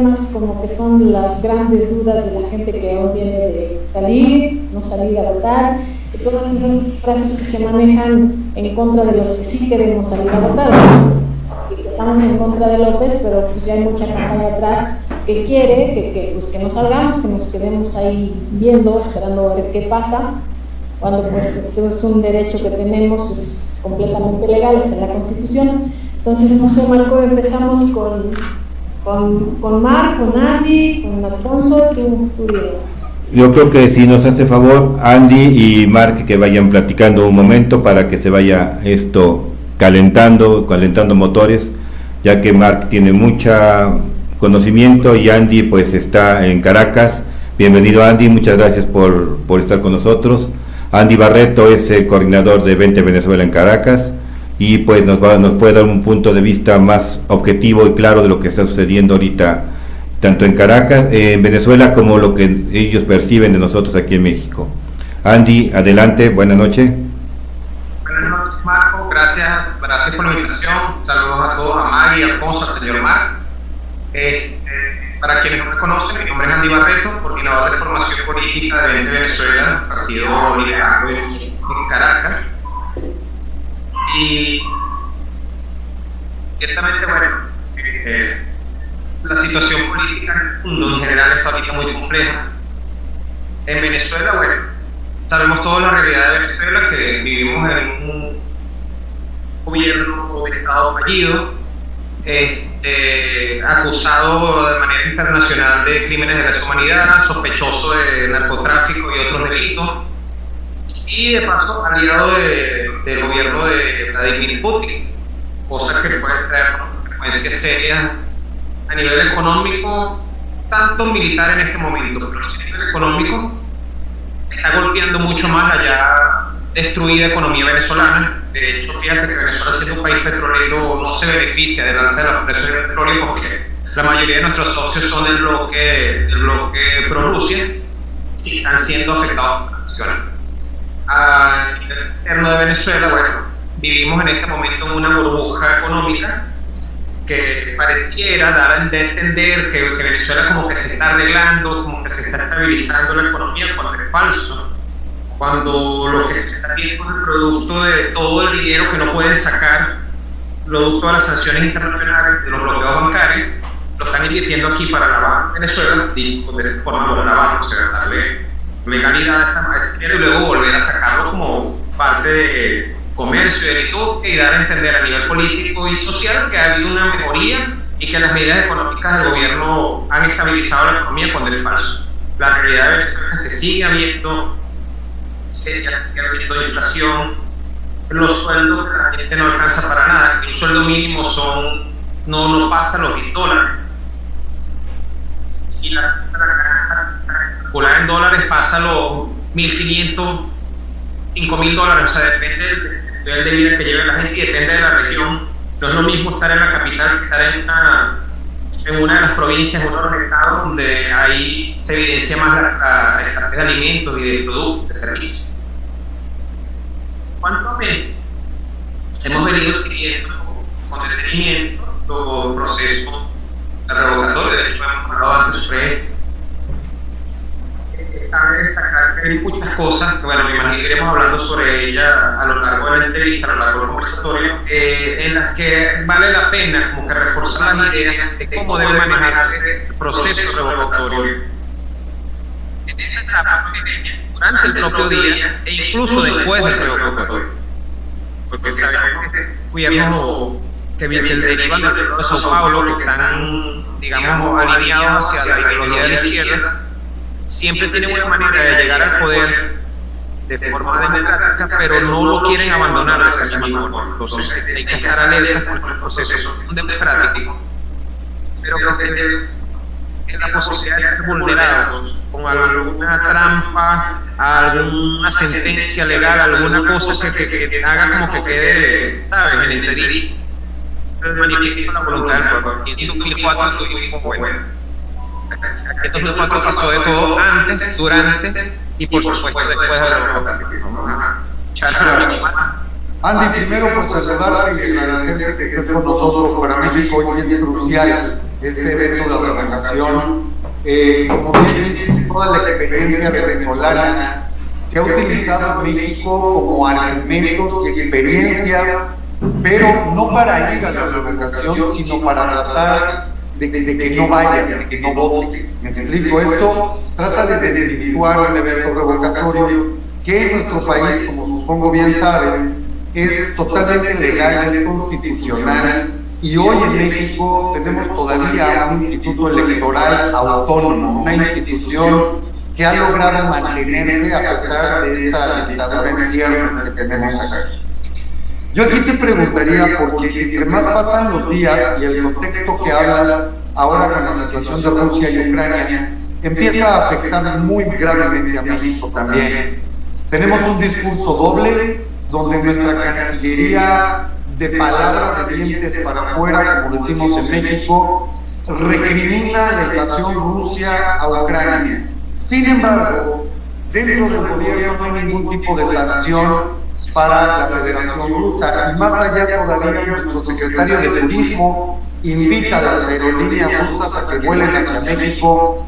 temas como que son las grandes dudas de la gente que aún tiene de salir, no salir a votar, y todas esas frases que se manejan en contra de los que sí queremos salir a votar, y que estamos en contra de López, pero pues ya hay mucha campaña atrás que quiere que no salgamos, que nos quedemos ahí viendo, esperando a ver qué pasa, cuando pues esto es un derecho que tenemos, es completamente legal, está en la Constitución. Entonces, no sé, Marco, empezamos con Marc, con Andy, con Alfonso, tú dirás. Yo creo que si nos hace favor Andy y Marc que vayan platicando un momento para que se vaya esto calentando motores, ya que Marc tiene mucha conocimiento y Andy pues está en Caracas. Bienvenido, Andy, muchas gracias por estar con nosotros. Andy Barreto es el coordinador de Vente Venezuela en Caracas y pues nos puede dar un punto de vista más objetivo y claro de lo que está sucediendo ahorita tanto en Caracas, en Venezuela, como lo que ellos perciben de nosotros aquí en México. Andy, adelante, buenas noches. Buenas noches, Marco, gracias por la invitación. Saludos a todos, a Maggie, a Alfonso, al señor Marc. Para quienes no me conocen, mi nombre es Andy Barreto, coordinador de formación política de Vente Venezuela, partido liderado en Caracas. Y ciertamente, bueno, la situación política en el mundo en general está ahorita muy compleja. En Venezuela, bueno, sabemos toda la realidad de Venezuela, que vivimos en un gobierno o estado fallido, acusado de manera internacional de crímenes de lesa humanidad, sospechoso de narcotráfico y otros delitos, y de paso aliado del gobierno de Vladimir Putin, cosa que puede traer consecuencias serias a nivel económico, tanto militar en este momento, pero a nivel económico está golpeando mucho más la ya destruida economía venezolana. De hecho, fíjate que Venezuela, siendo un país petrolero, no se beneficia del alza de los precios del petróleo porque la mayoría de nuestros socios son del bloque pro-Rusia y están siendo afectados por la situación. A nivel interno de Venezuela, bueno, vivimos en este momento en una burbuja económica que pareciera dar a entender que Venezuela como que se está arreglando, como que se está estabilizando la economía, cuando es falso. Cuando lo que se está viendo es el producto de todo el dinero que no pueden sacar, producto de las sanciones internacionales, de los bloqueos bancarios, lo están invirtiendo aquí para lavar Venezuela, de forma lavar, o sea, darle legalidad a ese dinero y luego volver a sacarlo como parte de comercio y dar a entender a nivel político y social que ha habido una mejoría y que las medidas económicas del gobierno han estabilizado la economía cuando es falso. La realidad de Venezuela es que sigue habiendo inflación, los sueldos que la gente no alcanza para nada, el sueldo mínimo no pasa los $10 y la calculada en dólares pasa los $1.500, $5.000, o sea, depende del nivel de vida que lleve la gente y depende de la región. No es lo mismo estar en la capital que estar en una de las provincias, uno de los estados donde ahí se evidencia más la escasez de alimentos y de productos, de servicios. ¿Cuánto menos? Hemos venido siguiendo con detenimiento los procesos de revocatoria, de hecho hemos hablado antes sobre cabe destacar que hay muchas cosas que, bueno, me imagino que iremos hablando sobre ellas a lo largo de la entrevista, a lo largo del conversatorio, en las que vale la pena como que reforzar las ideas de cómo debe manejarse el proceso revocatorio en esta etapa, durante el propio día e incluso después del revocatorio, porque sabemos que este gobierno que derivan del de Sao Paulo, que están, digamos, alineados hacia la ideología de la izquierda, siempre tienen una manera de llegar al poder de forma democrática, pero no lo quieren abandonar de esa misma forma. Entonces hay que estar alertas con el proceso democrático, pero creo que es la posibilidad de ser vulnerados con alguna trampa, alguna sentencia legal, alguna cosa que haga como que quede, ¿sabes?, en el interín. Pero manifiesta la voluntad del pueblo. Y en 2004 tuvimos, bueno, estos 2004 pasó de todo antes, durante y por supuesto después de la revocación. Andy, primero pues saludarte y agradecerte que estés con nosotros. Para México hoy es crucial este evento de revocación. Como bien dices, toda la experiencia venezolana se ha utilizado en México como argumentos y experiencias, pero no para ir a la revocación, sino para tratar de que no vayas, de que no votes. Me explico, esto trata de desvirtuar un evento revocatorio que en nuestro país, como supongo bien sabes, es totalmente legal, es constitucional, y hoy en México tenemos todavía un instituto electoral autónomo, una institución que ha logrado mantenerse a pesar de esta dictadura en ciernes que tenemos acá. Yo aquí te preguntaría, porque entre más pasan los días y el contexto que hablas ahora con la situación de Rusia y Ucrania empieza a afectar muy gravemente a México también. Tenemos un discurso doble, donde nuestra Cancillería, de palabra de dientes para afuera, como decimos en México, recrimina la invasión Rusia a Ucrania. Sin embargo, dentro del gobierno no hay ningún tipo de sanción para la Federación Rusa, y más allá todavía nuestro secretario de Turismo invita a las aerolíneas rusas a que vuelen hacia México.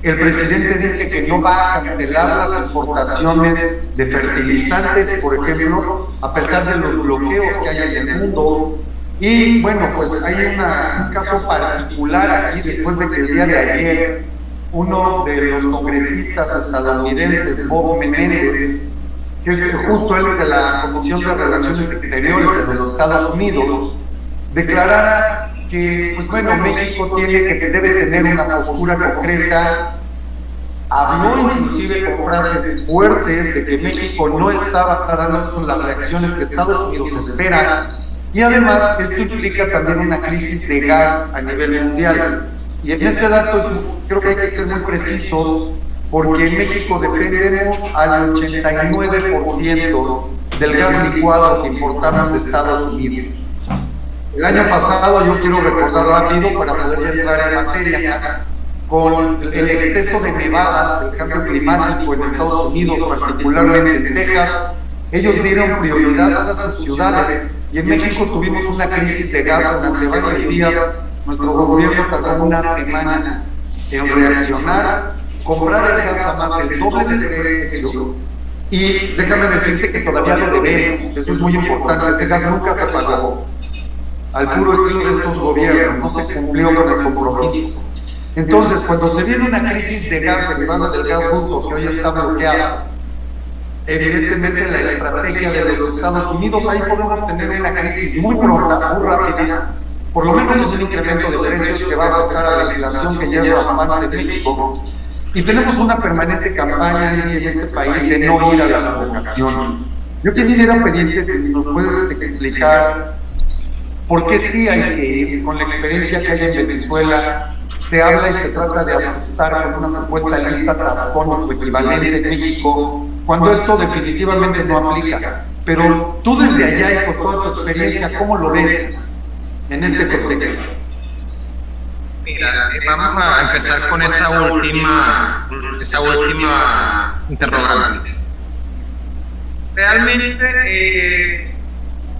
El presidente dice que no va a cancelar las exportaciones de fertilizantes, por ejemplo, a pesar de los bloqueos que hay en el mundo. Y bueno, pues hay un caso particular aquí, después de que el día de ayer uno de los congresistas estadounidenses, Bob Menéndez, que es justo él de la Comisión de Relaciones Exteriores de los Estados Unidos, declarara que, pues bueno, México debe tener una postura concreta. Habló inclusive con frases fuertes de que México no estaba dando las reacciones que Estados Unidos espera, y además esto implica también una crisis de gas a nivel mundial. Y en este dato creo que hay que ser muy precisos, porque en México dependemos al 89% del gas licuado que importamos de Estados Unidos. El año pasado, yo quiero recordar rápido para poder entrar en materia, con el exceso de nevadas del cambio climático en Estados Unidos, particularmente en Texas, ellos dieron prioridad a sus ciudades, y en México tuvimos una crisis de gas durante varios días. Nuestro gobierno tardó una semana en reaccionar, comprar el gas a más del doble de precio, y déjame decirte que todavía lo debemos. Eso es muy importante, ese gas nunca se pagó. Al puro estilo de estos gobiernos, no se cumplió con el compromiso. Entonces, cuando se viene una crisis de gas derivada del gas ruso, que hoy está bloqueado, evidentemente la estrategia de los Estados Unidos, ahí podemos tener una crisis muy pronta, muy rápida, por lo menos es un incremento de precios que va a afectar a la inflación que lleva amante de México, y tenemos una permanente campaña en este país de no ir a la revocación. Yo quisiera pedirte si nos puedes explicar por qué sí hay que ir. Con la experiencia que hay en Venezuela, se habla y se trata de asustar con una supuesta lista trasfondo o equivalente en México, cuando esto definitivamente no aplica. Pero tú desde allá y por toda tu experiencia, ¿cómo lo ves en este contexto? Mira, vamos a empezar con esa última interrogante. Realmente,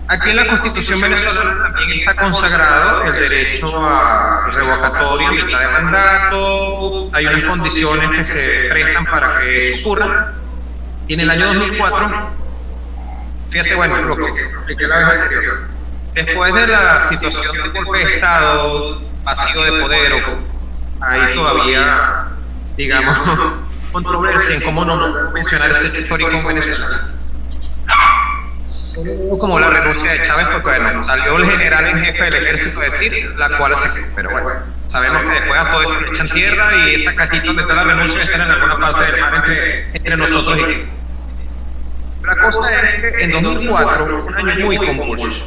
aquí en la Constitución venezolana también está consagrado el derecho a revocatorio en mitad de mandato. Hay unas condiciones que se prestan para que eso ocurra. Y en el año 2004, fíjate, bueno, lo que expliqué la vez anterior, después de la situación de golpe de Estado, vacío de poder, hay todavía, digamos, controversia en cómo no mencionar ese histórico en Venezuela. Como la renuncia de Chávez, porque bueno, salió el general en jefe del ejército a decir, la cual se quedó, pero bueno, sabemos que después a todo esto le echan tierra, y esa cajita donde está la renuncia está en alguna parte del mar entre nosotros y la cosa es que en 2004, un año muy convulso,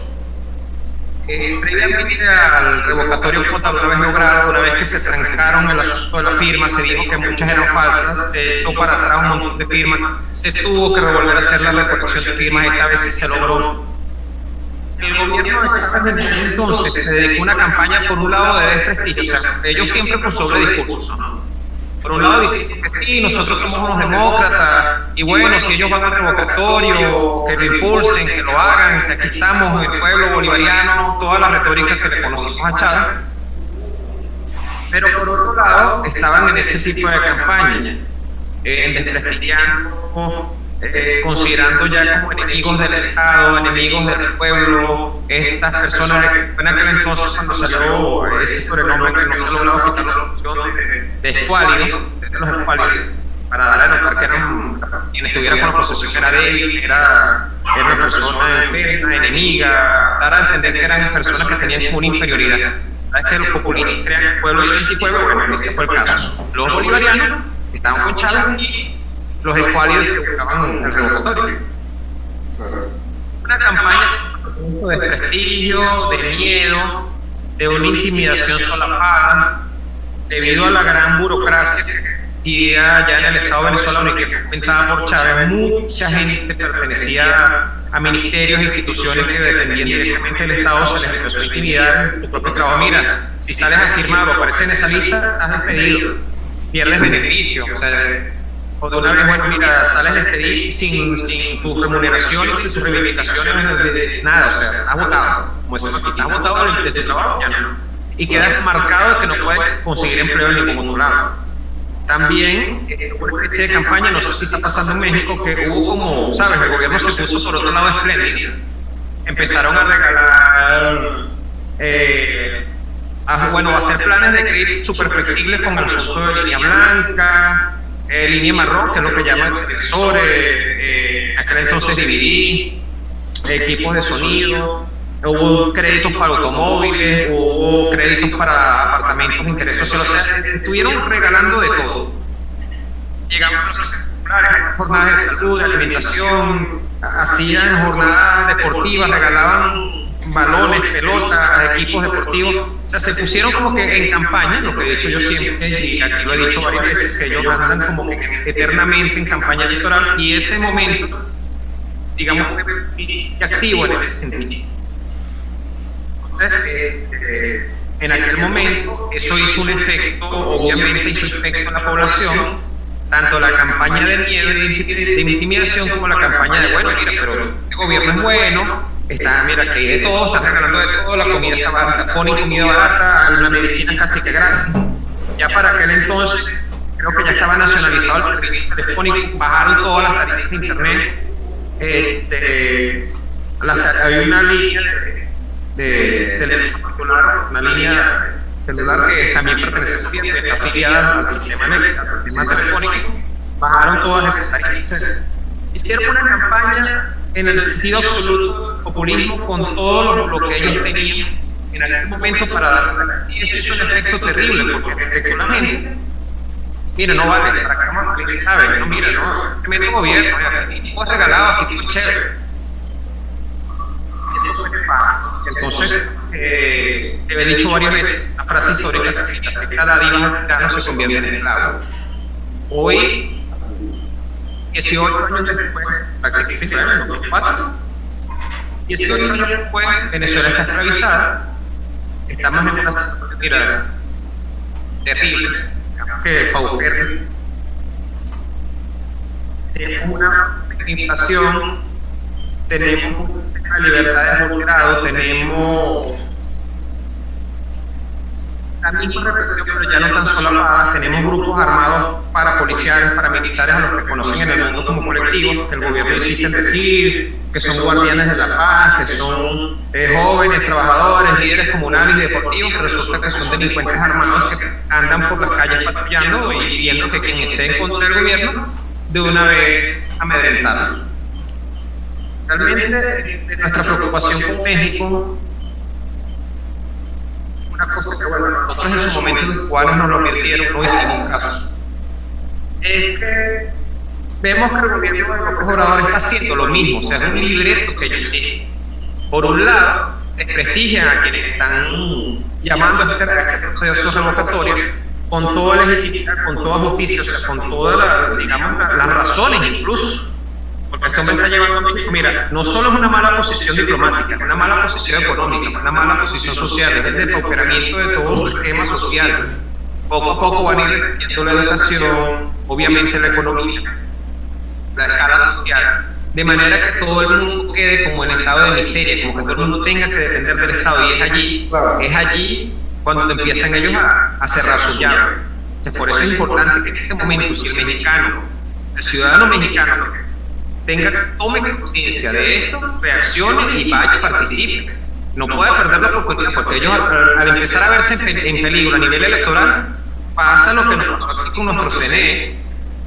previamente al revocatorio como una vez logrado, una vez que se trancaron el asunto de las firmas, se dijo que muchas eran falsas, se echó para atrás un montón de firmas, se tuvo que volver a hacer la recolección de firmas, esta vez sí se logró. El gobierno de Chávez desde entonces se dedicó a una campaña, por un lado, de desprestigio, o sea, ellos siempre por sobre discurso, ¿no? Por un lado diciendo que sí, nosotros somos unos demócratas, y bueno, si ellos van al revocatorio, que lo impulsen, que lo hagan, que aquí estamos, el pueblo bolivariano, toda la retórica que le conocimos a Chávez. Pero por otro lado, estaban en ese tipo de campaña, desprestigiando, considerando ya como enemigos del Estado, enemigos del pueblo, estas personas que en aquel entonces cuando salió este sobrenombre que no se ha logrado quitar la opción de escuálido, de los escuálidos, para darle a notar que eran quien estuviera con la oposición era débil, era una persona enferma, enemiga, dar a entender que eran personas que tenían como una inferioridad. ¿Sabes que los populistas crean pueblo y antipueblo? Bueno, ese fue el caso. Los bolivarianos estaban con Chávez y los escuálidos que buscaban el revocatorio. Una campaña de desprestigio, de miedo, de una intimidación solapada, debido a la gran burocracia que ya en el Estado venezolano y que comentada por Chávez, mucha gente pertenecía a ministerios e instituciones que dependían directamente del Estado, se les empezó a intimidar en tu propio trabajo. Mira, si sales a firmar o apareces en esa lista, has despedido, pierdes beneficio, o de una vez, bueno, mira, sales despedido sin tus remuneraciones, sin tus reivindicaciones, nada, has votado, como decimos aquí, has votado de tu trabajo, ya no, y quedas marcado de que no puedes conseguir empleo en ningún otro lado. También, por este de campaña, no sé si está pasando en México, que hubo como, ¿sabes? El gobierno se puso por otro lado espléndido. Empezaron a regalar, a hacer planes de crédito súper flexibles con el asunto de línea blanca, línea marrón, que es lo que llaman televisores, aquel entonces DVD, equipos de sonido. Hubo créditos para automóviles, hubo créditos para apartamentos de interés social, o sea, estuvieron regalando de todo. Llegamos a jornadas de salud, de alimentación, hacían jornadas deportivas, regalaban balones, pelotas, equipos deportivos, o sea, se pusieron como que en campaña, lo que he dicho yo siempre, y aquí lo he dicho varias veces, que ellos andan como que eternamente en campaña electoral, y ese momento, digamos, que activo en ese sentido. En aquel momento esto hizo un efecto, obviamente hizo efecto en la población, tanto la campaña de miedo de intimidación como la campaña de bueno, mira, pero el gobierno es bueno, mira que hay de todo, están regalando de todo, la comida está barata, ponen comida barata, la medicina casi que gratis. Ya para aquel entonces creo que ya estaba nacionalizado el servicio telefónico, bajaron todas las tarifas de internet, había una línea de una línea celular que también pertenece a Sofiat, que está afiliada al sistema telefónico, bajaron todas esas tarifas. Hicieron una campaña en el sentido absoluto del populismo con todo lo que ellos tenían en aquel momento para dar, y eso hizo un efecto terrible, porque afectó la gente. Mira, no vale, para que vamos a ¿sabes? No, mira, no, te meto gobierno, aquí tú has regalado, aquí tú chévere. Entonces, te he dicho varias veces la frase histórica que cada día mexicano se convierte en esclavo. Hoy, 18 años después, prácticamente 18 años después, Venezuela está esclavizada, estamos en una situación terrible, que paupérrima. Tenemos una inflación, tenemos una libertad de moderado, tenemos la misma represión, pero ya no tan solapadas, tenemos grupos armados parapoliciales, paramilitares, a los que conocen en el mundo como colectivos, que el gobierno insiste en decir que son guardianes de la paz, que son jóvenes, trabajadores, líderes comunales y deportivos, que resulta que son delincuentes armados que andan por las calles patrullando y viendo que quien esté en contra del gobierno, de una vez amedrentarlo. Realmente nuestra preocupación con México, una cosa que bueno, nosotros en su momento en los cuales nos lo advirtieron, no hicimos caso, es que vemos que el gobierno de López Obrador está haciendo lo mismo, o sea, es un libreto que ellos siguen. Por un lado, desprestigian a quienes están llamando a este proceso revocatorio con toda legitimidad, con toda justicia, o sea, con todas las razones incluso. Porque este hombre está llevando a México, mira, no solo es una mala posición diplomática, es una mala posición económica, una mala posición social, es el depauperamiento de todo su esquema social. Poco a poco van a ir reduciendo la educación, obviamente la economía, la escala social, de manera que todo el mundo quede como en estado de miseria, como que todo el mundo tenga que depender del Estado, y es allí cuando empiezan ellos a cerrar sus llaves. Entonces, por eso es importante que en este momento, si el mexicano, el ciudadano mexicano, tome conciencia de esto, reaccione y vaya y participe. No puede perder la oportunidad, porque ellos al empezar a verse en peligro a nivel electoral, pasa lo que nos pasó aquí con nuestro CNE,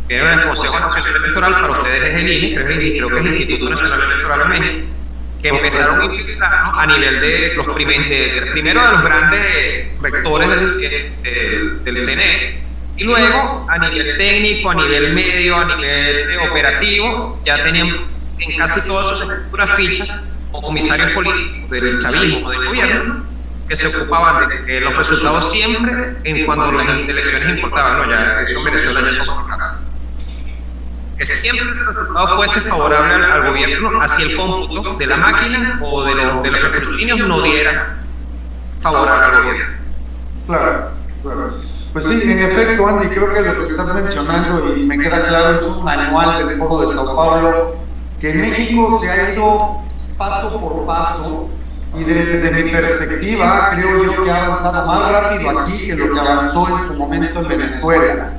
que era el Consejo Nacional Electoral, para ustedes es el INE, creo que es el Instituto Nacional Electoral de México, que empezaron a utilizarnos a nivel de los primero de los grandes rectores del CNE, y luego a nivel técnico, a nivel medio, a nivel operativo, ya tenían en casi todas sus estructuras fichas o comisarios políticos del chavismo o del gobierno que se ocupaban de los resultados siempre en cuando las elecciones importaban, ¿no? Ya eso en Venezuela ya son acá. Que siempre el resultado fuese favorable al gobierno hacia el cómputo de la máquina o de los escrutinios no diera favorable al gobierno. Claro, claro. Pues sí, en efecto, Andy, creo que lo que estás mencionando, y me queda claro, es un manual del Foro de Sao Paulo, que en México se ha ido paso por paso, y desde mi perspectiva, creo yo que ha avanzado más rápido aquí que lo que avanzó en su momento en Venezuela.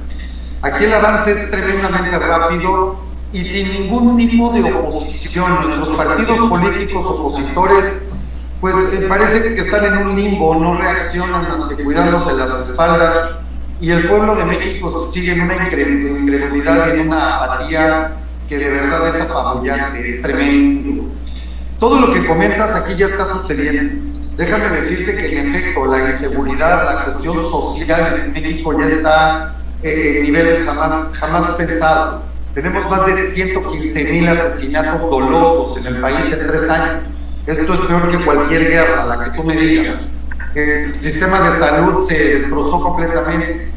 Aquí el avance es tremendamente rápido y sin ningún tipo de oposición. Nuestros partidos políticos opositores, pues parece que están en un limbo, no reaccionan más que cuidándose las espaldas, y el pueblo de México sigue en una incredulidad y en una apatía que de verdad es apabullante, es tremendo. Todo lo que comentas aquí ya está sucediendo. Déjame decirte que en efecto la inseguridad, la cuestión social en México ya está en niveles jamás pensados. Tenemos más de 115,000 asesinatos dolosos en el país en 3 años. Esto es peor que cualquier guerra, la que tú me digas. El sistema de salud se destrozó completamente.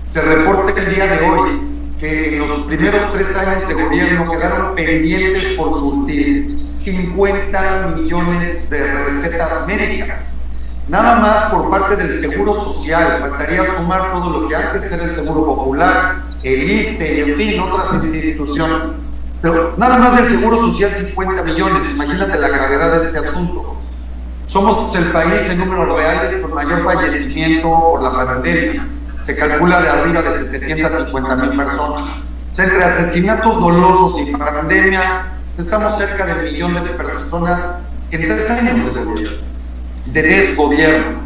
Se reporta el día de hoy que en los primeros 3 años de gobierno quedaron pendientes por surtir 50 millones de recetas médicas. Nada más por parte del Seguro Social. Faltaría sumar todo lo que antes era el Seguro Popular, el ISSSTE y en fin, otras instituciones. Pero nada más del Seguro Social 50 millones. Imagínate la gravedad de este asunto. Somos el país en números reales con mayor fallecimiento por la pandemia. Se calcula de arriba de 750,000 personas. O sea, entre asesinatos dolosos y pandemia, estamos cerca de 1 millón de personas en 3 años de desgobierno.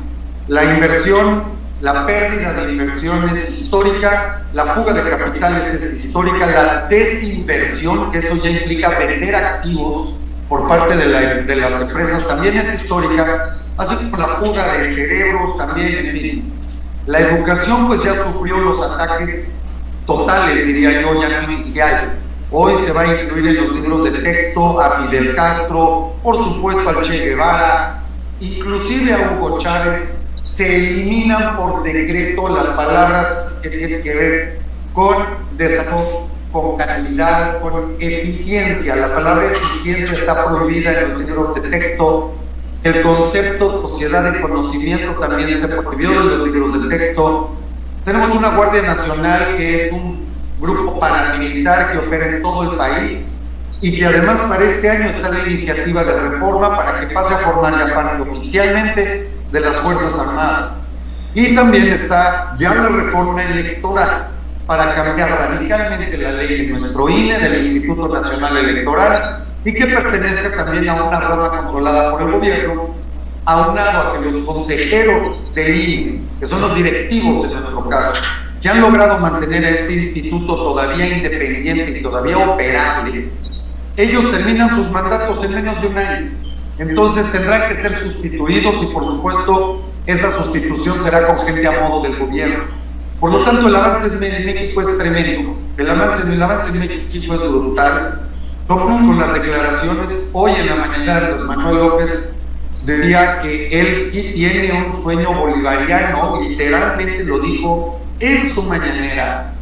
La inversión, la pérdida de inversión es histórica, la fuga de capitales es histórica, la desinversión, que eso ya implica vender activos por parte de las empresas, también es histórica, así como la fuga de cerebros también, en fin. La educación pues ya sufrió los ataques totales, diría yo, ya no iniciales. Hoy se va a incluir en los libros de texto a Fidel Castro, por supuesto al Che Guevara, inclusive a Hugo Chávez. Se eliminan por decreto las palabras que tienen que ver con desarrollo, con calidad, con eficiencia. La palabra eficiencia está prohibida en los libros de texto. El concepto sociedad de conocimiento también se prohibió en los libros de texto. Tenemos una Guardia Nacional que es un grupo paramilitar que opera en todo el país y que además para este año está la iniciativa de reforma para que pase a formar parte oficialmente de las Fuerzas Armadas. Y también está ya la reforma electoral para cambiar radicalmente la ley de nuestro INE, del Instituto Nacional Electoral, y que pertenezca también a una rama controlada por el gobierno, aunado a que los consejeros del INE, que son los directivos en nuestro caso, que han logrado mantener a este instituto todavía independiente y todavía operable, ellos terminan sus mandatos en menos de 1 año. Entonces tendrán que ser sustituidos y por supuesto esa sustitución será con gente a modo del gobierno. Por lo tanto el avance en México es tremendo, el avance en México es brutal. Con las declaraciones, hoy en la mañana Andrés Manuel López decía que él sí tiene un sueño bolivariano, literalmente lo dijo en su mañanera,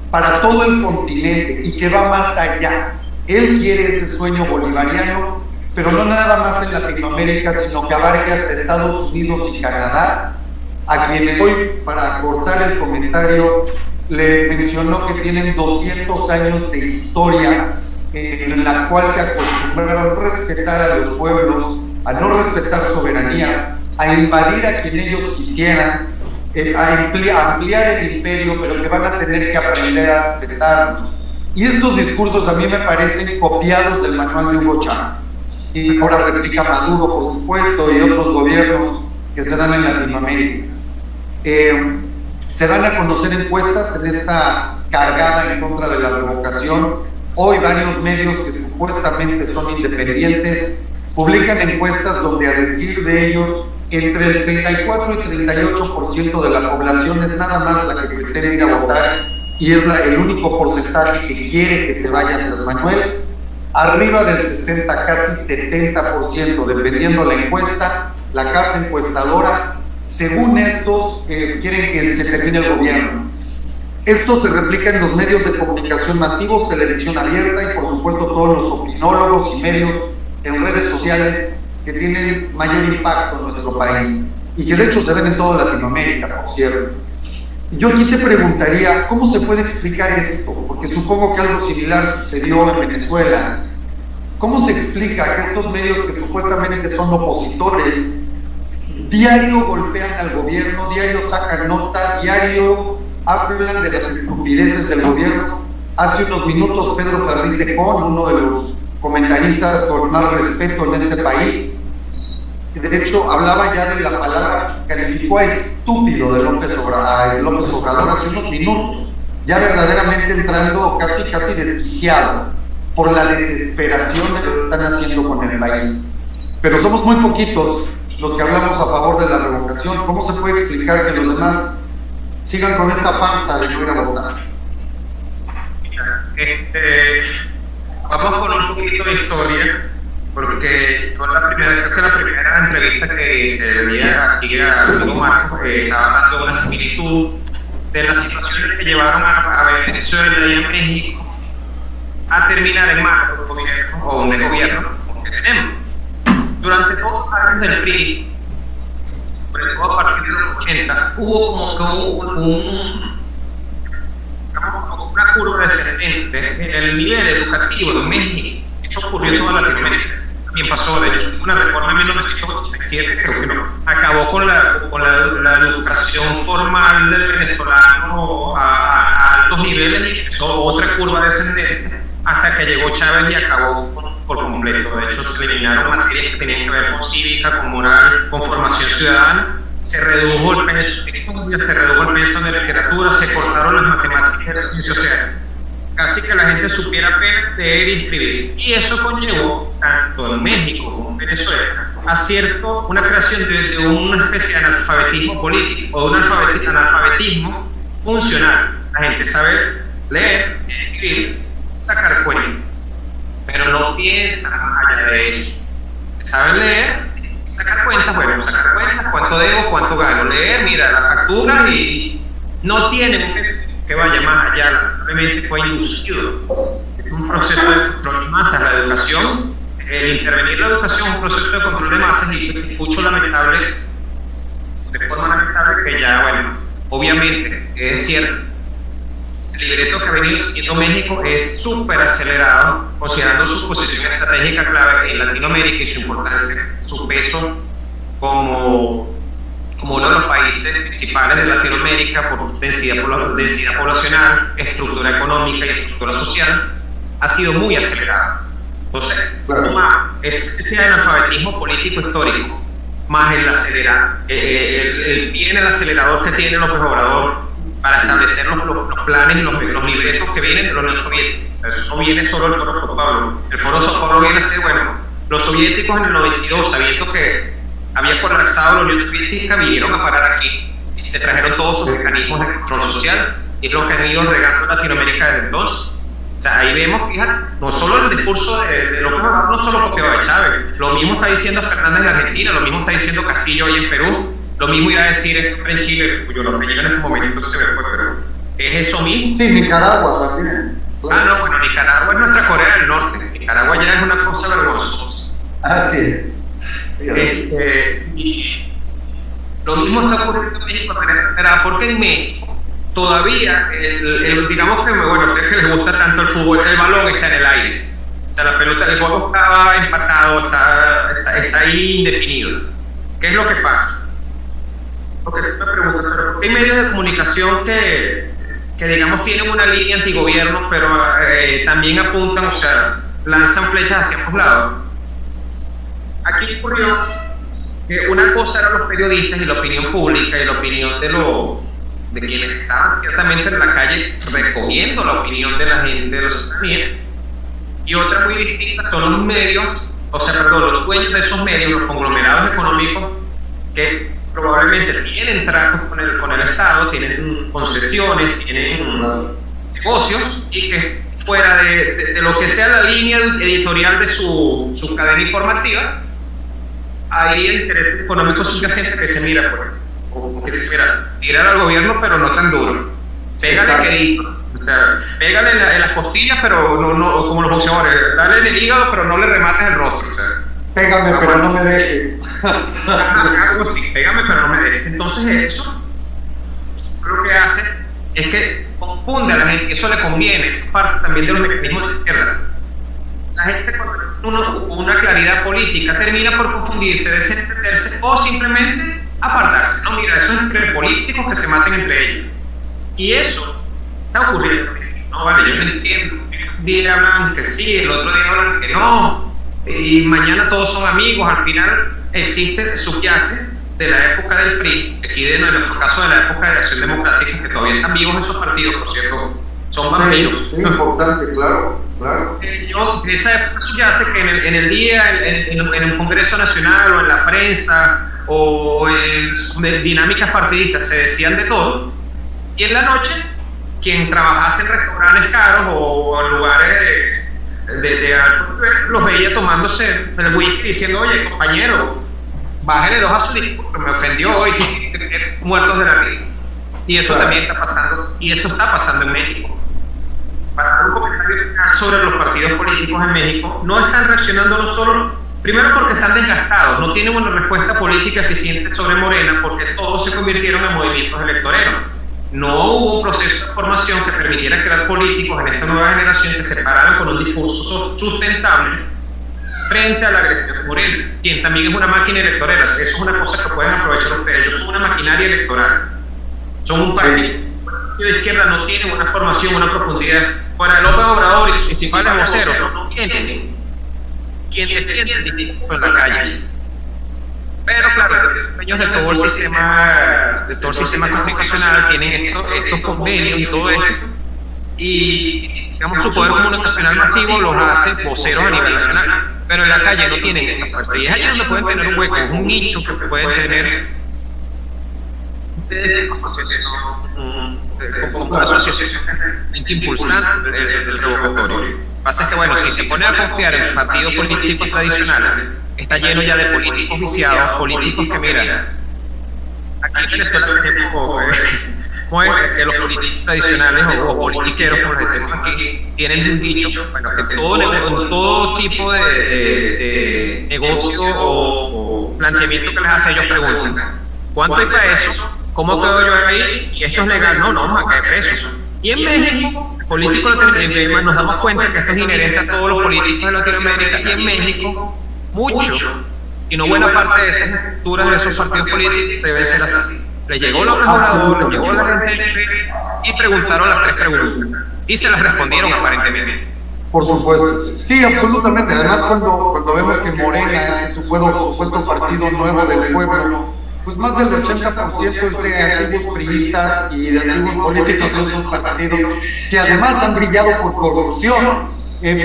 para todo el continente y que va más allá. Él quiere ese sueño bolivariano, pero no nada más en Latinoamérica, sino que abarque hasta Estados Unidos y Canadá, a quien hoy, para cortar el comentario, le mencionó que tienen 200 años de historia en la cual se acostumbraron a respetar a los pueblos, a no respetar soberanías, a invadir a quien ellos quisieran, a ampliar el imperio, pero que van a tener que aprender a respetarnos. Y estos discursos a mí me parecen copiados del manual de Hugo Chávez. Y ahora replica Maduro, por supuesto, y otros gobiernos que se dan en Latinoamérica. Se dan a conocer encuestas en esta cargada en contra de la revocación. Hoy varios medios que supuestamente son independientes publican encuestas donde, a decir de ellos, entre el 34 y 38% de la población es nada más la que pretende ir a votar, y es el único porcentaje que quiere que se vaya Andrés Manuel. Arriba del 60, casi 70%, dependiendo la encuesta, la casa encuestadora, según estos, quieren que se termine el gobierno. Esto se replica en los medios de comunicación masivos, televisión abierta y por supuesto todos los opinólogos y medios en redes sociales que tienen mayor impacto en nuestro país y que de hecho se ven en toda Latinoamérica, por cierto. Yo aquí te preguntaría, ¿cómo se puede explicar esto? Porque supongo que algo similar sucedió en Venezuela. ¿Cómo se explica que estos medios que supuestamente son opositores diario golpean al gobierno, diario sacan nota, diario hablan de las estupideces del gobierno? Hace unos minutos Pedro Ferriz de Con, uno de los comentaristas con más respeto en este país, de hecho hablaba ya de la palabra, calificó a estúpido de López Obrador hace unos minutos, ya verdaderamente entrando casi desquiciado por la desesperación de lo que están haciendo con el país. Pero somos muy poquitos los que hablamos a favor de la revocación. ¿Cómo se puede explicar que los demás sigan con esta farsa de no ir a votar? Vamos con un poquito de historia, porque creo que la primera entrevista que veía aquí a Rodrigo Marcos estaba dando una similitud de las situaciones que llevaron a Venezuela y a México a terminar en manos de gobierno o de gobierno que tenemos. Durante todos los años del PRI, sobre todo a partir de los 80, hubo como una curva descendente en el nivel educativo de México. Esto ocurrió en toda Latinoamérica. También pasó, de hecho, una reforma en 1987 que acabó con la educación formal del venezolano a altos niveles y empezó otra curva descendente hasta que llegó Chávez y acabó por completo. De hecho, se eliminaron materias que tenían que ver con cívica, con moral, con formación ciudadana. Se redujo el peso de historia, se redujo el peso de literatura, se cortaron las matemáticas, o sea, casi que la gente supiera apenas leer y escribir. Y eso conllevó, tanto en México como en Venezuela, a una creación de una especie de analfabetismo político o de un analfabetismo funcional. La gente sabe leer, escribir, sacar cuentas, pero no piensa más allá de eso. Saben leer, sacar cuentas, cuánto debo, cuánto gano, leer, mira la factura, y no tiene un peso que vaya más allá, realmente fue inducido. Es un proceso de control de masas, la educación, el intervenir la educación es un proceso de control de masas, y escucho lamentable, de forma lamentable, que ya, bueno, obviamente, es cierto, el libreto que ha venido teniendo México es súper acelerado, considerando su posición estratégica clave en Latinoamérica y su importancia, su peso como uno de los países principales de Latinoamérica por densidad poblacional, estructura económica y estructura social, ha sido muy acelerado. Entonces, este analfabetismo político histórico, más el acelerador que tiene López Obrador para establecer los planes y los libretos que vienen de los Unión Soviética. Eso viene solo el Foro São Paulo. El Foro São Paulo viene a ser, bueno, los soviéticos en el 92, sabiendo que había colapsado la Unión Soviética, vinieron a parar aquí y se trajeron todos sus mecanismos de control social, y es lo que han ido regando Latinoamérica desde entonces. O sea, ahí vemos, fíjate, no solo el discurso de López Obrador, no solo copiado de Chávez, lo mismo está diciendo Fernández de Argentina, lo mismo está diciendo Castillo ahí en Perú, lo mismo irá a decir en Chile, cuyo nombre llega en este momento se ve fue Perú. ¿Es eso mismo? Sí, Nicaragua también. No, bueno, Nicaragua es nuestra Corea del Norte. Nicaragua ya es una cosa vergonzosa. Así es. Sí, y lo mismo está ocurriendo en México, porque en México todavía, digamos que, bueno, a ustedes que les gusta tanto el fútbol, el balón está en el aire. O sea, la pelota, el juego estaba empatado, está ahí indefinido. ¿Qué es lo que pasa? Porque me pregunto, ¿pero hay medios de comunicación que digamos tienen una línea antigobierno, pero también apuntan, o sea, lanzan flechas hacia ambos lados? Aquí ocurrió que una cosa eran los periodistas y la opinión pública y la opinión de quienes estaban ciertamente en la calle recogiendo la opinión de la gente, de los ciudadanos, y otra muy distinta son los medios, los dueños de esos medios, los conglomerados económicos que probablemente tienen tratos con el Estado, tienen concesiones, tienen negocios, y que fuera de lo que sea la línea editorial de su cadena informativa, hay el interés económico subyacente que se mira, pues, como que dice, mira, tirar al gobierno, pero no tan duro. Pégale quedito, o sea, pégale en las costillas, pero no como los boxeadores, dale en el hígado, pero no le remates el rostro. O sea, pégame, pero no me dejes. Algo así, pégame, pero no me dejes. Entonces eso lo que hace es que confunde a la gente, eso le conviene, parte también de los mecanismos de izquierda. La gente con una claridad política termina por confundirse, desentenderse o simplemente apartarse. No, mira, eso es entre políticos que se maten entre ellos. Y eso está ocurriendo. No, vale, yo no entiendo. Un día hablan que sí, el otro día hablan que no, y mañana todos son amigos. Al final existe, subyace de la época del PRI, aquí en nuestro caso de la época de Acción Democrática, que todavía están vivos esos partidos, por cierto, son vampiros. Sí, importante, claro. De esa época subyace que en el día, en un Congreso Nacional o en la prensa o en dinámicas partidistas se decían de todo, y en la noche quien trabajase en restaurantes caros o en lugares de alto nivel los veía tomándose el whisky diciendo, oye compañero, bájale 2 a su disco porque me ofendió hoy, muertos de la risa. Y eso también está pasando, y esto está pasando en México. Para hacer un comentario sobre los partidos políticos en México, no están reaccionando no solo, primero porque están desgastados, no tienen una respuesta política eficiente sobre Morena, porque todos se convirtieron en movimientos electoreros. No hubo un proceso de formación que permitiera crear políticos en esta nueva generación que se pararan con un discurso sustentable frente a la agresión de Morena, quien también es una máquina electorera. Eso es una cosa que pueden aprovechar ustedes. Ellos son una maquinaria electoral, son un partido de izquierda, no tienen una formación, una profundidad. Fuera de López Obrador y sus principales voceros, no tienen quien defiende el discurso en la calle. Pero claro, los dueños de todo el sistema comunicacional tienen estos convenios y todo eso, y digamos su poder comunicacional masivo los hace voceros a nivel nacional, pero en la calle no tienen esa fuerza, y es allí donde pueden tener un hueco, un nicho que pueden tener como una asociación impulsante del revocatorio. Pasa que bueno, si se pone a confiar en partidos políticos tradicionales, está lleno ya de políticos viciados, políticos que mira, aquí en Venezuela tenemos que los políticos tradicionales o politiqueros, como les decimos aquí, tienen un dicho, bueno, que todo tipo de negocio o planteamiento que les hace, ellos preguntan, ¿cuánto hay para eso? ¿Cómo quedo yo ahí? ¿Y esto es legal? No, vamos a caer presos. Y en México, políticos latinoamericanos, nos damos cuenta que esto es inherente a todos los políticos de Latinoamérica, y en México, mucho, y no buena parte de esas estructuras de esos partidos políticos deben ser así. Le llegó López Obrador, le llegó la gente y preguntaron las 3 preguntas, y se las respondieron aparentemente. Por supuesto, sí, absolutamente. Además, cuando vemos que Morena es su supuesto partido nuevo del pueblo, pues más del 80% es de antiguos priistas y de antiguos políticos de esos partidos, que además han brillado por corrupción,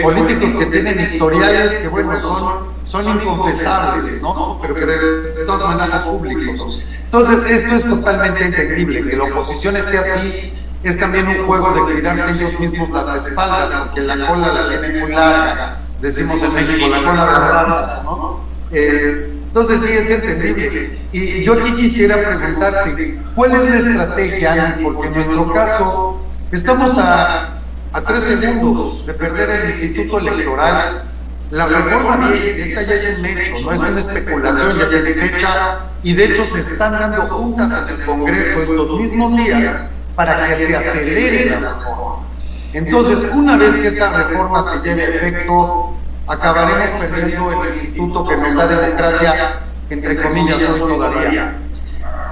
políticos que tienen historiales que, bueno, son inconfesables, ¿no? Pero que de todas maneras son públicos. Entonces, esto es totalmente entendible, que la oposición esté así. Es también un juego de cuidarse ellos mismos las espaldas, porque la cola la tienen muy larga, decimos en México, la cola de ratas, ¿no? Entonces sí, es entendible. Y yo aquí quisiera preguntarte, ¿cuál es la estrategia, Andy? Porque en nuestro caso, estamos a 3 segundos de perder el Instituto Electoral. La reforma viene, esta ya es un hecho, no es una especulación, ya tiene fecha, y de hecho se están dando juntas en el Congreso estos mismos días para que se acelere la reforma. Entonces, una vez que esa reforma se lleve a efecto, acabaremos perdiendo el instituto que nos da democracia entre comillas, hoy todavía.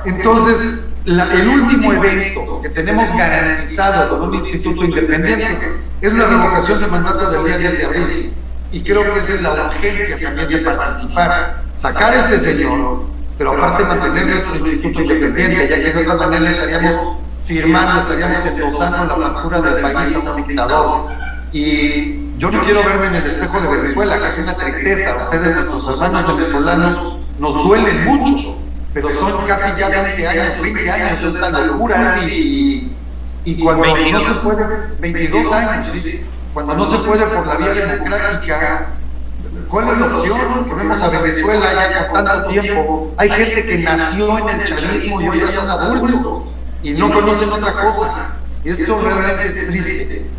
Entonces, el último evento que tenemos garantizado con un instituto independiente es la revocación de mandato del día 10 de abril. Y creo que esa es la urgencia también de participar, sacar a este señor, pero aparte mantener nuestro instituto independiente, ya que de otra manera estaríamos firmando, estaríamos endosando la apertura del país a un dictador. Y yo no quiero verme en el espejo de Venezuela, que es una tristeza. Ustedes, nuestros hermanos venezolanos, nos duelen mucho, pero son casi ya 20 años esta locura, y cuando no se puede, 22 años, ¿sí? Cuando no se puede por la vía democrática, ¿cuál es la opción? Que vemos a Venezuela ya con tanto tiempo. Hay gente que nació en el chavismo y hoy ya son adultos y no conocen otra cosa. Y esto realmente es triste.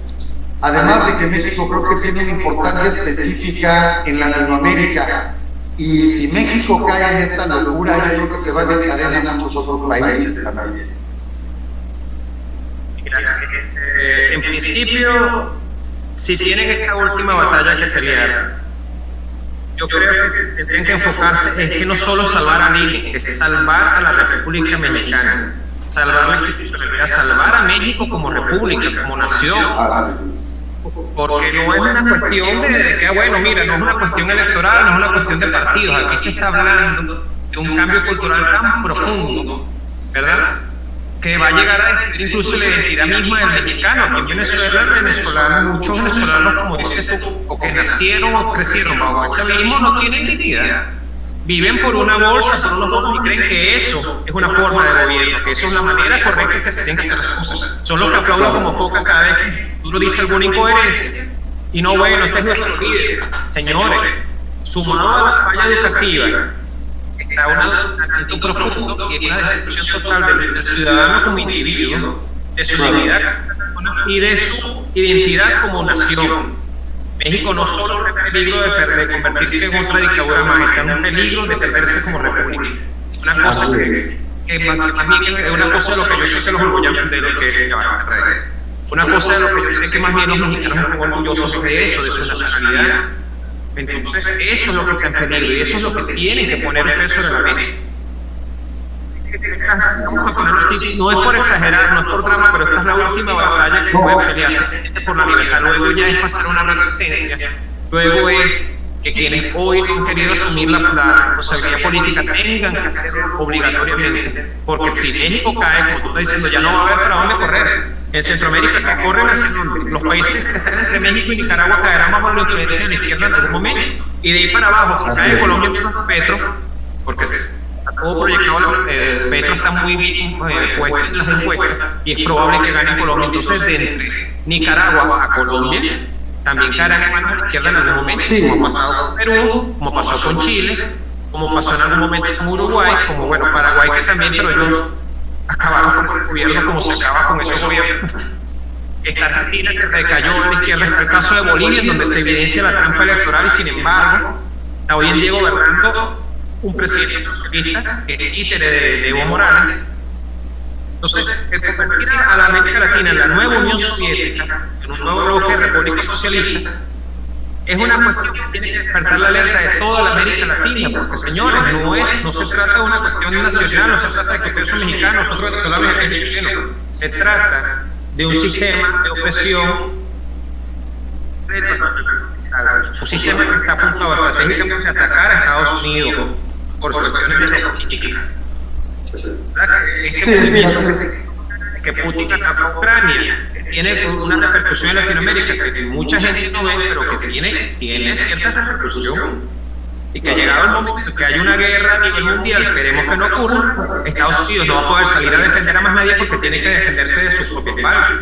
Además de que México creo que tiene una importancia específica en Latinoamérica. Y si México cae en esta locura, yo creo que se va a encadenar a muchos otros países también. En principio, si tienen esta última batalla que pelear, yo creo que tienen que enfocarse en que no solo salvar a México, es salvar a la República Mexicana, salvar la institucionalidad, salvar a México como república, como nación. Porque no es una cuestión de que, bueno, mira, no es una cuestión electoral, no es una cuestión de partidos, aquí se está hablando de un cambio cultural tan profundo, ¿verdad?, que va a llegar a destruir incluso la identidad misma del mexicano. Aquí en Venezuela, muchos venezolanos, como dices tú, o que nacieron o crecieron bajo el chavismo, no tienen identidad. Viven por una bolsa, por unos bonos, y creen que eso es una forma de gobierno, que eso es la manera correcta que se tienen que hacer las cosas. Son los que aplauden como poca cada vez que uno dice alguna incoherencia. Y no, bueno, este es nuestro líder. Señores, sumado a la falla educativa, está un asunto profundo y es la destrucción total del ciudadano como individuo, de su dignidad y de su identidad como nación. México no solo está en peligro de convertirse en otra dictadura más, está en un peligro de perderse como república. Una cosa más bien es una cosa de lo que yo sé que los orgullosos de lo que una cosa de lo que yo sé que más bien los mexicanos están orgullosos de eso, de su nacionalidad. Entonces, esto es lo que está en peligro y eso es lo que tienen que poner ustedes sobre la mesa. No es por exagerar, no es por drama, pero esta es la última batalla que puede pelearse por la libertad. Luego ya es pasar una resistencia. Luego es que quienes hoy han querido asumir la responsabilidad política tengan que hacerlo obligatoriamente. Porque si México cae, como tú estás diciendo, ya no va a haber para dónde correr. En Centroamérica que corren hacia donde los países que están entre México y Nicaragua caerán bajo la influencia de la izquierda en algún momento. Y de ahí para abajo, si cae Colombia con Petro, porque está todo proyectado, Petro está muy bien puesto en las encuestas y es probable que gane Colombia. Entonces, de entre Nicaragua a Colombia, también caerán en manos de la izquierda en algún momento, como ha pasado con Perú, como pasó con Chile, como pasó en algún momento con Uruguay, como bueno, Paraguay que también, pero ellos acabaron con ese gobierno como se acaba con ese gobierno. Esta Argentina que recayó en la izquierda, está el caso de Bolivia, en donde se evidencia la trampa electoral y sin embargo, está hoy en día gobernando un presidente socialista, que es títere de Evo Morales. Entonces, el convertir a la América Latina en la nueva Unión Soviética, en un nuevo bloque de república socialista, es una cuestión que tiene que despertar la alerta de toda la América Latina, porque señores, no se trata de una cuestión nacional, no se trata de que ustedes son mexicanos, nosotros venezolanos y aquellos chilenos, se trata de un sistema de opresión, un sistema que está apuntado estratégicamente a atacar a Estados Unidos por cuestiones de geopolítica. Que Putin atacó a Ucrania, que tiene una repercusión en Latinoamérica que mucha gente no ve, pero que tiene cierta repercusión, y que llegado el momento que haya una guerra a nivel mundial, esperemos que no ocurra, Estados Unidos no va a poder salir a defender a más nadie porque tiene que defenderse de su propio país.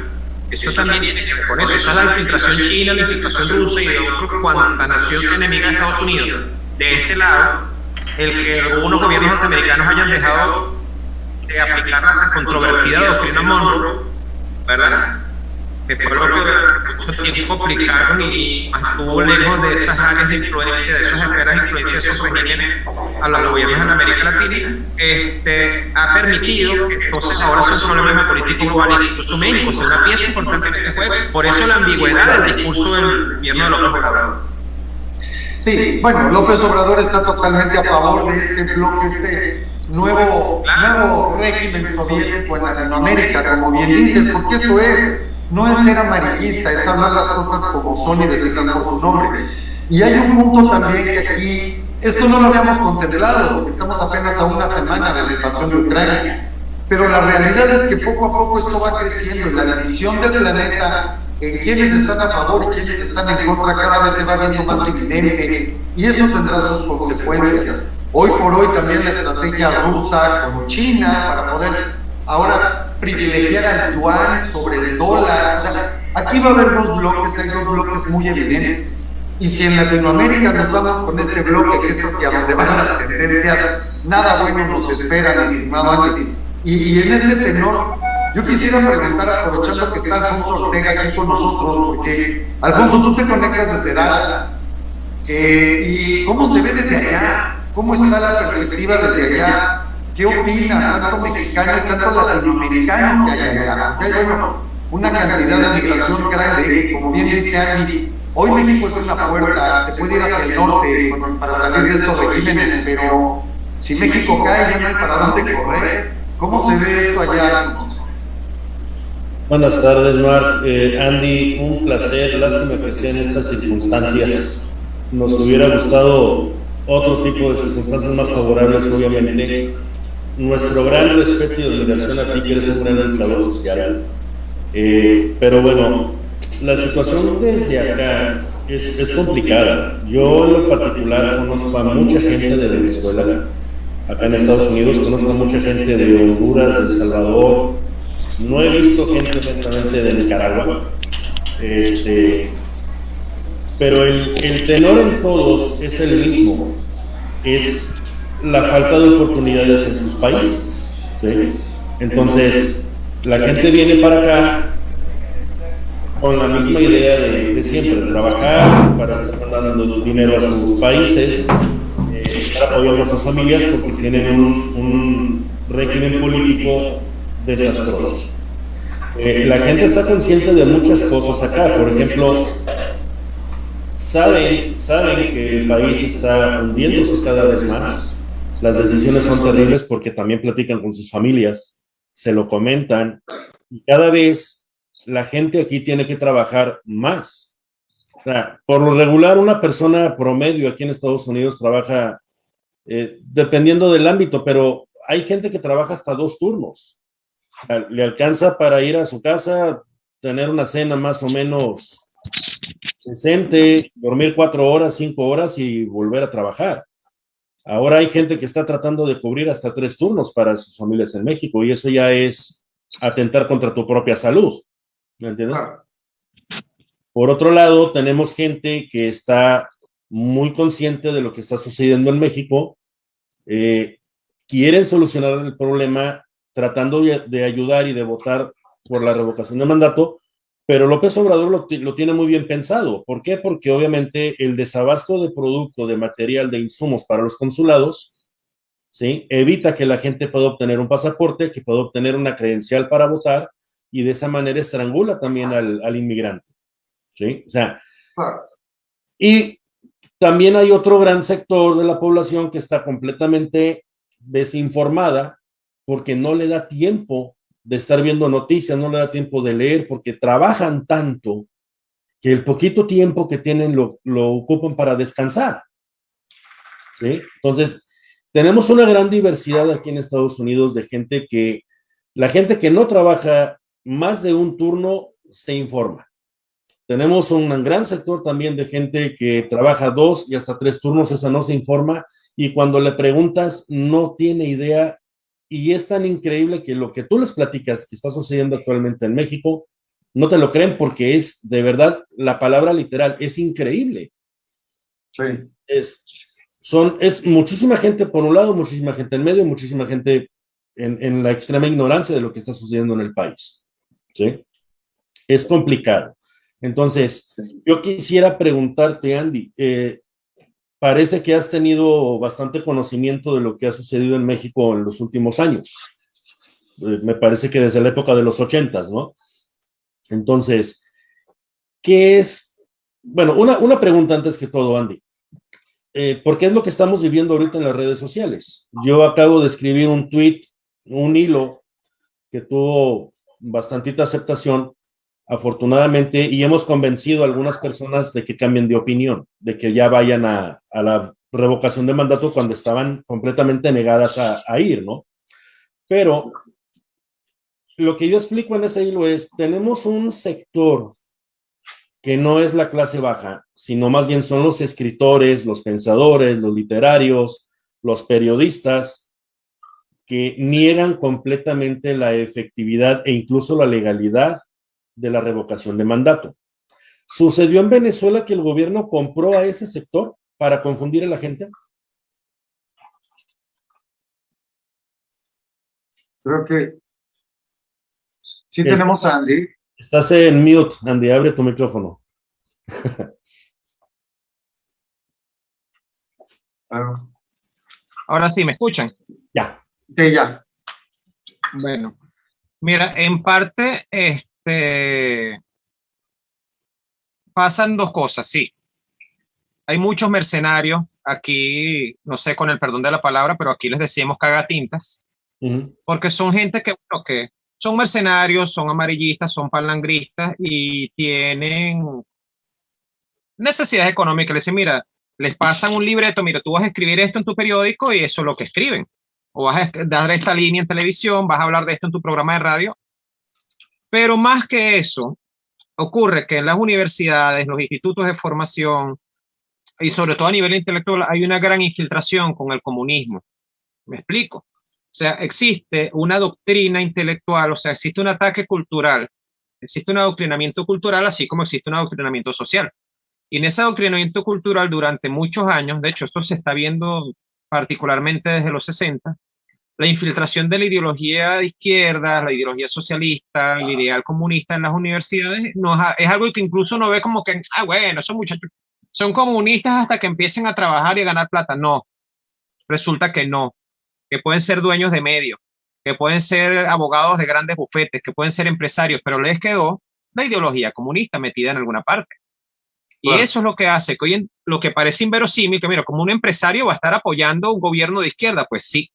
Eso también tiene que ver con esto. Está la infiltración china, la infiltración rusa y de otros cuando la nación sea enemiga de Estados Unidos. De este lado, el que algunos gobiernos norteamericanos hayan dejado de aplicar la controvertida doctrina Monroe, ¿verdad? Que fue lo que mucho tiempo aplicaron y mantuvo lejos de esas áreas de influencia, de esas esferas de influencia de esos regímenes a los gobiernos en América Latina, ha permitido que entonces ahora es un problema político global y incluso México es una pieza importante en este juego. Por eso la ambigüedad del discurso del gobierno de López Obrador. Sí, bueno, López Obrador está totalmente a favor de este bloque, este nuevo régimen soviético en Latinoamérica, como bien dices, porque eso no es ser amarillista, es hablar las cosas como son y decirlas por su nombre. Y hay un punto también que aquí, esto no lo habíamos contemplado, porque estamos apenas a una semana de la invasión de Ucrania, pero la realidad es que poco a poco esto va creciendo y la división del planeta en quienes están a favor y quienes están en contra cada vez se va viendo más evidente, y eso tendrá sus consecuencias. Hoy por hoy también la estrategia rusa con China para poder ahora privilegiar al yuan sobre el dólar. O sea, aquí va a haber dos bloques, hay dos bloques muy evidentes. Y si en Latinoamérica nos vamos con este bloque, que es hacia donde van las tendencias, nada bueno nos espera, mi estimado Ángel. Y en este tenor, yo quisiera preguntar, aprovechando que está Alfonso Ortega aquí con nosotros, porque Alfonso, tú te conectas desde Dallas, y ¿cómo se ve desde allá? ¿Cómo está la perspectiva desde allá? ¿Qué opina tanto mexicano y tanto latinoamericano que hay allá? Porque hay, bueno, una cantidad de migración grande, como bien dice Andy. Hoy México es una puerta, se puede ir hacia el norte para salir de estos regímenes, pero si México cae ya no hay para dónde correr. ¿Cómo se ve esto allá? Buenas tardes, Marc. Andy, un placer. Lástima que sean estas circunstancias. Nos hubiera gustado otro tipo de circunstancias más favorables, obviamente. Nuestro gran respeto y admiración a ti, que eres un gran luchador social. Pero bueno, la situación desde acá es complicada. Yo en lo particular conozco a mucha gente de Venezuela, acá en Estados Unidos, conozco a mucha gente de Honduras, de El Salvador. No he visto gente honestamente de Nicaragua. Pero el tenor en todos es el mismo, es la falta de oportunidades en sus países, ¿sí? Entonces, la gente viene para acá con la misma idea de siempre, trabajar para estar dando dinero a sus países, para apoyar a sus familias, porque tienen un régimen político desastroso. La gente está consciente de muchas cosas acá, por ejemplo, saben que el país está hundiéndose cada vez más. Las decisiones son terribles porque también platican con sus familias, se lo comentan, y cada vez la gente aquí tiene que trabajar más. O sea, por lo regular, una persona promedio aquí en Estados Unidos trabaja, dependiendo del ámbito, pero hay gente que trabaja hasta 2 turnos. O sea, le alcanza para ir a su casa, tener una cena más o menos decente, dormir 4 horas, 5 horas y volver a trabajar. Ahora hay gente que está tratando de cubrir hasta 3 turnos para sus familias en México, y eso ya es atentar contra tu propia salud. ¿Me entiendes? Por otro lado, tenemos gente que está muy consciente de lo que está sucediendo en México, quieren solucionar el problema tratando de ayudar y de votar por la revocación de mandato, pero López Obrador lo tiene muy bien pensado. ¿Por qué? Porque obviamente el desabasto de producto, de material, de insumos para los consulados, ¿sí?, evita que la gente pueda obtener un pasaporte, que pueda obtener una credencial para votar, y de esa manera estrangula también al inmigrante, ¿sí? O sea, y también hay otro gran sector de la población que está completamente desinformada porque no le da tiempo de estar viendo noticias, no le da tiempo de leer, porque trabajan tanto que el poquito tiempo que tienen lo ocupan para descansar, ¿sí? Entonces, tenemos una gran diversidad aquí en Estados Unidos de gente la gente que no trabaja más de un turno se informa. Tenemos un gran sector también de gente que trabaja 2 y hasta 3 turnos, esa no se informa, y cuando le preguntas no tiene idea. Y es tan increíble que lo que tú les platicas que está sucediendo actualmente en México, no te lo creen, porque es de verdad, la palabra literal, es increíble. Sí. Es muchísima gente por un lado, muchísima gente en medio, muchísima gente en la extrema ignorancia de lo que está sucediendo en el país, ¿sí? Es complicado. Entonces, yo quisiera preguntarte, Andy, parece que has tenido bastante conocimiento de lo que ha sucedido en México en los últimos años. Me parece que desde la época de los 80s, ¿no? Entonces, ¿qué es? Bueno, una pregunta antes que todo, Andy. porque es lo que estamos viviendo ahorita en las redes sociales. Yo acabo de escribir un tweet, un hilo que tuvo bastantita aceptación, afortunadamente, y hemos convencido a algunas personas de que cambien de opinión, de que ya vayan a la revocación de mandato cuando estaban completamente negadas a ir, ¿no? Pero lo que yo explico en ese hilo es, tenemos un sector que no es la clase baja, sino más bien son los escritores, los pensadores, los literarios, los periodistas, que niegan completamente la efectividad e incluso la legalidad de la revocación de mandato. ¿Sucedió en Venezuela que el gobierno compró a ese sector para confundir a la gente? Creo que sí tenemos a Andy. Estás en mute, Andy, abre tu micrófono. Ahora sí, ¿me escuchan? Ya. Sí, ya. Bueno, mira, en parte, pasan dos cosas, sí. Hay muchos mercenarios aquí, no sé, con el perdón de la palabra, pero aquí les decimos cagatintas, porque son gente que, bueno, que son mercenarios, son amarillistas, son palangristas y tienen necesidades económicas. Les dicen, mira, les pasan un libreto, mira, tú vas a escribir esto en tu periódico y eso es lo que escriben. O vas a dar esta línea en televisión, vas a hablar de esto en tu programa de radio. Pero más que eso, ocurre que en las universidades, los institutos de formación y sobre todo a nivel intelectual hay una gran infiltración con el comunismo. ¿Me explico? O sea, existe una doctrina intelectual, o sea, existe un ataque cultural, existe un adoctrinamiento cultural, así como existe un adoctrinamiento social. Y en ese adoctrinamiento cultural durante muchos años, de hecho, esto se está viendo particularmente desde los 60, la infiltración de la ideología de izquierda, la ideología socialista, el ideal comunista en las universidades, es algo que incluso uno ve como que, bueno, esos muchachos son comunistas hasta que empiecen a trabajar y a ganar plata. No, resulta que no, que pueden ser dueños de medios, que pueden ser abogados de grandes bufetes, que pueden ser empresarios, pero les quedó la ideología comunista metida en alguna parte. Y bueno, eso es lo que hace que hoy en lo que parece inverosímil, que mira, como un empresario va a estar apoyando un gobierno de izquierda, pues sí.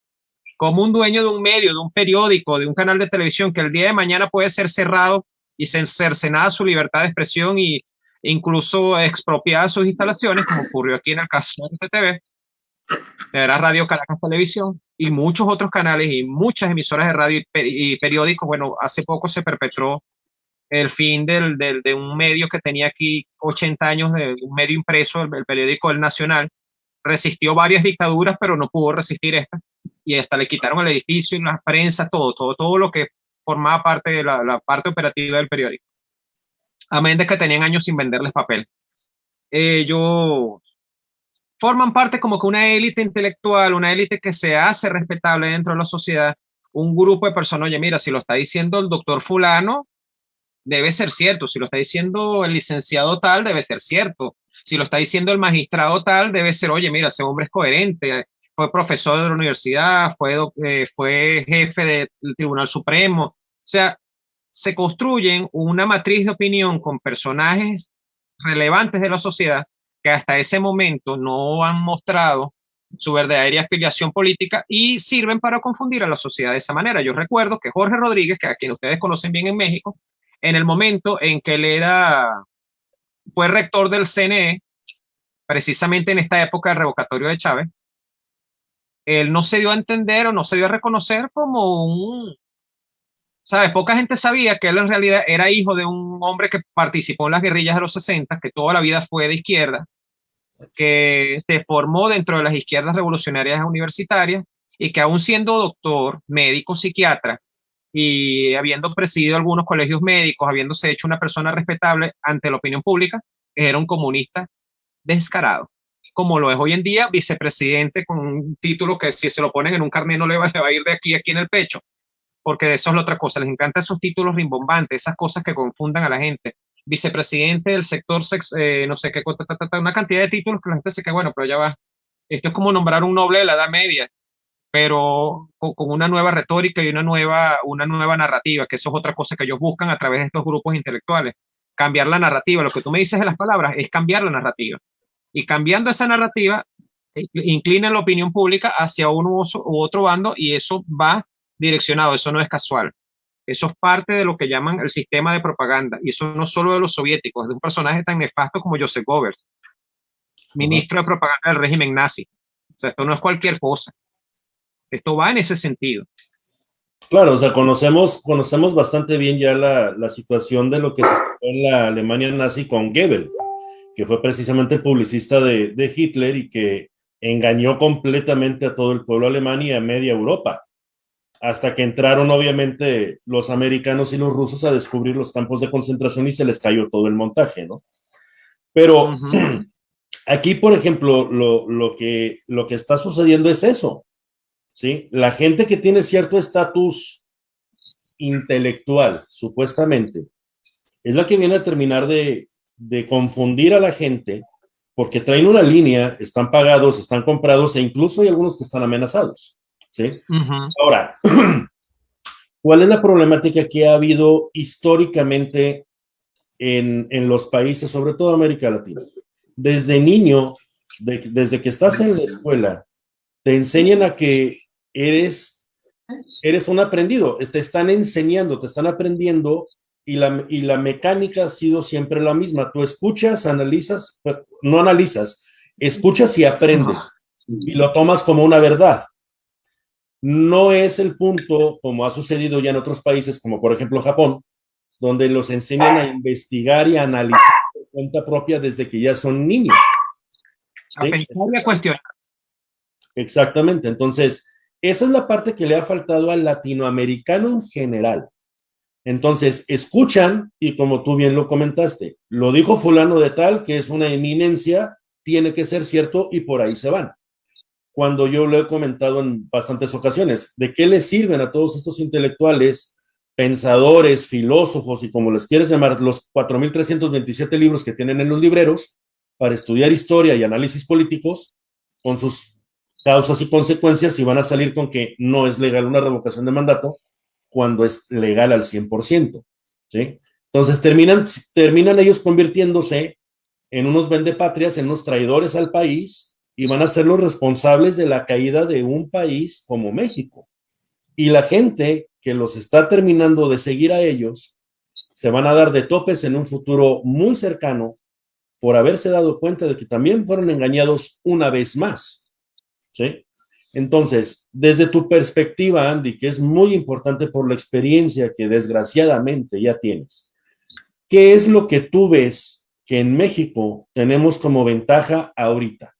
Como un dueño de un medio, de un periódico, de un canal de televisión, que el día de mañana puede ser cerrado y cercenada su libertad de expresión e incluso expropiada sus instalaciones, como ocurrió aquí en el caso de RTV, era Radio Caracas Televisión y muchos otros canales y muchas emisoras de radio y periódicos. Bueno, hace poco se perpetró el fin de un medio que tenía aquí 80 años, de un medio impreso, el periódico El Nacional. Resistió varias dictaduras, pero no pudo resistir esta. Y hasta le quitaron el edificio y la prensa, todo lo que formaba parte de la parte operativa del periódico. Amén de que tenían años sin venderles papel. Ellos forman parte como que una élite intelectual, una élite que se hace respetable dentro de la sociedad, un grupo de personas, oye, mira, si lo está diciendo el doctor fulano, debe ser cierto, si lo está diciendo el licenciado tal, debe ser cierto, si lo está diciendo el magistrado tal, debe ser, oye, mira, ese hombre es coherente, fue profesor de la universidad, fue jefe del Tribunal Supremo. O sea, se construyen una matriz de opinión con personajes relevantes de la sociedad que hasta ese momento no han mostrado su verdadera afiliación política y sirven para confundir a la sociedad de esa manera. Yo recuerdo que Jorge Rodríguez, que a quien ustedes conocen bien en México, en el momento en que él fue rector del CNE, precisamente en esta época del revocatorio de Chávez, él no se dio a entender o no se dio a reconocer como ¿sabes? Poca gente sabía que él en realidad era hijo de un hombre que participó en las guerrillas de los 60, que toda la vida fue de izquierda, que se formó dentro de las izquierdas revolucionarias universitarias y que aún siendo doctor, médico, psiquiatra y habiendo presidido algunos colegios médicos, habiéndose hecho una persona respetable ante la opinión pública, era un comunista descarado. Como lo es hoy en día, vicepresidente con un título que si se lo ponen en un carnet no le va a ir de aquí a aquí en el pecho, porque eso es la otra cosa, les encantan esos títulos rimbombantes, esas cosas que confundan a la gente. Vicepresidente del sector, no sé qué, una cantidad de títulos que la gente se queda, bueno, pero ya va. Esto es como nombrar un noble de la Edad Media, pero con una nueva retórica y una nueva narrativa, que eso es otra cosa que ellos buscan a través de estos grupos intelectuales. Cambiar la narrativa. Lo que tú me dices de las palabras es cambiar la narrativa. Y cambiando esa narrativa, inclina la opinión pública hacia uno u otro bando, y eso va direccionado, eso no es casual. Eso es parte de lo que llaman el sistema de propaganda, y eso no solo de los soviéticos, es de un personaje tan nefasto como Joseph Goebbels, ministro de propaganda del régimen nazi. O sea, esto no es cualquier cosa. Esto va en ese sentido. Claro, o sea, conocemos bastante bien ya la situación de lo que sucedió en la Alemania nazi con Goebbels, que fue precisamente el publicista de Hitler y que engañó completamente a todo el pueblo alemán y a media Europa, hasta que entraron obviamente los americanos y los rusos a descubrir los campos de concentración y se les cayó todo el montaje, ¿no? Pero aquí, por ejemplo, lo que está sucediendo es eso, ¿sí? La gente que tiene cierto estatus intelectual, supuestamente, es la que viene a terminar de confundir a la gente, porque traen una línea, están pagados, están comprados, e incluso hay algunos que están amenazados, ¿sí? Ahora, ¿cuál es la problemática que ha habido históricamente en los países, sobre todo América Latina? Desde niño, desde que estás en la escuela, te enseñan a que eres un aprendido, te están enseñando, te están aprendiendo, y la mecánica ha sido siempre la misma. Tú escuchas, analizas, no analizas, escuchas y aprendes, y lo tomas como una verdad. No es el punto, como ha sucedido ya en otros países, como por ejemplo Japón, donde los enseñan a investigar y a analizar por cuenta propia desde que ya son niños. A pensar y a cuestionar. Exactamente. Entonces, esa es la parte que le ha faltado al latinoamericano en general. Entonces, escuchan, y como tú bien lo comentaste, lo dijo fulano de tal, que es una eminencia, tiene que ser cierto, y por ahí se van. Cuando yo lo he comentado en bastantes ocasiones, ¿de qué les sirven a todos estos intelectuales, pensadores, filósofos, y como les quieres llamar, los 4.327 libros que tienen en los libreros para estudiar historia y análisis políticos, con sus causas y consecuencias, si van a salir con que no es legal una revocación de mandato cuando es legal al 100%, ¿sí? Entonces terminan ellos convirtiéndose en unos vendepatrias, en unos traidores al país, y van a ser los responsables de la caída de un país como México. Y la gente que los está terminando de seguir a ellos se van a dar de topes en un futuro muy cercano por haberse dado cuenta de que también fueron engañados una vez más, ¿sí? Entonces, desde tu perspectiva, Andy, que es muy importante por la experiencia que desgraciadamente ya tienes, ¿qué es lo que tú ves que en México tenemos como ventaja ahorita?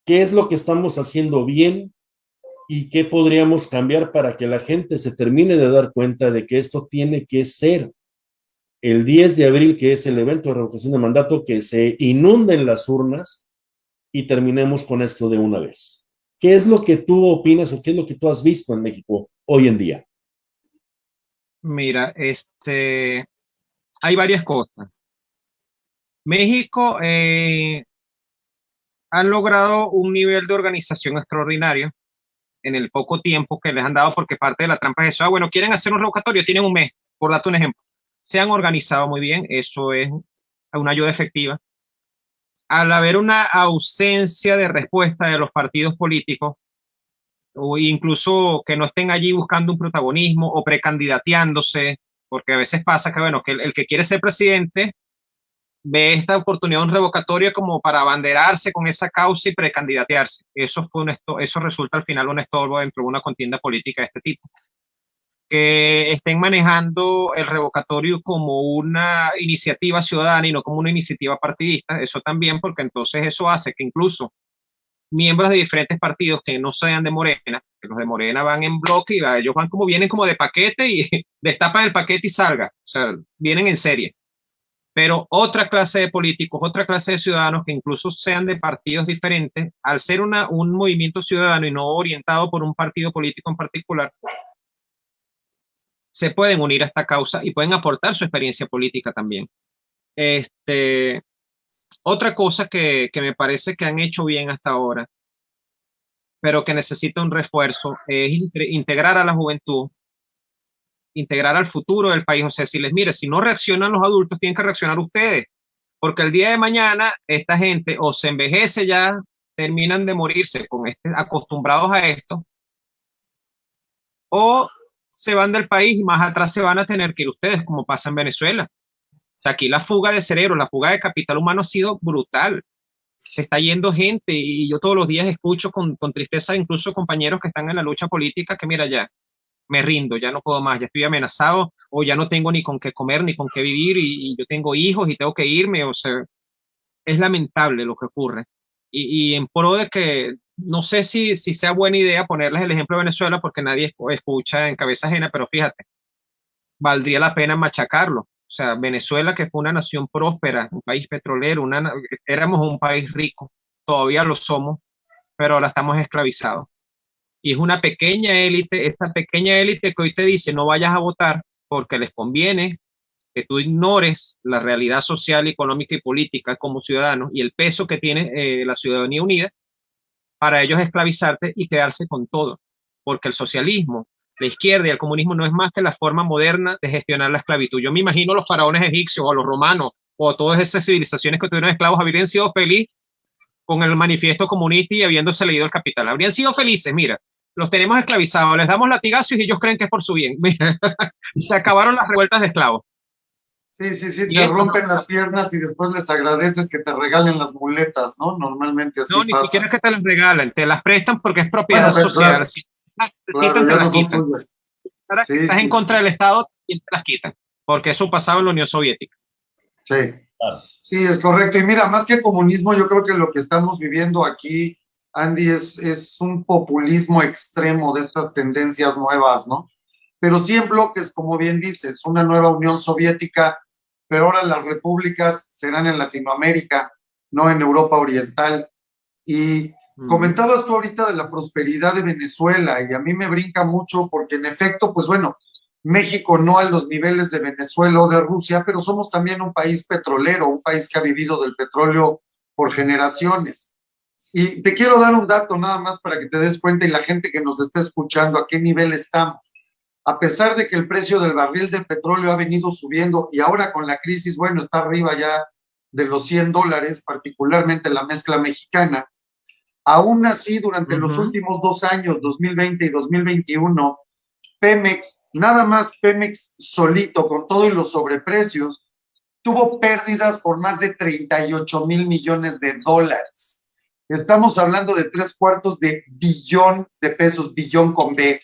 ¿Qué es lo que estamos haciendo bien y qué podríamos cambiar para que la gente se termine de dar cuenta de que esto tiene que ser el 10 de abril, que es el evento de revocación de mandato, que se inunden las urnas y terminemos con esto de una vez? ¿Qué es lo que tú opinas o qué es lo que tú has visto en México hoy en día? Mira, hay varias cosas. México ha logrado un nivel de organización extraordinario en el poco tiempo que les han dado, porque parte de la trampa es eso. Bueno, quieren hacer un revocatorio, tienen un mes, por darte un ejemplo. Se han organizado muy bien, eso es una ayuda efectiva. Al haber una ausencia de respuesta de los partidos políticos, o incluso que no estén allí buscando un protagonismo o precandidateándose, porque a veces pasa que, bueno, que el que quiere ser presidente ve esta oportunidad de un revocatorio como para abanderarse con esa causa y precandidatearse. Eso resulta al final un estorbo dentro de una contienda política de este tipo. Que estén manejando el revocatorio como una iniciativa ciudadana y no como una iniciativa partidista, eso también, porque entonces eso hace que incluso miembros de diferentes partidos que no sean de Morena, que los de Morena van en bloque, y ellos vienen como de paquete, y destapan el paquete y salga, o sea, vienen en serie. Pero otra clase de políticos, otra clase de ciudadanos que incluso sean de partidos diferentes, al ser un movimiento ciudadano y no orientado por un partido político en particular, se pueden unir a esta causa y pueden aportar su experiencia política también. Otra cosa que me parece que han hecho bien hasta ahora, pero que necesita un refuerzo, es integrar a la juventud, integrar al futuro del país. O sea, decirles, mire, si no reaccionan los adultos, tienen que reaccionar ustedes, porque el día de mañana esta gente o se envejece ya terminan de morirse acostumbrados a esto, o se van del país y más atrás se van a tener que ir ustedes, como pasa en Venezuela. O sea, aquí la fuga de cerebro, la fuga de capital humano ha sido brutal. Se está yendo gente y yo todos los días escucho con tristeza incluso compañeros que están en la lucha política que mira ya, me rindo, ya no puedo más, ya estoy amenazado o ya no tengo ni con qué comer ni con qué vivir y yo tengo hijos y tengo que irme. O sea, es lamentable lo que ocurre. Y en pro de que no sé si sea buena idea ponerles el ejemplo de Venezuela porque nadie escucha en cabeza ajena, pero fíjate, valdría la pena machacarlo. O sea, Venezuela, que fue una nación próspera, un país petrolero, éramos un país rico, todavía lo somos, pero ahora estamos esclavizados. Y es una pequeña élite, esta pequeña élite que hoy te dice no vayas a votar porque les conviene que tú ignores la realidad social, económica y política como ciudadano y el peso que tiene la ciudadanía unida para ellos esclavizarte y quedarse con todo. Porque el socialismo, la izquierda y el comunismo no es más que la forma moderna de gestionar la esclavitud. Yo me imagino los faraones egipcios o los romanos o todas esas civilizaciones que tuvieron esclavos habrían sido felices con el manifiesto comunista y habiéndose leído el Capital. Habrían sido felices, mira, los tenemos esclavizados, les damos latigazos y ellos creen que es por su bien. Mira, se acabaron las revueltas de esclavos. Sí, te rompen las piernas y después les agradeces que te regalen las muletas, ¿no? Normalmente así no, ni pasa. siquiera que te las regalen, te las prestan porque es propiedad social. Claro, Si claro, ya no son tuyas. Ahora que estás en contra del Estado, ¿quién te las quita? Porque eso pasaba en la Unión Soviética. Sí, sí, es correcto. Y mira, más que comunismo, yo creo que lo que estamos viviendo aquí, Andy, es un populismo extremo de estas tendencias nuevas, ¿no? Pero sí en bloques, como bien dices, una nueva Unión Soviética, pero ahora las repúblicas serán en Latinoamérica, no en Europa Oriental. Y comentabas tú ahorita de la prosperidad de Venezuela, y a mí me brinca mucho porque en efecto, pues bueno, México no a los niveles de Venezuela o de Rusia, pero somos también un país petrolero, un país que ha vivido del petróleo por generaciones. Y te quiero dar un dato nada más para que te des cuenta y la gente que nos está escuchando a qué nivel estamos. A pesar de que el precio del barril del petróleo ha venido subiendo y ahora con la crisis, bueno, está arriba ya de los $100, particularmente la mezcla mexicana, aún así durante los últimos 2 años, 2020 y 2021, Pemex, nada más Pemex solito, con todo y los sobreprecios, tuvo pérdidas por más de $38 mil millones. Estamos hablando de 3/4 de billón de pesos, billón con B.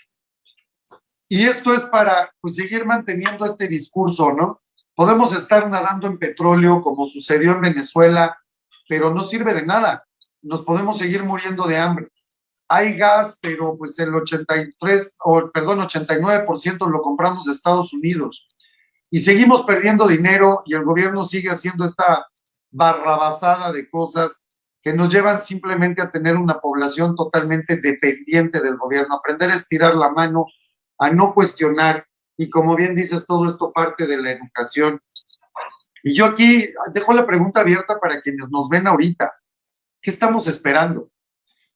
Y esto es para pues, seguir manteniendo este discurso, ¿no? Podemos estar nadando en petróleo como sucedió en Venezuela, pero no sirve de nada. Nos podemos seguir muriendo de hambre. Hay gas, pero pues el 89% lo compramos de Estados Unidos. Y seguimos perdiendo dinero y el gobierno sigue haciendo esta barrabasada de cosas que nos llevan simplemente a tener una población totalmente dependiente del gobierno, aprender a estirar la mano, a no cuestionar, y como bien dices, todo esto parte de la educación. Y yo aquí dejo la pregunta abierta para quienes nos ven ahorita. ¿Qué estamos esperando?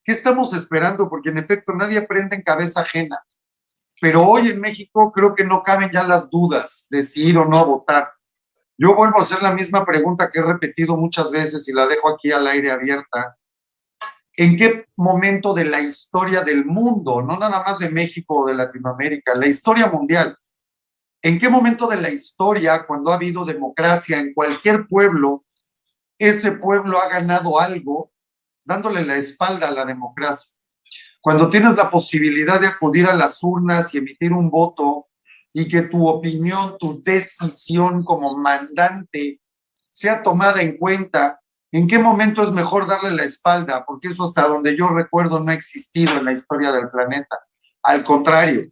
¿Qué estamos esperando? Porque en efecto nadie aprende en cabeza ajena. Pero hoy en México creo que no caben ya las dudas de si ir o no a votar. Yo vuelvo a hacer la misma pregunta que he repetido muchas veces y la dejo aquí al aire abierta. ¿En qué momento de la historia del mundo, no nada más de México o de Latinoamérica, la historia mundial, en qué momento de la historia, cuando ha habido democracia en cualquier pueblo, ese pueblo ha ganado algo dándole la espalda a la democracia? Cuando tienes la posibilidad de acudir a las urnas y emitir un voto y que tu opinión, tu decisión como mandante sea tomada en cuenta, ¿en qué momento es mejor darle la espalda? Porque eso hasta donde yo recuerdo no ha existido en la historia del planeta. Al contrario,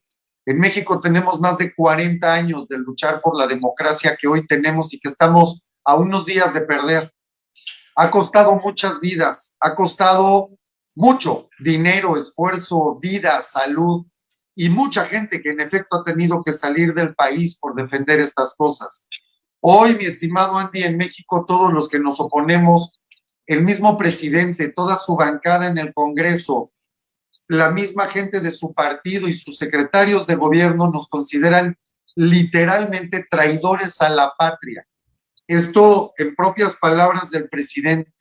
en México tenemos más de 40 años de luchar por la democracia que hoy tenemos y que estamos a unos días de perder. Ha costado muchas vidas, ha costado mucho dinero, esfuerzo, vida, salud y mucha gente que en efecto ha tenido que salir del país por defender estas cosas. Hoy, mi estimado Andy, en México todos los que nos oponemos, el mismo presidente, toda su bancada en el Congreso, la misma gente de su partido y sus secretarios de gobierno nos consideran literalmente traidores a la patria. Esto en propias palabras del presidente.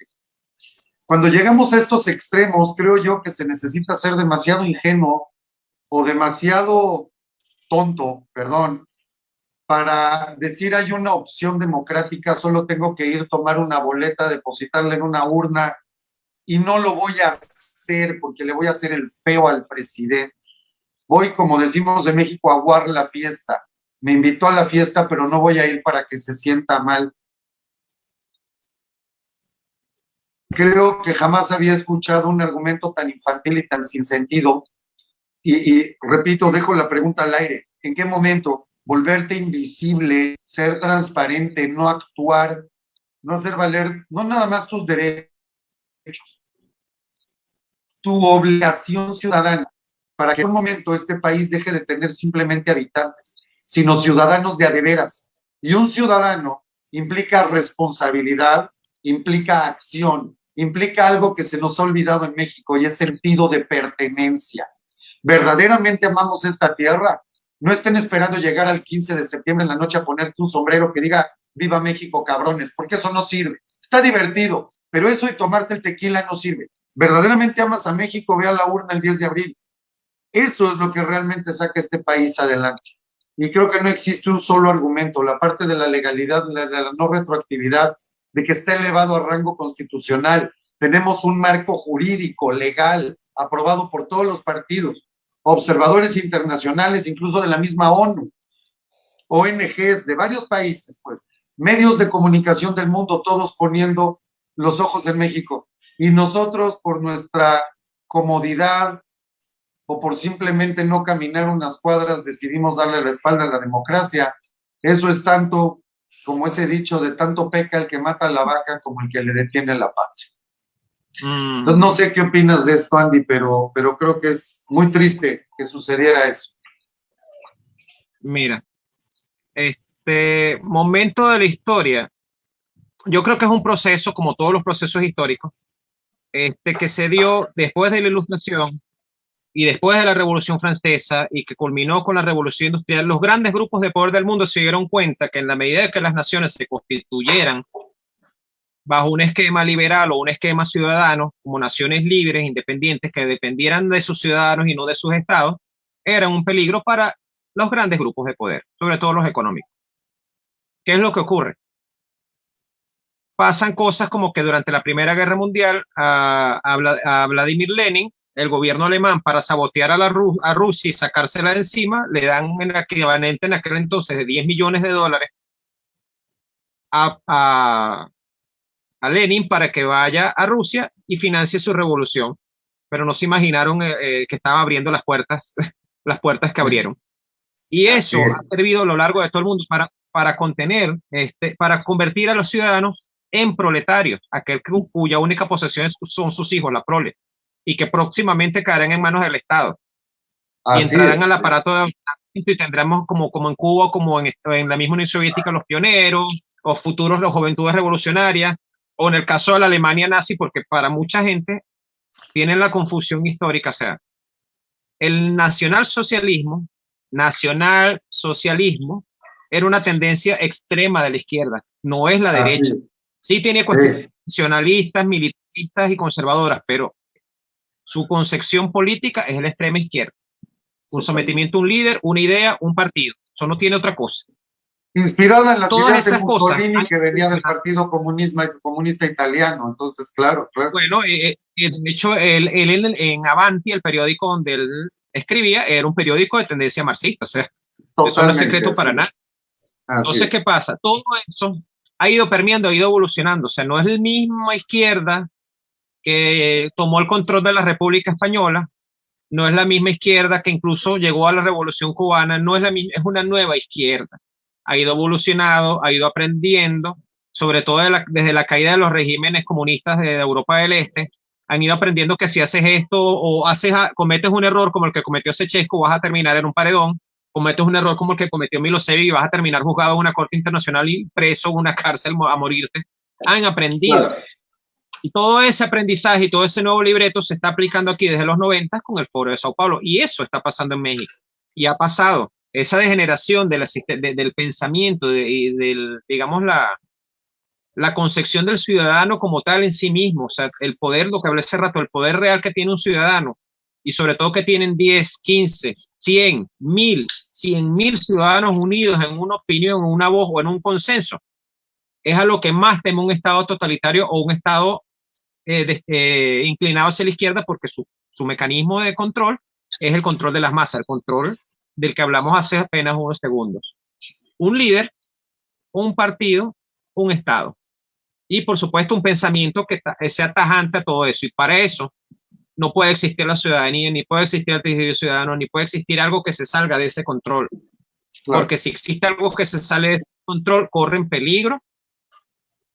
Cuando llegamos a estos extremos, creo yo que se necesita ser demasiado ingenuo o demasiado tonto, perdón, para decir hay una opción democrática, solo tengo que ir, tomar una boleta, depositarla en una urna, y no lo voy a hacer porque le voy a hacer el feo al presidente. Voy, como decimos en México, a aguar la fiesta. Me invitó a la fiesta, pero no voy a ir para que se sienta mal. Creo que jamás había escuchado un argumento tan infantil y tan sin sentido. Y repito, dejo la pregunta al aire. ¿En qué momento volverte invisible, ser transparente, no actuar, no hacer valer, no nada más tus derechos, tu obligación ciudadana, para que en un momento este país deje de tener simplemente habitantes, sino ciudadanos de a de veras? Y un ciudadano implica responsabilidad, implica acción, implica algo que se nos ha olvidado en México, y es sentido de pertenencia. Verdaderamente amamos esta tierra. No estén esperando llegar al 15 de septiembre en la noche a ponerte un sombrero que diga "Viva México, cabrones", porque eso no sirve. Está divertido, pero eso y tomarte el tequila no sirve. Verdaderamente amas a México, ve a la urna el 10 de abril. Eso es lo que realmente saca a este país adelante. Y creo que no existe un solo argumento. La parte de la legalidad, de la no retroactividad, de que está elevado a rango constitucional. Tenemos un marco jurídico, legal, aprobado por todos los partidos, observadores internacionales, incluso de la misma ONU, ONGs de varios países, pues, medios de comunicación del mundo, todos poniendo los ojos en México. Y nosotros, por nuestra comodidad o por simplemente no caminar unas cuadras, decidimos darle la espalda a la democracia. Eso es tanto, como ese dicho, de tanto peca el que mata a la vaca como el que le detiene la patria. Entonces, no sé qué opinas de esto, Andy, pero creo que es muy triste que sucediera eso. Mira, este momento de la historia, yo creo que es un proceso, como todos los procesos históricos, que se dio después de la Ilustración y después de la Revolución Francesa, y que culminó con la Revolución Industrial. Los grandes grupos de poder del mundo se dieron cuenta que en la medida de que las naciones se constituyeran bajo un esquema liberal o un esquema ciudadano, como naciones libres, independientes, que dependieran de sus ciudadanos y no de sus estados, eran un peligro para los grandes grupos de poder, sobre todo los económicos. ¿Qué es lo que ocurre? Pasan cosas como que durante la Primera Guerra Mundial a Vladimir Lenin, el gobierno alemán, para sabotear a Rusia y sacársela de encima, le dan el equivalente en aquel entonces de $10 millones a Lenin para que vaya a Rusia y financie su revolución. Pero no se imaginaron que estaba abriendo las puertas, las puertas que abrieron. Y eso ha servido a lo largo de todo el mundo para contener, para convertir a los ciudadanos en proletarios, aquel cuya única posesión son sus hijos, la prole, y que próximamente caerán en manos del Estado. Y entrarán al aparato de y tendremos como en Cuba, como en la misma Unión Soviética, los pioneros, o futuros, las juventudes revolucionarias, o en el caso de la Alemania nazi, porque para mucha gente tienen la confusión histórica. O sea, el nacionalsocialismo era una tendencia extrema de la izquierda, no es la derecha. Sí tiene cuestiones nacionalistas, militaristas y conservadoras, pero su concepción política es la extrema izquierda. Un sometimiento a un líder, una idea, un partido. Eso no tiene otra cosa. Inspirada en las ideas de Mussolini, que venía del Partido Comunista Italiano. Entonces, claro. Bueno, de hecho, él en Avanti, el periódico donde él escribía, era un periódico de tendencia marxista. O sea, eso no es secreto para nada. Entonces, ¿qué pasa? Todo eso ha ido permeando, ha ido evolucionando. O sea, no es la misma izquierda que tomó el control de la República Española, no es la misma izquierda que incluso llegó a la Revolución Cubana, no es la misma, es una nueva izquierda. Ha ido evolucionando, ha ido aprendiendo, sobre todo desde la caída de los regímenes comunistas de Europa del Este, han ido aprendiendo que si haces esto o cometes un error como el que cometió Ceausescu, vas a terminar en un paredón. Cometes un error como el que cometió Milosevic y vas a terminar juzgado en una corte internacional y preso en una cárcel a morirte. Han aprendido. Claro. Y todo ese aprendizaje y todo ese nuevo libreto se está aplicando aquí desde los 90 con el Foro de Sao Paulo. Y eso está pasando en México. Y ha pasado. Esa degeneración del pensamiento, digamos, la concepción del ciudadano como tal en sí mismo, o sea, el poder, lo que hablé hace rato, el poder real que tiene un ciudadano, y sobre todo que tienen 10, 15, 100, 1000, 100.000 ciudadanos unidos en una opinión, en una voz o en un consenso, es a lo que más teme un Estado totalitario o un Estado inclinado hacia la izquierda, porque su mecanismo de control es el control de las masas, el control del que hablamos hace apenas unos segundos. Un líder, un partido, un Estado. Y por supuesto un pensamiento que sea tajante a todo eso. Y para eso no puede existir la ciudadanía, ni puede existir el tejido ciudadano, ni puede existir algo que se salga de ese control. Claro. Porque si existe algo que se sale de ese control, corre en peligro,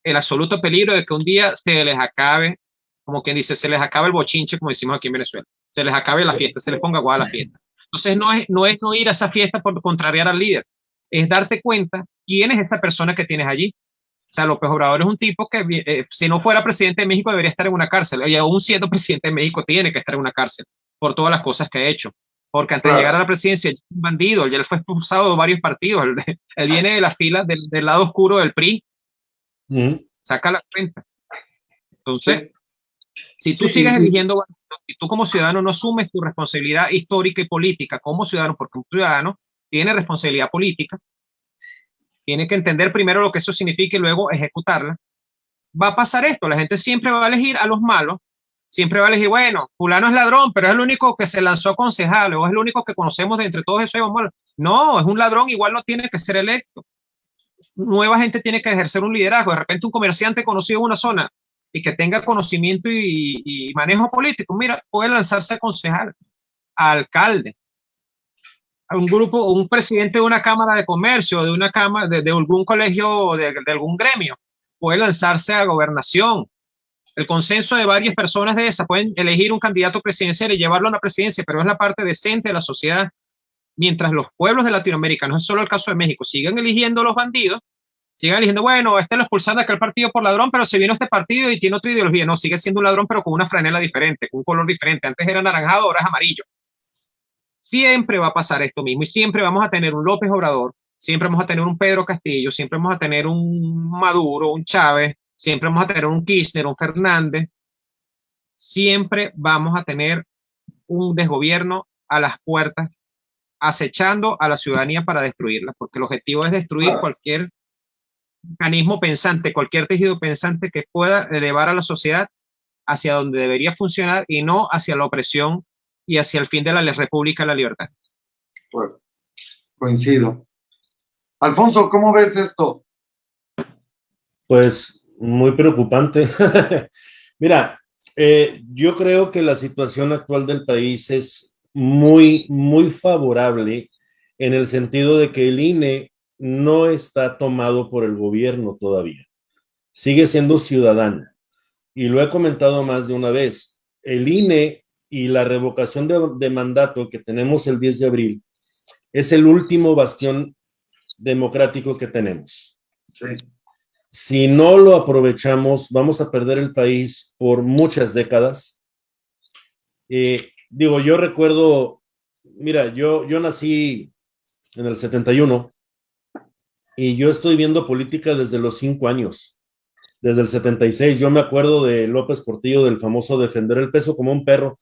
el absoluto peligro de que un día se les acabe, como quien dice, se les acabe el bochinche, como decimos aquí en Venezuela. Se les acabe la fiesta, se les ponga agua a la fiesta. Entonces no es no ir a esa fiesta por contrariar al líder, es darte cuenta quién es esa persona que tienes allí. O sea, López Obrador es un tipo que si no fuera presidente de México debería estar en una cárcel, y aún siendo presidente de México tiene que estar en una cárcel por todas las cosas que ha hecho, porque antes de llegar a la presidencia es un bandido, ya él fue expulsado de varios partidos, él viene de las filas del lado oscuro del PRI, saca la cuenta. Entonces, si tú sigues eligiendo, si tú como ciudadano no asumes tu responsabilidad histórica y política como ciudadano, porque un ciudadano tiene responsabilidad política, tiene que entender primero lo que eso significa y luego ejecutarla, va a pasar esto, la gente siempre va a elegir a los malos, siempre va a elegir, bueno, fulano es ladrón, pero es el único que se lanzó concejal, o es el único que conocemos de entre todos esos malos. No, es un ladrón, igual no tiene que ser electo. Nueva gente tiene que ejercer un liderazgo, de repente un comerciante conocido en una zona y que tenga conocimiento y manejo político, mira, puede lanzarse a concejal, a alcalde, a un grupo, un presidente de una cámara de comercio, de una cámara, de algún colegio, de algún gremio, puede lanzarse a gobernación. El consenso de varias personas de esas pueden elegir un candidato presidencial y llevarlo a la presidencia, pero es la parte decente de la sociedad. Mientras los pueblos de Latinoamérica, no es solo el caso de México, siguen eligiendo a los bandidos, sigan eligiendo, bueno, lo expulsaron de aquel partido por ladrón, pero se vino a este partido y tiene otra ideología. No, sigue siendo un ladrón, pero con una franela diferente, con un color diferente. Antes era anaranjado, ahora es amarillo. Siempre va a pasar esto mismo y siempre vamos a tener un López Obrador, siempre vamos a tener un Pedro Castillo, siempre vamos a tener un Maduro, un Chávez, siempre vamos a tener un Kirchner, un Fernández. Siempre vamos a tener un desgobierno a las puertas, acechando a la ciudadanía para destruirla, porque el objetivo es destruir cualquier mecanismo pensante, cualquier tejido pensante que pueda elevar a la sociedad hacia donde debería funcionar y no hacia la opresión y hacia el fin de la república y la libertad. Bueno, coincido. Alfonso, ¿cómo ves esto? Pues muy preocupante. Mira, yo creo que la situación actual del país es muy, muy favorable en el sentido de que el INE no está tomado por el gobierno todavía. Sigue siendo ciudadano. Y lo he comentado más de una vez. El INE y la revocación de mandato que tenemos el 10 de abril es el último bastión democrático que tenemos. Sí. Si no lo aprovechamos, vamos a perder el país por muchas décadas. Yo recuerdo, mira, yo nací en el 71 y yo estoy viendo política desde los 5 años. Desde el 76, yo me acuerdo de López Portillo, del famoso defender el peso como un perro.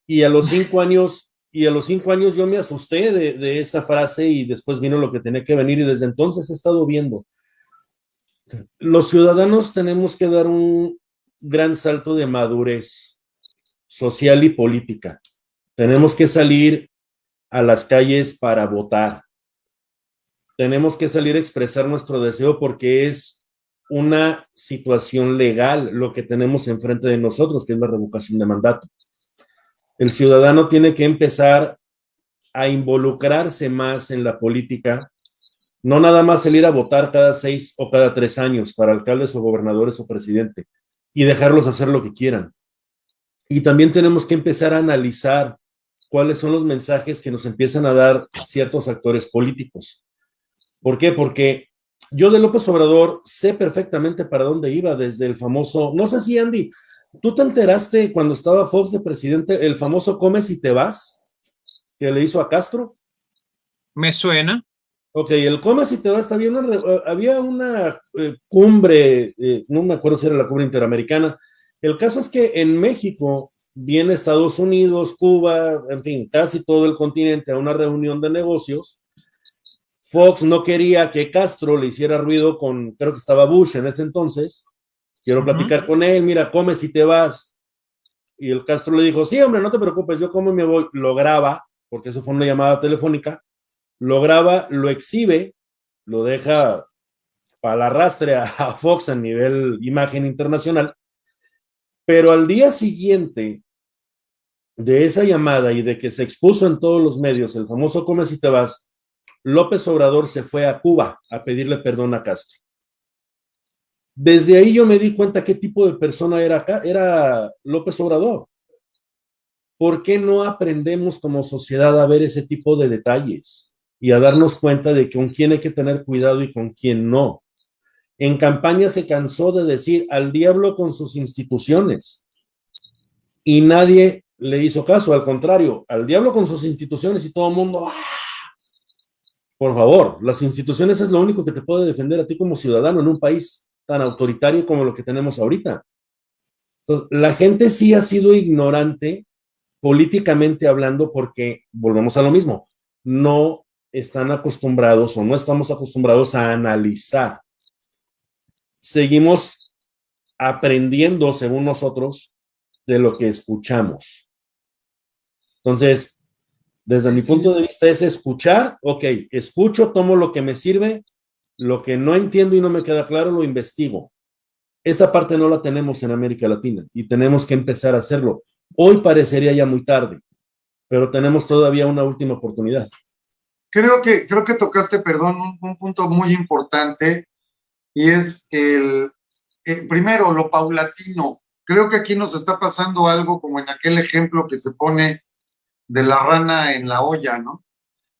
Y a los 5 años yo me asusté de esa frase y después vino lo que tenía que venir y desde entonces he estado viendo. Los ciudadanos tenemos que dar un gran salto de madurez social y política. Tenemos que salir a las calles para votar. Tenemos que salir a expresar nuestro deseo porque es una situación legal lo que tenemos enfrente de nosotros, que es la revocación de mandato. El ciudadano tiene que empezar a involucrarse más en la política, no nada más salir a votar cada 6 o cada 3 años para alcaldes o gobernadores o presidente y dejarlos hacer lo que quieran. Y también tenemos que empezar a analizar cuáles son los mensajes que nos empiezan a dar ciertos actores políticos. ¿Por qué? Porque yo de López Obrador sé perfectamente para dónde iba desde el famoso, no sé si Andy, ¿tú te enteraste cuando estaba Fox de presidente, el famoso comes y te vas, que le hizo a Castro? Me suena. Ok, el coma si te va está bien. Había una cumbre, no me acuerdo si era la cumbre interamericana. El caso es que en México viene Estados Unidos, Cuba, en fin, casi todo el continente a una reunión de negocios. Fox no quería que Castro le hiciera ruido con, creo que estaba Bush en ese entonces. Quiero platicar con él, mira, come si te vas. Y el Castro le dijo, sí, hombre, no te preocupes, yo como y me voy. Lo graba, porque eso fue una llamada telefónica, lo graba, lo exhibe, lo deja para el arrastre a Fox a nivel imagen internacional, pero al día siguiente de esa llamada y de que se expuso en todos los medios el famoso come si te vas, López Obrador se fue a Cuba a pedirle perdón a Castro. Desde ahí yo me di cuenta qué tipo de persona era López Obrador. ¿Por qué no aprendemos como sociedad a ver ese tipo de detalles y a darnos cuenta de con quién hay que tener cuidado y con quién no? En campaña se cansó de decir al diablo con sus instituciones y nadie le hizo caso, al contrario, al diablo con sus instituciones y todo el mundo, ¡ah! Por favor, las instituciones es lo único que te puede defender a ti como ciudadano en un país tan autoritario como lo que tenemos ahorita. Entonces, la gente sí ha sido ignorante políticamente hablando porque, volvemos a lo mismo, no están acostumbrados o no estamos acostumbrados a analizar. Seguimos aprendiendo, según nosotros, de lo que escuchamos. Entonces, desde mi punto de vista es escuchar, ok, escucho, tomo lo que me sirve, lo que no entiendo y no me queda claro, lo investigo. Esa parte no la tenemos en América Latina y tenemos que empezar a hacerlo. Hoy parecería ya muy tarde, pero tenemos todavía una última oportunidad. Creo que tocaste, perdón, un punto muy importante y es primero, lo paulatino. Creo que aquí nos está pasando algo como en aquel ejemplo que se pone de la rana en la olla, ¿no?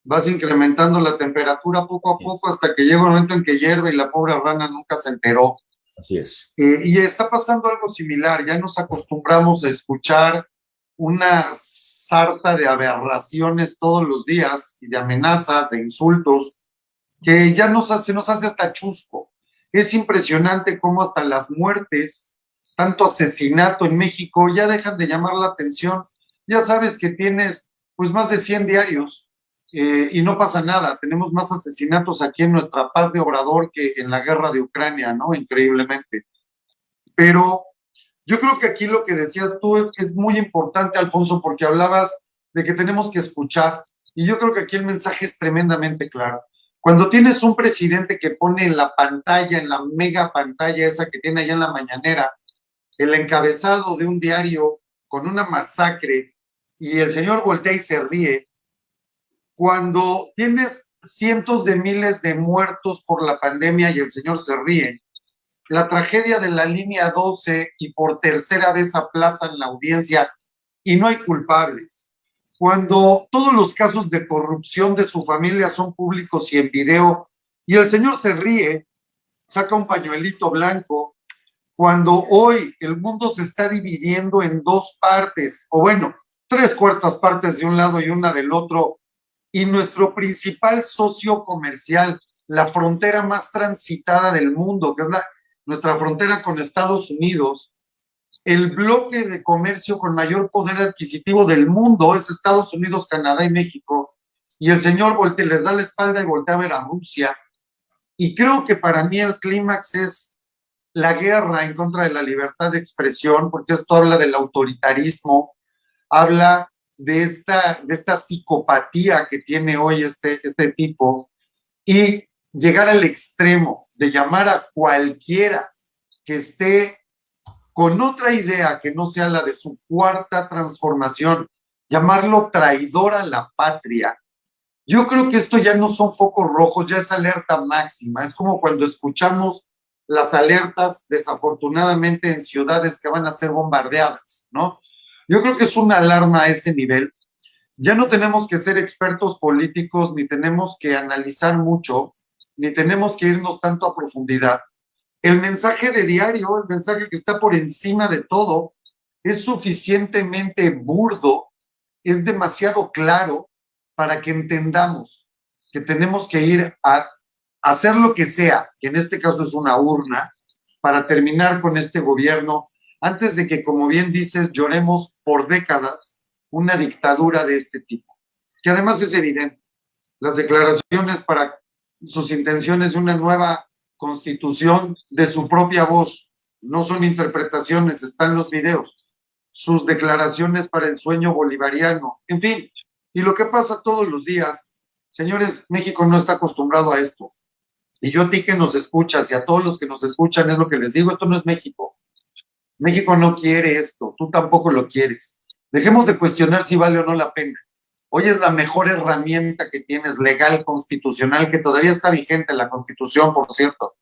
Vas incrementando la temperatura poco a poco hasta que llega un momento en que hierve y la pobre rana nunca se enteró. Así es. Y está pasando algo similar, ya nos acostumbramos a escuchar una sarta de aberraciones todos los días y de amenazas, de insultos, que ya nos hace hasta chusco. Es impresionante cómo hasta las muertes, tanto asesinato en México, ya dejan de llamar la atención. Ya sabes que tienes pues más de 100 diarios y no pasa nada. Tenemos más asesinatos aquí en nuestra paz de Obrador que en la guerra de Ucrania, ¿no? Increíblemente. Pero yo creo que aquí lo que decías tú es muy importante, Alfonso, porque hablabas de que tenemos que escuchar. Y yo creo que aquí el mensaje es tremendamente claro. Cuando tienes un presidente que pone en la pantalla, en la mega pantalla esa que tiene allá en la mañanera, el encabezado de un diario con una masacre y el señor voltea y se ríe, cuando tienes cientos de miles de muertos por la pandemia y el señor se ríe, la tragedia de la línea 12 y por tercera vez aplazan la audiencia y no hay culpables, cuando todos los casos de corrupción de su familia son públicos y en video y el señor se ríe, saca un pañuelito blanco, cuando hoy el mundo se está dividiendo en dos partes, o bueno, 3/4 partes de un lado y una del otro, y nuestro principal socio comercial, la frontera más transitada del mundo, que es nuestra frontera con Estados Unidos, el bloque de comercio con mayor poder adquisitivo del mundo es Estados Unidos, Canadá y México, y el señor le da la espalda y voltea a ver a Rusia, y creo que para mí el clímax es la guerra en contra de la libertad de expresión, porque esto habla del autoritarismo, habla de esta psicopatía que tiene hoy este tipo, y llegar al extremo de llamar a cualquiera que esté con otra idea que no sea la de su cuarta transformación, llamarlo traidor a la patria. Yo creo que esto ya no son focos rojos, ya es alerta máxima. Es como cuando escuchamos las alertas, desafortunadamente, en ciudades que van a ser bombardeadas, ¿no? Yo creo que es una alarma a ese nivel. Ya no tenemos que ser expertos políticos, ni tenemos que analizar mucho, ni tenemos que irnos tanto a profundidad. El mensaje de diario, el mensaje que está por encima de todo, es suficientemente burdo, es demasiado claro para que entendamos que tenemos que ir a hacer lo que sea, que en este caso es una urna, para terminar con este gobierno, antes de que, como bien dices, lloremos por décadas una dictadura de este tipo, que además es evidente. Las declaraciones para sus intenciones de una nueva constitución de su propia voz, no son interpretaciones, están los videos, sus declaraciones para el sueño bolivariano, en fin, y lo que pasa todos los días. Señores, México no está acostumbrado a esto. Y yo a ti que nos escuchas y a todos los que nos escuchan es lo que les digo, esto no es México. México no quiere esto, tú tampoco lo quieres. Dejemos de cuestionar si vale o no la pena. Hoy es la mejor herramienta que tienes legal, constitucional, que todavía está vigente en la Constitución, por cierto.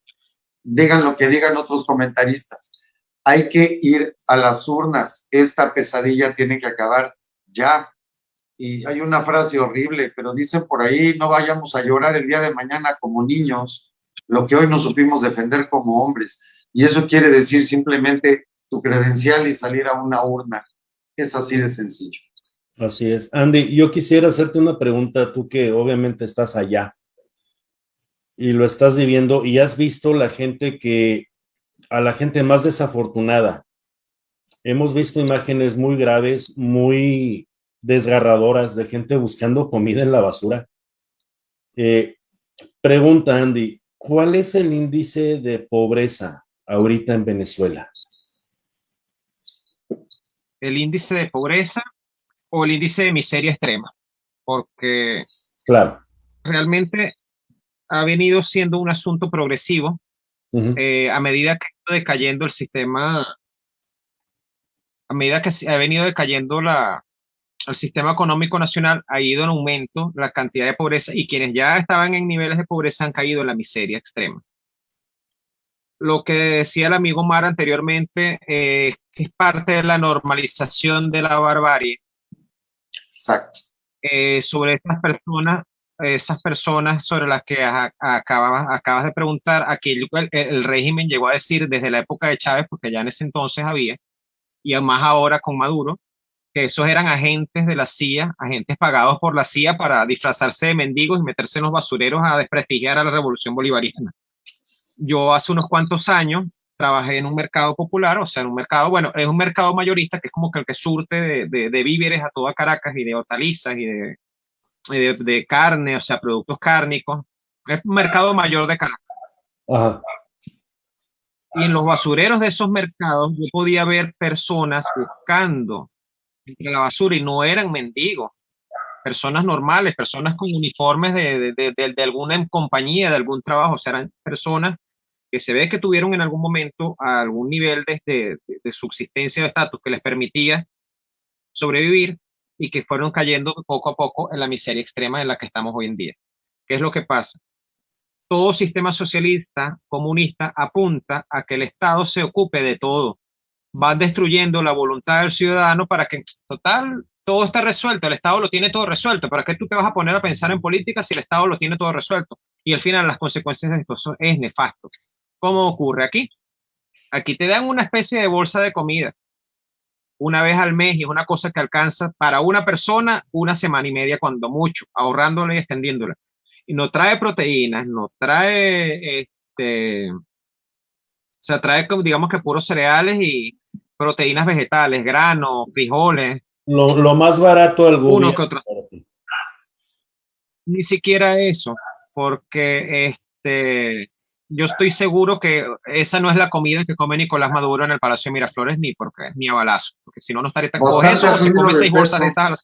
Digan lo que digan otros comentaristas. Hay que ir a las urnas. Esta pesadilla tiene que acabar ya. Y hay una frase horrible, pero dicen por ahí, no vayamos a llorar el día de mañana como niños, lo que hoy no supimos defender como hombres. Y eso quiere decir simplemente tu credencial y salir a una urna. Es así de sencillo. Así es. Andy, yo quisiera hacerte una pregunta, tú que obviamente estás allá y lo estás viviendo y has visto a la gente más desafortunada. Hemos visto imágenes muy graves, muy desgarradoras de gente buscando comida en la basura. Pregunta, Andy, ¿cuál es el índice de pobreza ahorita en Venezuela? ¿El índice de pobreza o el índice de miseria extrema? Porque Claro. realmente ha venido siendo un asunto progresivo. Uh-huh. A medida que ha ido decayendo el sistema, a medida que ha venido decayendo el sistema económico nacional, ha ido en aumento la cantidad de pobreza y quienes ya estaban en niveles de pobreza han caído en la miseria extrema. Lo que decía el amigo Mar anteriormente es parte de la normalización de la barbarie. Exacto. Sobre esas personas sobre las que acabas de preguntar, aquí el régimen llegó a decir desde la época de Chávez, porque ya en ese entonces había, y más ahora con Maduro, que esos eran agentes de la CIA, agentes pagados por la CIA para disfrazarse de mendigos y meterse en los basureros a desprestigiar a la revolución bolivariana. Yo hace unos cuantos años trabajé en un mercado popular, o sea, en un mercado, bueno, es un mercado mayorista que es como que el que surte de víveres a toda Caracas y de hortalizas y de carne, o sea, productos cárnicos. Es un mercado mayor de Caracas. Ajá. Y en los basureros de esos mercados yo podía ver personas buscando entre la basura y no eran mendigos, personas normales, personas con uniformes de alguna compañía, de algún trabajo, o sea, eran personas que se ve que tuvieron en algún momento algún nivel de subsistencia, de estatus que les permitía sobrevivir y que fueron cayendo poco a poco en la miseria extrema en la que estamos hoy en día. ¿Qué es lo que pasa? Todo sistema socialista, comunista, apunta a que el Estado se ocupe de todo. Va destruyendo la voluntad del ciudadano para que, total, todo está resuelto, el Estado lo tiene todo resuelto. ¿Para qué tú te vas a poner a pensar en política si el Estado lo tiene todo resuelto? Y al final las consecuencias de esto es nefasto. ¿Cómo ocurre aquí? Aquí te dan una especie de bolsa de comida una vez al mes y es una cosa que alcanza para una persona una semana y media cuando mucho, ahorrándola y extendiéndola. Y no trae proteínas, no trae, o sea, trae, digamos que puros cereales y proteínas vegetales, granos, frijoles. Lo más barato del gobierno. Uno que otro. Ni siquiera eso, porque yo estoy seguro que esa no es la comida que come Nicolás Maduro en el Palacio de Miraflores, ni a balazo, porque si no, no estaría tan... O eso, o se come 6 bolsas de esas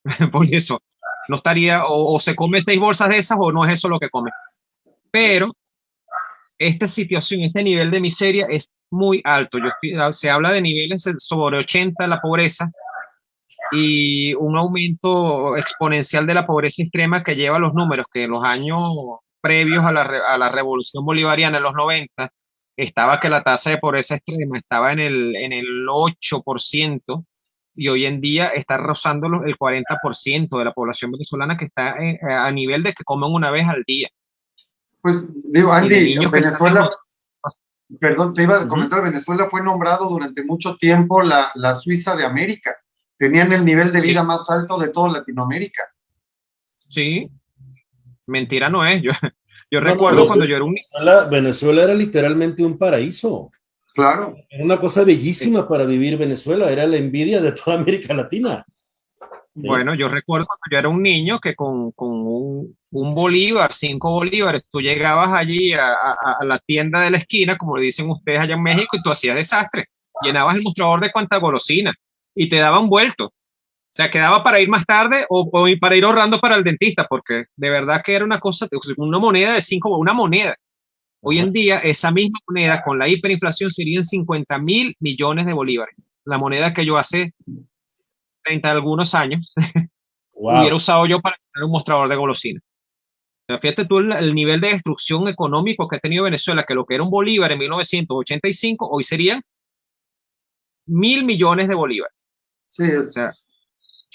a la... Por eso, no estaría, o se come 6 bolsas de esas, o no es eso lo que come. Pero esta situación, este nivel de miseria es muy alto. Se habla de niveles sobre 80 de la pobreza y un aumento exponencial de la pobreza extrema que lleva los números que en los años previos a la revolución bolivariana en los 90 estaba que la tasa de pobreza extrema estaba en el 8% y hoy en día está rozando el 40% de la población venezolana que está a nivel de que comen una vez al día. Pues digo, Andy, Venezuela, perdón, te iba a comentar, Venezuela fue nombrado durante mucho tiempo la Suiza de América. Tenían el nivel de vida más alto de toda Latinoamérica. Sí, mentira no es. Yo No, no, recuerdo cuando yo era un Venezuela era literalmente un paraíso. Claro. Era una cosa bellísima para vivir Venezuela, era la envidia de toda América Latina. ¿Sí? Bueno, yo recuerdo cuando yo era un niño que con un bolívar, 5 bolívares, tú llegabas allí a la tienda de la esquina, como le dicen ustedes allá en México, y tú hacías desastre. Llenabas el mostrador de cuanta golosina y te daban vuelto. O sea, quedaba para ir más tarde o para ir ahorrando para el dentista, porque de verdad que era una cosa, una moneda de 5, una moneda. Hoy Ajá. en día, esa misma moneda con la hiperinflación serían 50.000 millones de bolívares. La moneda que yo hace 30 algunos años hubiera Wow. usado yo para tener un mostrador de golosina. O sea, fíjate tú el nivel de destrucción económico que ha tenido Venezuela, que lo que era un bolívar en 1985, hoy serían 1.000 millones de bolívares. Sí, O sea, es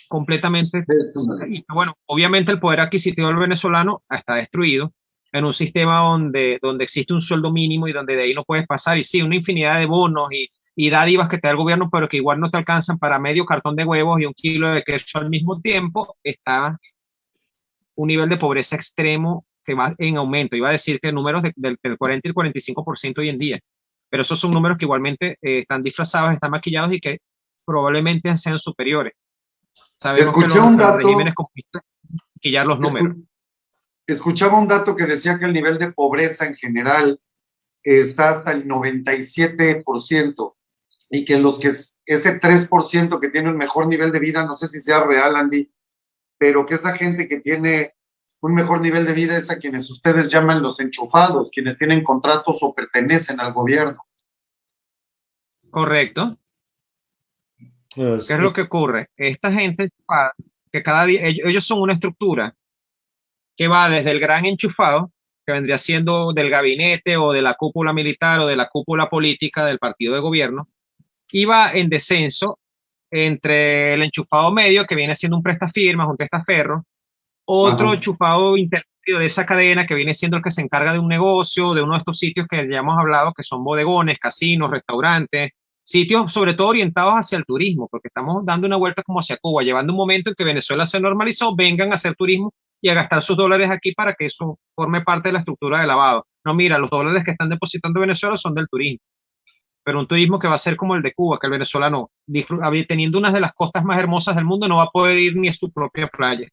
completamente. una... Y bueno, obviamente el poder adquisitivo del venezolano está destruido en un sistema donde existe un sueldo mínimo y donde de ahí no puedes pasar. Y sí, una infinidad de bonos y dádivas que te da el gobierno, pero que igual no te alcanzan para medio cartón de huevos y un kilo de queso al mismo tiempo. Está un nivel de pobreza extremo que va en aumento. Iba a decir que números del 40 y el 45% hoy en día, pero esos son números que igualmente están disfrazados, están maquillados y que probablemente sean superiores. Sabemos que Escuché un los dato, regímenes comunistas maquillar los números. escuchaba un dato que decía que el nivel de pobreza en general está hasta el 97% y que los que ese 3% que tiene un mejor nivel de vida, no sé si sea real, Andy, pero que esa gente que tiene un mejor nivel de vida es a quienes ustedes llaman los enchufados, quienes tienen contratos o pertenecen al gobierno. Correcto. ¿Qué es lo que ocurre? Esta gente que cada día, ellos son una estructura que va desde el gran enchufado, que vendría siendo del gabinete o de la cúpula militar o de la cúpula política del partido de gobierno, y va en descenso entre el enchufado medio, que viene siendo un prestafirmas, un testaferro, otro Ajá. enchufado intermedio de esa cadena, que viene siendo el que se encarga de un negocio, de uno de estos sitios que ya hemos hablado, que son bodegones, casinos, restaurantes, sitios sobre todo orientados hacia el turismo, porque estamos dando una vuelta como hacia Cuba, llevando un momento en que Venezuela se normalizó, vengan a hacer turismo y a gastar sus dólares aquí para que eso forme parte de la estructura de lavado. No, mira, los dólares que están depositando Venezuela son del turismo, pero un turismo que va a ser como el de Cuba, que el venezolano, teniendo una de las costas más hermosas del mundo, no va a poder ir ni a su propia playa,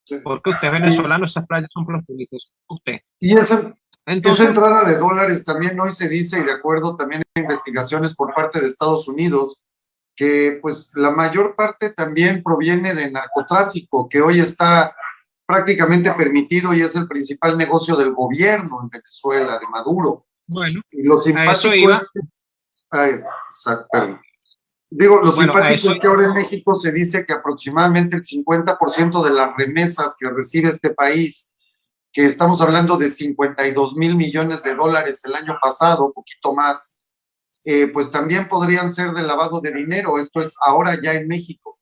Sí. porque usted es venezolano, esas playas son para los turistas, usted. Y esa Entonces, entrada de dólares también hoy se dice, y de acuerdo también en investigaciones por parte de Estados Unidos, que pues la mayor parte también proviene de narcotráfico, que hoy está prácticamente permitido y es el principal negocio del gobierno en Venezuela, de Maduro. bueno, Y lo a eso simpático iba. es, ay, perdón. Digo, lo Bueno, simpático es que ahora en México se dice que aproximadamente el 50% de las remesas que recibe este país, que estamos hablando de 52,000 millones de dólares el año pasado, poquito más, pues también podrían ser de lavado de dinero. Esto es ahora ya en México.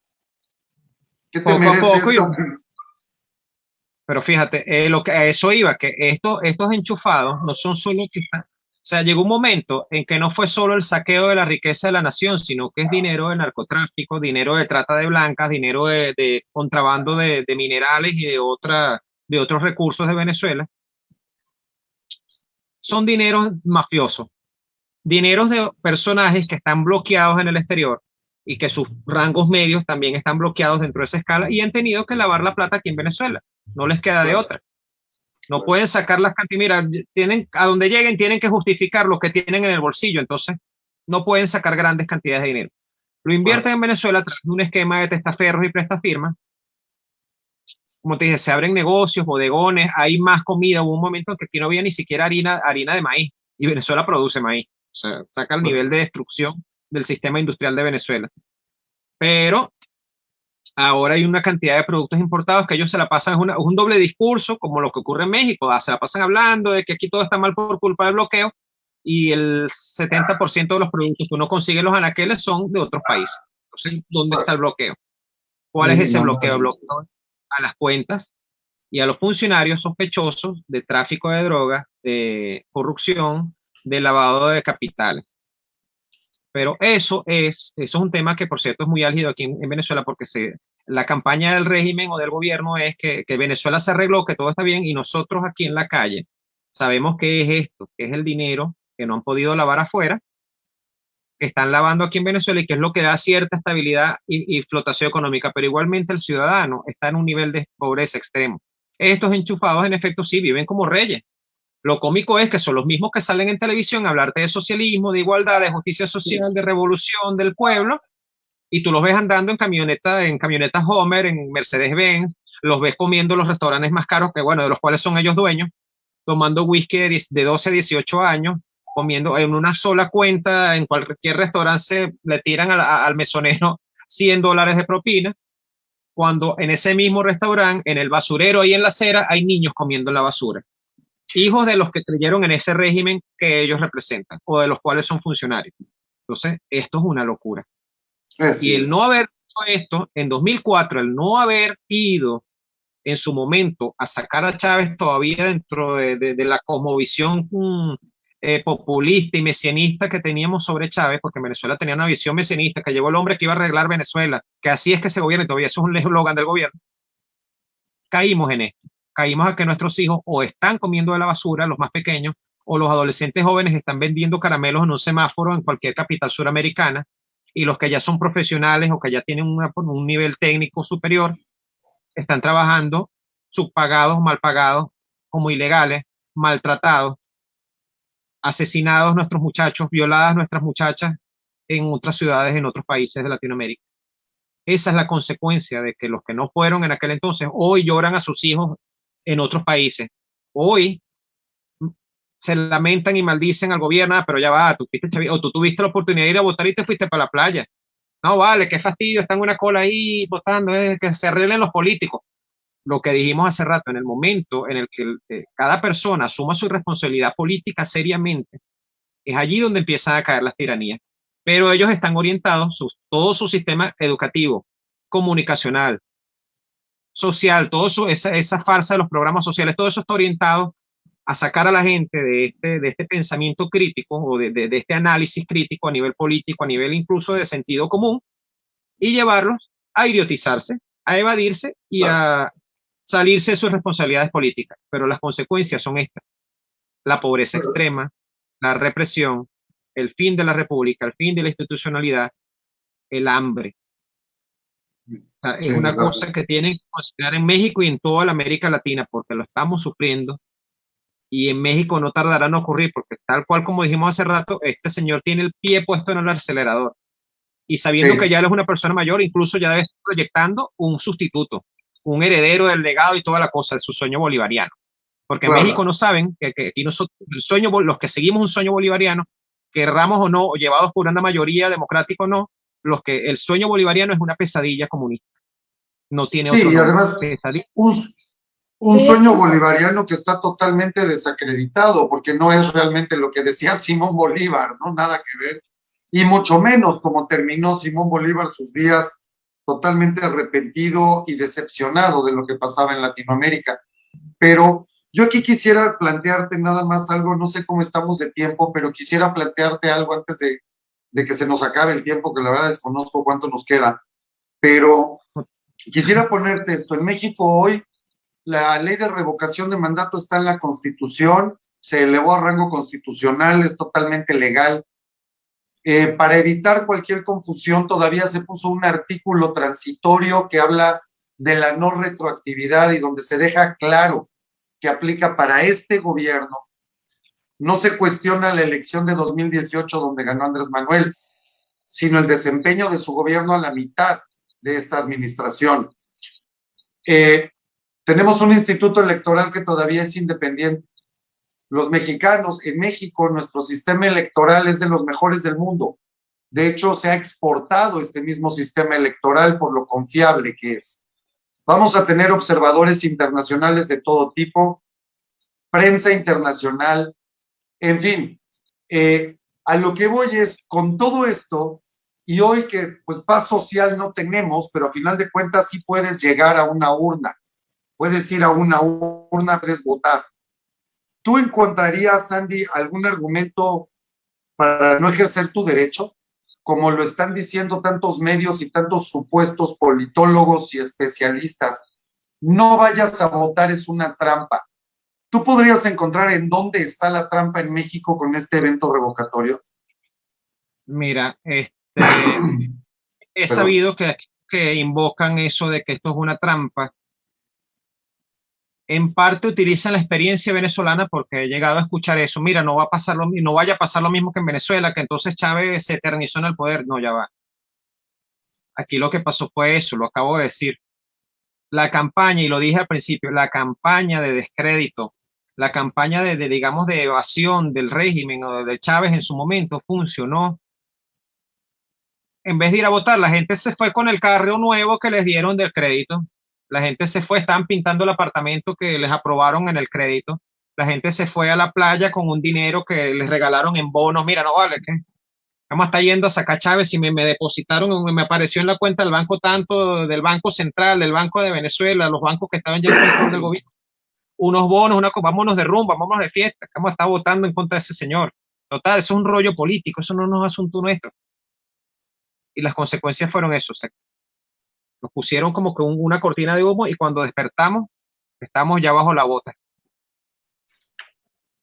¿Qué te poco a merece poco, esto? pero fíjate, lo que a eso iba, que estos enchufados no son solo que están, o sea, llegó un momento en que no fue solo el saqueo de la riqueza de la nación, sino que es dinero de narcotráfico, dinero de trata de blancas, dinero de contrabando de minerales y de otros recursos de Venezuela. Son dineros mafiosos, dineros de personajes que están bloqueados en el exterior y que sus rangos medios también están bloqueados dentro de esa escala y han tenido que lavar la plata aquí en Venezuela. No les queda de otra. No pueden sacar las cantidades. Mira, tienen, a donde lleguen tienen que justificar lo que tienen en el bolsillo, entonces no pueden sacar grandes cantidades de dinero. Lo invierten en Venezuela a través de un esquema de testaferros y prestafirmas. Como te dije, se abren negocios, bodegones, hay más comida. Hubo un momento en que aquí no había ni siquiera harina de maíz y Venezuela produce maíz. O sea, saca el nivel de destrucción del sistema industrial de Venezuela. Pero ahora hay una cantidad de productos importados que ellos se la pasan, es un doble discurso, como lo que ocurre en México. Se la pasan hablando de que aquí todo está mal por culpa del bloqueo y el 70% de los productos que uno consigue en los anaqueles son de otros países. Entonces, ¿dónde está el bloqueo? ¿Cuál es ese bloqueo? Bloqueo a las cuentas y a los funcionarios sospechosos de tráfico de drogas, de corrupción, de lavado de capitales. Pero eso es un tema que, por cierto, es muy álgido aquí en Venezuela porque La campaña del régimen o del gobierno es que Venezuela se arregló, que todo está bien, y nosotros aquí en la calle sabemos qué es esto, que es el dinero que no han podido lavar afuera, que están lavando aquí en Venezuela y que es lo que da cierta estabilidad y flotación económica, pero igualmente el ciudadano está en un nivel de pobreza extremo. Estos enchufados, en efecto, sí viven como reyes. Lo cómico es que son los mismos que salen en televisión a hablarte de socialismo, de igualdad, de justicia social, de revolución del pueblo, y tú los ves andando en camionetas Homer, en Mercedes-Benz, los ves comiendo los restaurantes más caros, que bueno, de los cuales son ellos dueños, tomando whisky de 12, 18 años, comiendo en una sola cuenta, en cualquier restaurante le tiran al mesonero $100 de propina, cuando en ese mismo restaurante, en el basurero ahí en la acera, hay niños comiendo la basura. Hijos de los que creyeron en ese régimen que ellos representan, o de los cuales son funcionarios. Entonces, esto es una locura. Así Y el es. no haber hecho esto en 2004, el no haber ido en su momento a sacar a Chávez todavía dentro de la cosmovisión populista y mesianista que teníamos sobre Chávez, porque Venezuela tenía una visión mesianista, que llegó el hombre que iba a arreglar Venezuela, que así es que se gobierna, y todavía eso es un eslogan del gobierno. Caímos en esto, caímos a que nuestros hijos o están comiendo de la basura, los más pequeños, o los adolescentes jóvenes están vendiendo caramelos en un semáforo en cualquier capital suramericana, y los que ya son profesionales o que ya tienen un nivel técnico superior, están trabajando subpagados, mal pagados, como ilegales, maltratados, asesinados nuestros muchachos, violadas nuestras muchachas en otras ciudades, en otros países de Latinoamérica. Esa es la consecuencia de que los que no fueron en aquel entonces, hoy lloran a sus hijos en otros países. Hoy se lamentan y maldicen al gobierno, pero ya va, tú tuviste la oportunidad de ir a votar y te fuiste para la playa. No, vale, qué fastidio, están en una cola ahí votando, que se arreglen los políticos. Lo que dijimos hace rato, en el momento en el que cada persona asuma su responsabilidad política seriamente, es allí donde empiezan a caer las tiranías. Pero ellos están orientados, todo su sistema educativo, comunicacional, social, esa farsa de los programas sociales, todo eso está orientado a sacar a la gente de este pensamiento crítico o de este análisis crítico a nivel político, a nivel incluso de sentido común, y llevarlos a idiotizarse, a evadirse y a salirse de sus responsabilidades políticas. Pero las consecuencias son estas: la pobreza extrema, la represión, el fin de la república, el fin de la institucionalidad, el hambre. O sea, es una cosa que tienen que considerar en México y en toda la América Latina, porque lo estamos sufriendo, y en México no tardará en ocurrir, porque tal cual como dijimos hace rato, este señor tiene el pie puesto en el acelerador, y sabiendo que ya él es una persona mayor, incluso ya debe estar proyectando un sustituto, un heredero del legado y toda la cosa de su sueño bolivariano. Porque en México no saben que aquí nosotros, los que seguimos un sueño bolivariano, querramos o no, o llevados por una mayoría democrática o no, el sueño bolivariano es una pesadilla comunista. No tiene otro y además un sueño bolivariano que está totalmente desacreditado, porque no es realmente lo que decía Simón Bolívar, ¿no? Nada que ver. Y mucho menos como terminó Simón Bolívar sus días, totalmente arrepentido y decepcionado de lo que pasaba en Latinoamérica. Pero yo aquí quisiera plantearte nada más algo, no sé cómo estamos de tiempo, pero quisiera plantearte algo antes de que se nos acabe el tiempo, que la verdad desconozco cuánto nos queda. Pero quisiera ponerte esto. En México hoy la ley de revocación de mandato está en la Constitución, se elevó a rango constitucional, es totalmente legal. Para evitar cualquier confusión, todavía se puso un artículo transitorio que habla de la no retroactividad y donde se deja claro que aplica para este gobierno. No se cuestiona la elección de 2018 donde ganó Andrés Manuel, sino el desempeño de su gobierno a la mitad de esta administración. Tenemos un instituto electoral que todavía es independiente. Los mexicanos, en México, nuestro sistema electoral es de los mejores del mundo. De hecho, se ha exportado este mismo sistema electoral por lo confiable que es. Vamos a tener observadores internacionales de todo tipo, prensa internacional, en fin. A lo que voy es, con todo esto, y hoy que pues paz social no tenemos, pero a final de cuentas sí puedes llegar a una urna. Puedes ir a una urna, puedes votar. ¿Tú encontrarías, Sandy, algún argumento para no ejercer tu derecho? como lo están diciendo tantos medios y tantos supuestos politólogos y especialistas. No vayas a votar, es una trampa. ¿Tú podrías encontrar en dónde está la trampa en México con este evento revocatorio? Mira, he sabido que invocan eso de que esto es una trampa. En parte utilizan la experiencia venezolana porque he llegado a escuchar eso. Mira, no vaya a pasar lo mismo que en Venezuela, que entonces Chávez se eternizó en el poder. No, ya va. Aquí lo que pasó fue eso, lo acabo de decir. La campaña, y lo dije al principio, la campaña de descrédito, la campaña digamos, de evasión del régimen o de Chávez en su momento funcionó. En vez de ir a votar, la gente se fue con el carro nuevo que les dieron del crédito. La gente se fue, estaban pintando el apartamento que les aprobaron en el crédito. La gente se fue a la playa con un dinero que les regalaron en bonos. Mira, no vale, ¿qué? Vamos a estar yendo a sacar Chávez y me depositaron, me apareció en la cuenta del banco tanto, del Banco Central, del Banco de Venezuela, los bancos que estaban ya en control del gobierno. Unos bonos, vámonos de rumba, vámonos de fiesta. Vamos a estar votando en contra de ese señor. Total, eso es un rollo político, eso no es asunto nuestro. Y las consecuencias fueron eso. O sea, nos pusieron como que una cortina de humo y cuando despertamos, estamos ya bajo la bota.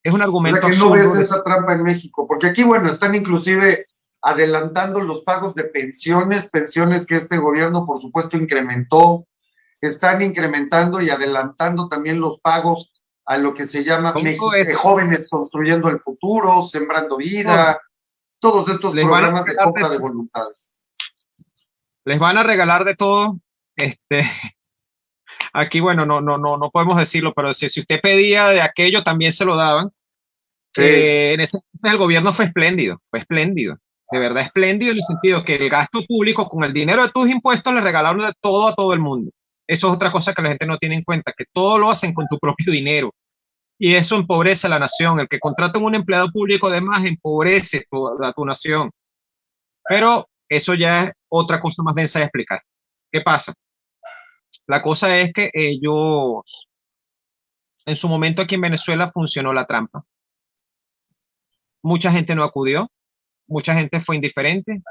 Es un argumento. O sea, que no ves esa trampa en México, porque aquí, bueno, están inclusive adelantando los pagos de pensiones que este gobierno, por supuesto, incrementó. Están incrementando y adelantando también los pagos a lo que se llama Jóvenes Construyendo el Futuro, Sembrando Vida, todos estos programas de compra de voluntades. Les van a regalar de todo. Aquí, bueno, no podemos decirlo, pero si usted pedía de aquello, también se lo daban. Sí. En ese momento el gobierno fue espléndido, de verdad espléndido en el sentido que el gasto público con el dinero de tus impuestos le regalaron de todo a todo el mundo. Eso es otra cosa que la gente no tiene en cuenta, que todo lo hacen con tu propio dinero. Y eso empobrece a la nación. El que contrata un empleado público además empobrece a tu nación. Pero eso ya es otra cosa más densa de explicar. ¿Qué pasa? La cosa es que ellos, en su momento aquí en Venezuela funcionó la trampa. Mucha gente no acudió, mucha gente fue indiferente.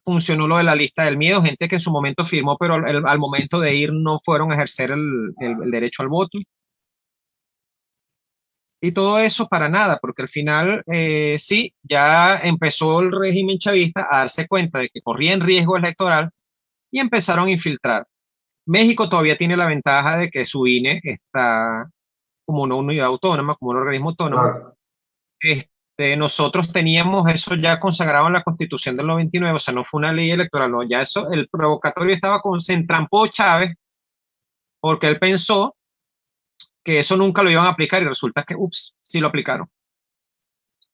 Funcionó lo de la lista del miedo, gente que en su momento firmó, pero al momento de ir no fueron a ejercer el derecho al voto. Y todo eso para nada, porque al final sí, ya empezó el régimen chavista a darse cuenta de que corría en riesgo electoral y empezaron a infiltrar. México todavía tiene la ventaja de que su INE está como una unidad autónoma, como un organismo autónomo. Claro. Nosotros teníamos eso ya consagrado en la Constitución del 99, o sea, no fue una ley electoral, no, ya eso, el provocatorio se entrampó Chávez porque él pensó que eso nunca lo iban a aplicar y resulta que, sí lo aplicaron.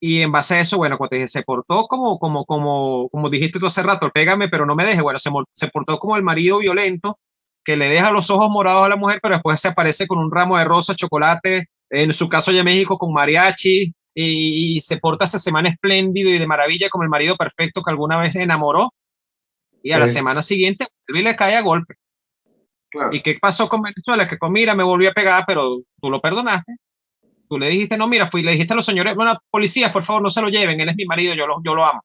Y en base a eso, bueno, como te dije, se portó como dijiste tú hace rato, pégame pero no me deje, bueno, se portó como el marido violento que le deja los ojos morados a la mujer, pero después se aparece con un ramo de rosas, chocolate, en su caso ya en México con mariachi, y se porta esa semana espléndido y de maravilla como el marido perfecto que alguna vez se enamoró, y a la semana siguiente él le cae a golpe. Claro. ¿Y qué pasó con Venezuela? Que mira, me volvió a pegar, pero tú lo perdonaste. Tú le dijiste, no, mira, le dijiste a los señores, bueno, policías, por favor, no se lo lleven, él es mi marido, yo lo amo.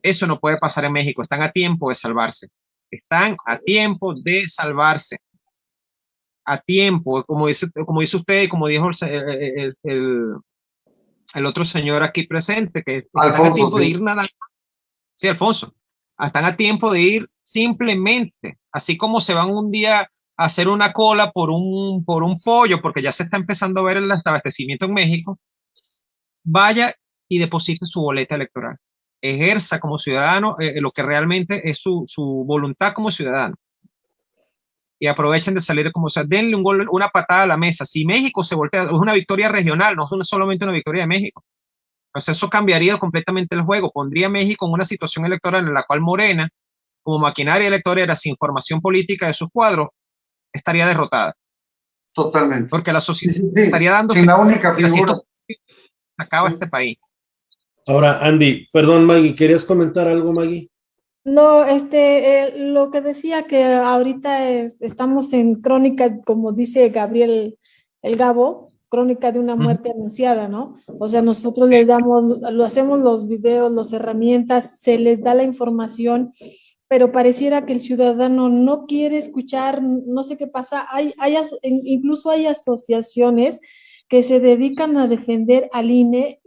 Eso no puede pasar en México, están a tiempo de salvarse. Están a tiempo de salvarse. A tiempo, como dice usted, como dijo el otro señor aquí presente, que Alfonso, están a tiempo sí. de ir nadando. Sí, Alfonso. Están a tiempo de ir simplemente, así como se van un día a hacer una cola por un pollo, porque ya se está empezando a ver el abastecimiento en México, vaya y deposite su boleta electoral. Ejerza como ciudadano lo que realmente es su voluntad como ciudadano. Y aprovechen de salir como sea, denle un gol, una patada a la mesa. Si México se voltea, es una victoria regional, no es solamente una victoria de México. Entonces eso cambiaría completamente el juego, pondría a México en una situación electoral en la cual Morena, como maquinaria electorera sin formación política de sus cuadros, estaría derrotada. Totalmente. Porque la sociedad estaría dando... Sin la única figura. Acaba este país. Ahora, Andy, perdón, Maggie, ¿querías comentar algo, Maggie? No, lo que decía que ahorita estamos en crónica, como dice Gabriel el Gabo, crónica de una muerte anunciada, ¿no? O sea, nosotros les damos, lo hacemos los videos, las herramientas, se les da la información, pero pareciera que el ciudadano no quiere escuchar, no sé qué pasa, incluso hay asociaciones que se dedican a defender al INE,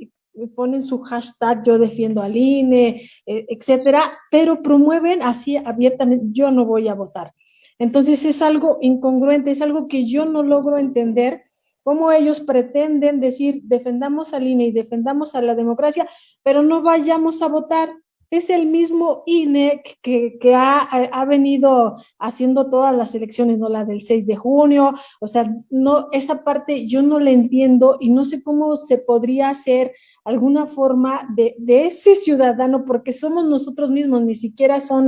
ponen su hashtag yo defiendo al INE, etcétera, pero promueven así abiertamente yo no voy a votar. Entonces es algo incongruente, es algo que yo no logro entender, cómo ellos pretenden decir defendamos al INE y defendamos a la democracia, pero no vayamos a votar. Es el mismo INE que ha venido haciendo todas las elecciones, no la del 6 de junio, o sea, no, esa parte yo no la entiendo y no sé cómo se podría hacer alguna forma de ese ciudadano, porque somos nosotros mismos, ni siquiera son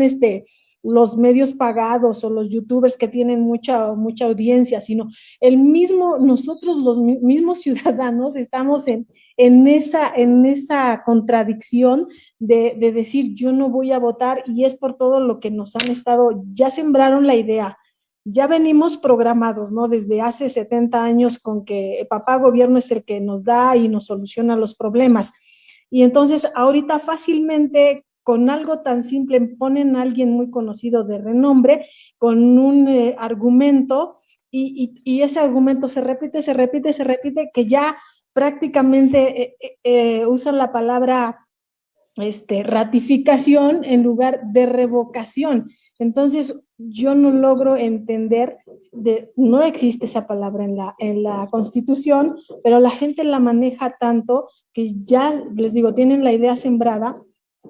los medios pagados o los youtubers que tienen mucha audiencia, sino nosotros los mismos ciudadanos estamos en esa contradicción de decir yo no voy a votar, y es por todo lo que nos han ya sembraron la idea, ya venimos programados, ¿no? Desde hace 70 años con que el papá gobierno es el que nos da y nos soluciona los problemas. Y entonces ahorita fácilmente con algo tan simple ponen a alguien muy conocido de renombre con un argumento y ese argumento se repite, que ya prácticamente usan la palabra ratificación en lugar de revocación. Entonces, yo no logro entender, no existe esa palabra en la Constitución, pero la gente la maneja tanto que ya, les digo, tienen la idea sembrada,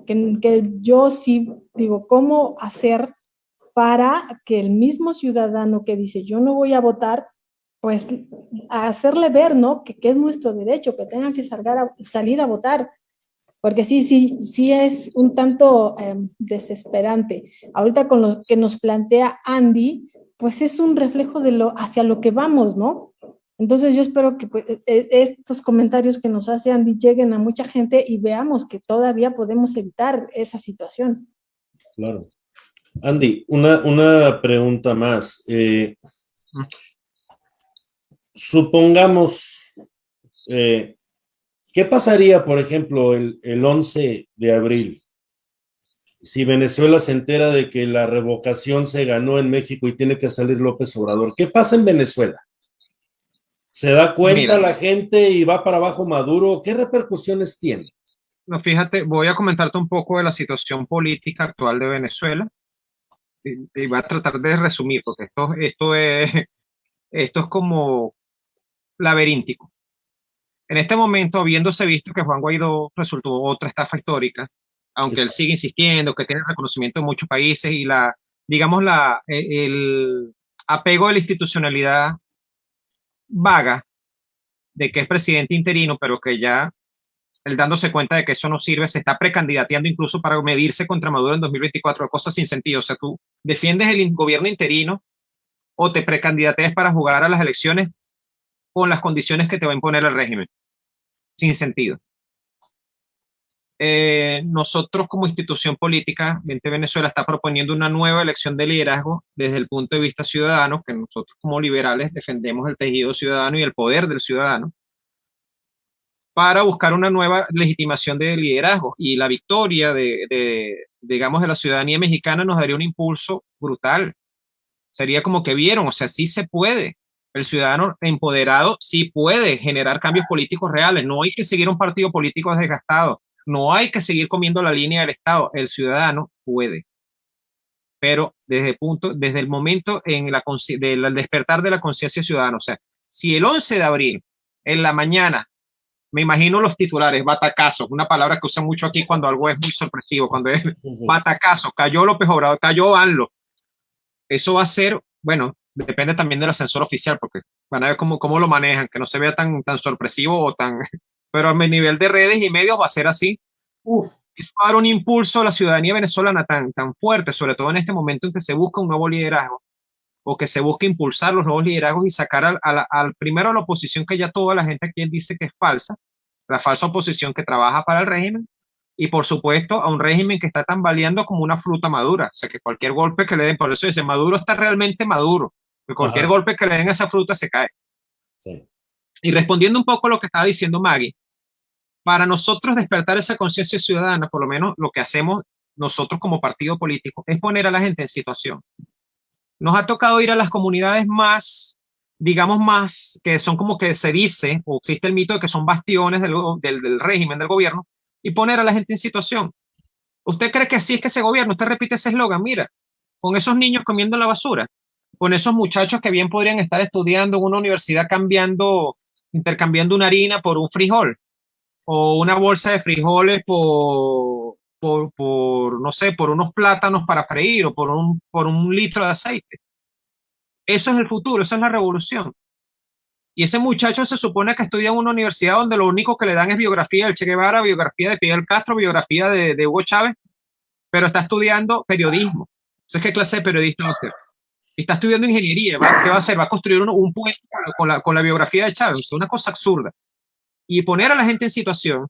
que yo sí digo, ¿cómo hacer para que el mismo ciudadano que dice yo no voy a votar, pues hacerle ver, ¿no? Que es nuestro derecho, que tengan que salir a votar? Porque sí es un tanto desesperante. Ahorita con lo que nos plantea Andy, pues es un reflejo hacia lo que vamos, ¿no? Entonces yo espero que pues, estos comentarios que nos hace Andy lleguen a mucha gente y veamos que todavía podemos evitar esa situación. Claro. Andy, una pregunta más. Supongamos, ¿qué pasaría, por ejemplo, el 11 de abril si Venezuela se entera de que la revocación se ganó en México y tiene que salir López Obrador? ¿Qué pasa en Venezuela? ¿Se da cuenta la gente y va para abajo Maduro? ¿Qué repercusiones tiene? No, fíjate, voy a comentarte un poco de la situación política actual de Venezuela y voy a tratar de resumir, porque esto es como laberíntico. En este momento, habiéndose visto que Juan Guaidó resultó otra estafa histórica, aunque él sigue insistiendo que tiene reconocimiento en muchos países y el apego de la institucionalidad vaga de que es presidente interino, pero que ya él dándose cuenta de que eso no sirve, se está precandidateando incluso para medirse contra Maduro en 2024, cosas sin sentido. O sea, tú defiendes el gobierno interino o te precandidateas para jugar a las elecciones con las condiciones que te va a imponer el régimen. Sin sentido. Nosotros como institución política, Venezuela está proponiendo una nueva elección de liderazgo desde el punto de vista ciudadano, que nosotros como liberales defendemos el tejido ciudadano y el poder del ciudadano, para buscar una nueva legitimación de liderazgo, y la victoria digamos, de la ciudadanía mexicana nos daría un impulso brutal. Sería como que vieron, o sea, sí se puede. El ciudadano empoderado sí puede generar cambios políticos reales. No hay que seguir un partido político desgastado. No hay que seguir comiendo la línea del Estado. El ciudadano puede. Pero desde el momento del despertar de la conciencia ciudadana, o sea, si el 11 de abril, en la mañana, me imagino los titulares, batacazos, una palabra que usan mucho aquí cuando algo es muy sorpresivo, cuando es batacazo, cayó López Obrador, cayó ANLO. Eso va a ser, bueno, depende también del ascensor oficial, porque van a ver cómo lo manejan, que no se vea tan sorpresivo o tan... Pero a nivel de redes y medios va a ser así. Es para dar un impulso a la ciudadanía venezolana tan fuerte, sobre todo en este momento en que se busca un nuevo liderazgo, o que se busca impulsar los nuevos liderazgos y sacar primero a la oposición, que ya toda la gente aquí dice que es falsa, la falsa oposición que trabaja para el régimen, y por supuesto a un régimen que está tambaleando como una fruta madura. O sea, que cualquier golpe que le den, por eso dice, Maduro está realmente maduro, que cualquier golpe que le den a esa fruta se cae. Sí. Y respondiendo un poco a lo que estaba diciendo Maggie, para nosotros despertar esa conciencia ciudadana, por lo menos lo que hacemos nosotros como partido político, es poner a la gente en situación. Nos ha tocado ir a las comunidades más, digamos más, que son como que se dice, o existe el mito de que son bastiones del régimen, del gobierno, y poner a la gente en situación. ¿Usted cree que así es que se gobierna? Usted repite ese eslogan, mira, con esos niños comiendo la basura, con esos muchachos que bien podrían estar estudiando en una universidad intercambiando una harina por un frijol, o una bolsa de frijoles no sé, por unos plátanos para freír, o por un litro de aceite. Eso es el futuro, esa es la revolución. Y ese muchacho se supone que estudia en una universidad donde lo único que le dan es biografía del Che Guevara, biografía de Fidel Castro, biografía de Hugo Chávez, pero está estudiando periodismo. Entonces, ¿qué clase de periodista va a ser? Y está estudiando ingeniería. ¿Qué va a hacer? Va a construir un puente con la biografía de Chávez. Es una cosa absurda. Y poner a la gente en situación,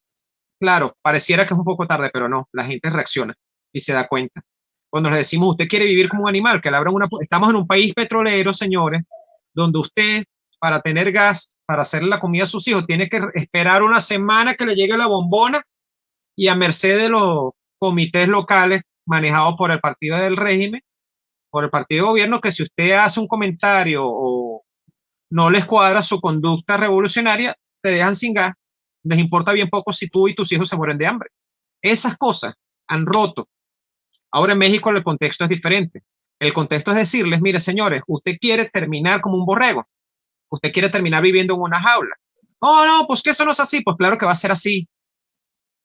claro, pareciera que es un poco tarde, pero no, la gente reacciona y se da cuenta. Cuando le decimos, usted quiere vivir como un animal, que le abran estamos en un país petrolero, señores, donde usted, para tener gas, para hacerle la comida a sus hijos, tiene que esperar una semana que le llegue la bombona, y a merced de los comités locales manejados por el partido del régimen, por el partido de gobierno, que si usted hace un comentario o no les cuadra su conducta revolucionaria, te dejan sin gas. Les importa bien poco si tú y tus hijos se mueren de hambre. Esas cosas han roto. Ahora en México el contexto es diferente. El contexto es decirles, mire señores, usted quiere terminar como un borrego, usted quiere terminar viviendo en una jaula. No, pues que eso no es así. Pues claro que va a ser así,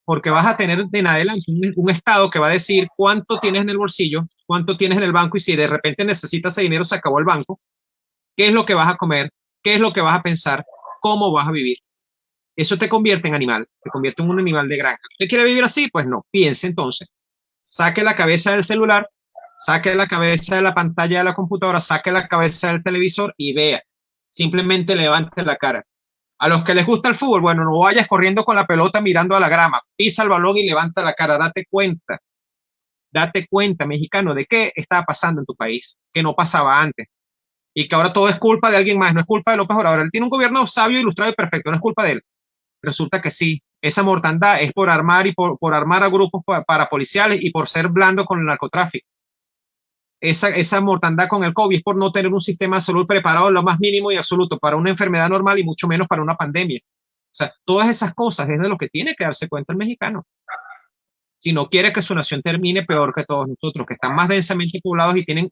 porque vas a tener de en adelante un Estado que va a decir cuánto tienes en el bolsillo, cuánto tienes en el banco, y si de repente necesitas ese dinero, se acabó el banco, qué es lo que vas a comer, qué es lo que vas a pensar, cómo vas a vivir. Eso te convierte en animal, te convierte en un animal de granja. ¿Usted quiere vivir así? Pues no, piense entonces. Saque la cabeza del celular, saque la cabeza de la pantalla de la computadora, saque la cabeza del televisor y vea. Simplemente levante la cara. A los que les gusta el fútbol, bueno, no vayas corriendo con la pelota mirando a la grama, pisa el balón y levanta la cara, date cuenta, mexicano, de qué está pasando en tu país, que no pasaba antes, y que ahora todo es culpa de alguien más, no es culpa de López Obrador. Él tiene un gobierno sabio, ilustrado y perfecto, no es culpa de él. Resulta que sí, esa mortandad es por armar y por armar a grupos parapoliciales y por ser blando con el narcotráfico. Esa mortandad con el COVID es por no tener un sistema de salud preparado en lo más mínimo y absoluto para una enfermedad normal, y mucho menos para una pandemia. O sea, todas esas cosas es de lo que tiene que darse cuenta el mexicano. Si no quiere que su nación termine peor que todos nosotros, que están más densamente poblados y tienen,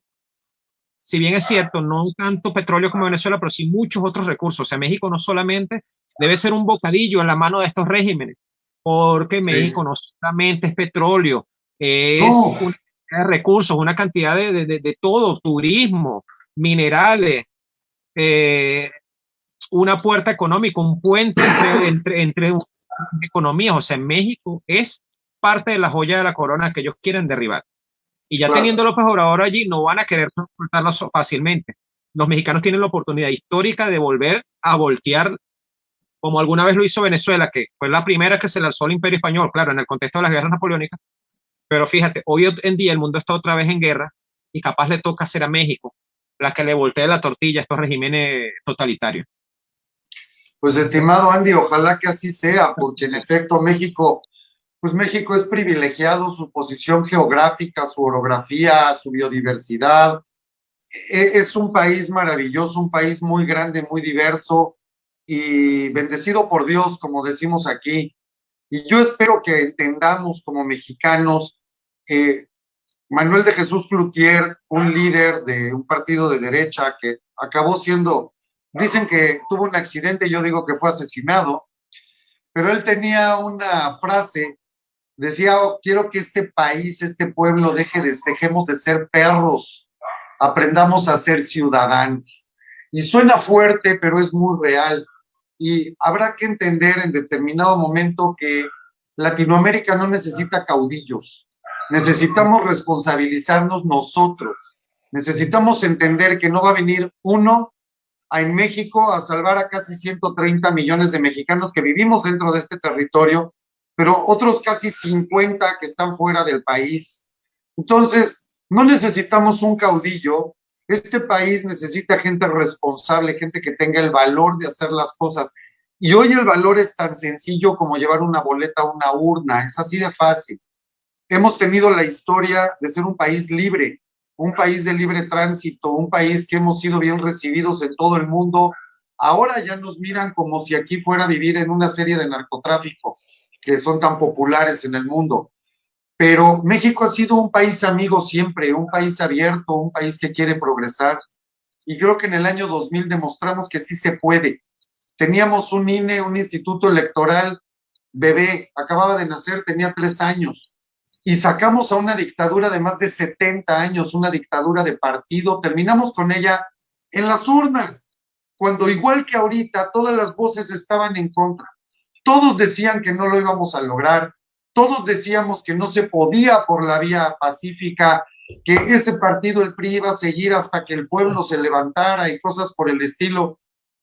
si bien es cierto, no tanto petróleo como Venezuela, pero sí muchos otros recursos. O sea, México no solamente debe ser un bocadillo en la mano de estos regímenes, porque sí. México no solamente es petróleo, es una cantidad de recursos, una cantidad de todo, turismo, minerales, una puerta económica, un puente entre economías. O sea, México es parte de la joya de la corona que ellos quieren derribar. Y ya teniendo López Obrador allí, no van a querer soltarlo fácilmente. Los mexicanos tienen la oportunidad histórica de volver a voltear, como alguna vez lo hizo Venezuela, que fue la primera que se le alzó el Imperio Español, claro, en el contexto de las guerras napoleónicas. Pero fíjate, hoy en día el mundo está otra vez en guerra, y capaz le toca hacer a México la que le voltee la tortilla a estos regímenes totalitarios. Pues estimado Andy, ojalá que así sea, porque en efecto México es privilegiado, su posición geográfica, su orografía, su biodiversidad. Es un país maravilloso, un país muy grande, muy diverso y bendecido por Dios, como decimos aquí. Y yo espero que entendamos como mexicanos, Manuel de Jesús Cloutier, un líder de un partido de derecha que acabó siendo, dicen que tuvo un accidente, yo digo que fue asesinado, pero él tenía una frase. Decía, quiero que este país, este pueblo, dejemos de ser perros, aprendamos a ser ciudadanos. Y suena fuerte, pero es muy real. Y habrá que entender en determinado momento que Latinoamérica no necesita caudillos. Necesitamos responsabilizarnos nosotros. Necesitamos entender que no va a venir uno en México a salvar a casi 130 millones de mexicanos que vivimos dentro de este territorio, pero otros casi 50 que están fuera del país. Entonces, no necesitamos un caudillo, Este país necesita gente responsable, gente que tenga el valor de hacer las cosas. Y hoy el valor es tan sencillo como llevar una boleta a una urna, es así de fácil. Hemos tenido la historia de ser un país libre, un país de libre tránsito, un país que hemos sido bien recibidos en todo el mundo. Ahora ya nos miran como si aquí fuera a vivir en una serie de narcotráfico, que son tan populares en el mundo. Pero México ha sido un país amigo siempre, un país abierto, un país que quiere progresar. Y creo que en el año 2000 demostramos que sí se puede. Teníamos un INE, un instituto electoral bebé, acababa de nacer, tenía 3 años. Y sacamos a una dictadura de más de 70 años, una dictadura de partido. Terminamos con ella en las urnas, cuando igual que ahorita todas las voces estaban en contra. Todos decían que no lo íbamos a lograr. Todos decíamos que no se podía por la vía pacífica, que ese partido, el PRI, iba a seguir hasta que el pueblo se levantara y cosas por el estilo.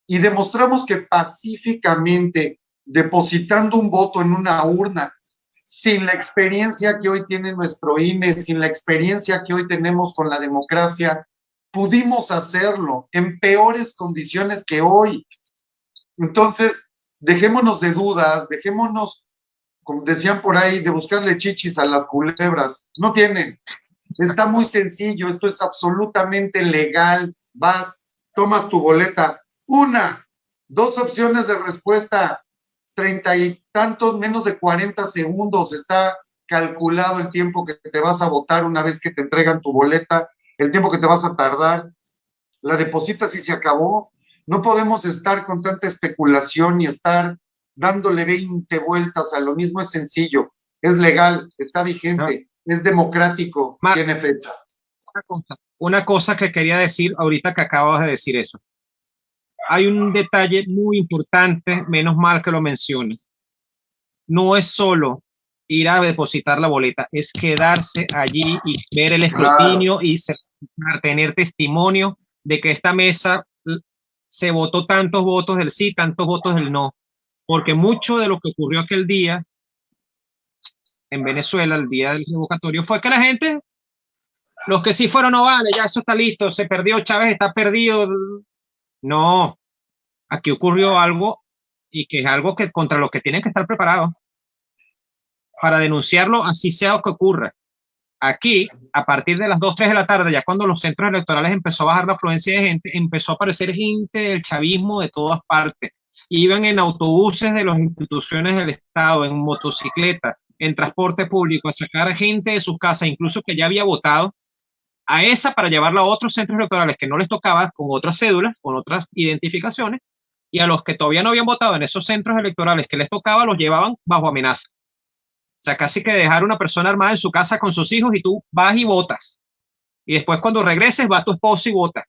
Y demostramos que pacíficamente, depositando un voto en una urna, sin la experiencia que hoy tiene nuestro INE, sin la experiencia que hoy tenemos con la democracia, pudimos hacerlo en peores condiciones que hoy. Entonces, dejémonos de dudas, dejémonos, como decían por ahí, de buscarle chichis a las culebras. No tienen. Está muy sencillo, esto es absolutamente legal. Vas, tomas tu boleta. 1, 2 opciones de respuesta, 30 y tantos, menos de 40 segundos. Está calculado el tiempo que te vas a votar una vez que te entregan tu boleta, el tiempo que te vas a tardar. La depositas y se acabó. No podemos estar con tanta especulación y estar dándole 20 vueltas a lo mismo. Es sencillo, es legal, está vigente, es democrático, tiene fecha. Una cosa que quería decir ahorita que acabas de decir eso. Hay un detalle muy importante, menos mal que lo mencioné. No es solo ir a depositar la boleta, es quedarse allí y ver el escrutinio y tener testimonio de que esta mesa se votó tantos votos del sí, tantos votos del no. Porque mucho de lo que ocurrió aquel día en Venezuela, el día del revocatorio, fue que la gente, los que sí fueron, no vale, ya eso está listo, se perdió, Chávez está perdido. No, aquí ocurrió algo y que es algo que contra lo que tienen que estar preparados para denunciarlo, así sea lo que ocurra. Aquí, a partir de las 2, 3 de la tarde, ya cuando los centros electorales empezó a bajar la afluencia de gente, empezó a aparecer gente del chavismo de todas partes. Iban en autobuses de las instituciones del Estado, en motocicletas, en transporte público, a sacar a gente de sus casas, incluso que ya había votado, a esa para llevarla a otros centros electorales que no les tocaba, con otras cédulas, con otras identificaciones, y a los que todavía no habían votado en esos centros electorales que les tocaba, los llevaban bajo amenaza. O sea, casi que dejar una persona armada en su casa con sus hijos y tú vas y votas. Y después cuando regreses va tu esposo y vota.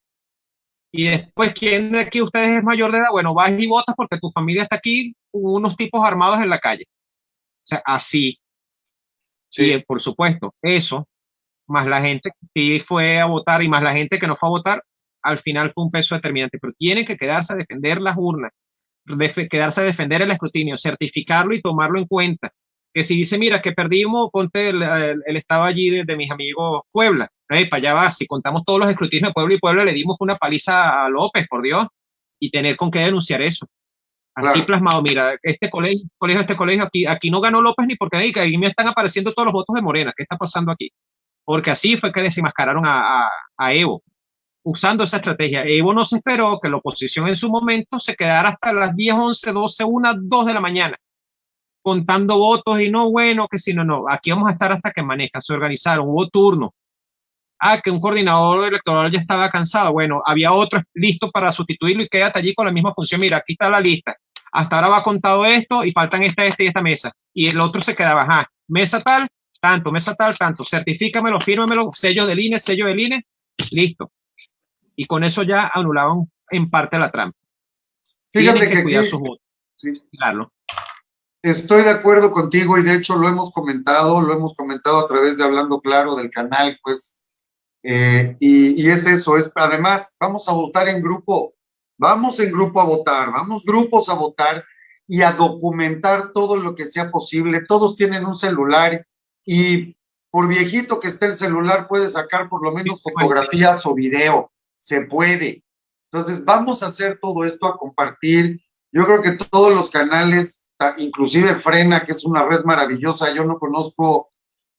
Y después, ¿quién de aquí ustedes es mayor de edad? Bueno, vas y votas porque tu familia está aquí con unos tipos armados en la calle. O sea, así. Sí. Y por supuesto, eso, más la gente que sí fue a votar y más la gente que no fue a votar, al final fue un peso determinante. Pero tienen que quedarse a defender las urnas, quedarse a defender el escrutinio, certificarlo y tomarlo en cuenta. Que si dice, mira, que perdimos, ponte el estado allí de mis amigos Puebla. Para allá va, si contamos todos los escrutinios de Puebla y Puebla, le dimos una paliza a López, por Dios, y tener con qué denunciar eso. Así claro. Plasmado, mira, este colegio, aquí no ganó López ni porque ahí me están apareciendo todos los votos de Morena. ¿Qué está pasando aquí? Porque así fue que desenmascararon a Evo, usando esa estrategia. Evo no se esperó que la oposición en su momento se quedara hasta las 10, 11, 12, 1, 2 de la mañana. Contando votos y no, bueno, que si no, aquí vamos a estar hasta que amanezca. Se organizaron, hubo turno. Que un coordinador electoral ya estaba cansado. Bueno, había otro listo para sustituirlo y quédate allí con la misma función. Mira, aquí está la lista. Hasta ahora va contado esto y faltan esta y esta mesa. Y el otro se quedaba, mesa tal, tanto, mesa tal, tanto. Certifícamelo, fírmamelo, sello del INE, listo. Y con eso ya anulaban en parte la trampa. Fíjate que cuidar aquí, sus votos. Sí. Claro. Estoy de acuerdo contigo y de hecho lo hemos comentado a través de Hablando Claro del canal, pues, y es eso, además, vamos a votar en grupo, vamos a votar y a documentar todo lo que sea posible. Todos tienen un celular y por viejito que esté el celular puede sacar por lo menos fotografías o video. se puede. Entonces, vamos a hacer todo esto, a compartir. Yo creo que todos los canales, inclusive Frena, que es una red maravillosa, yo no conozco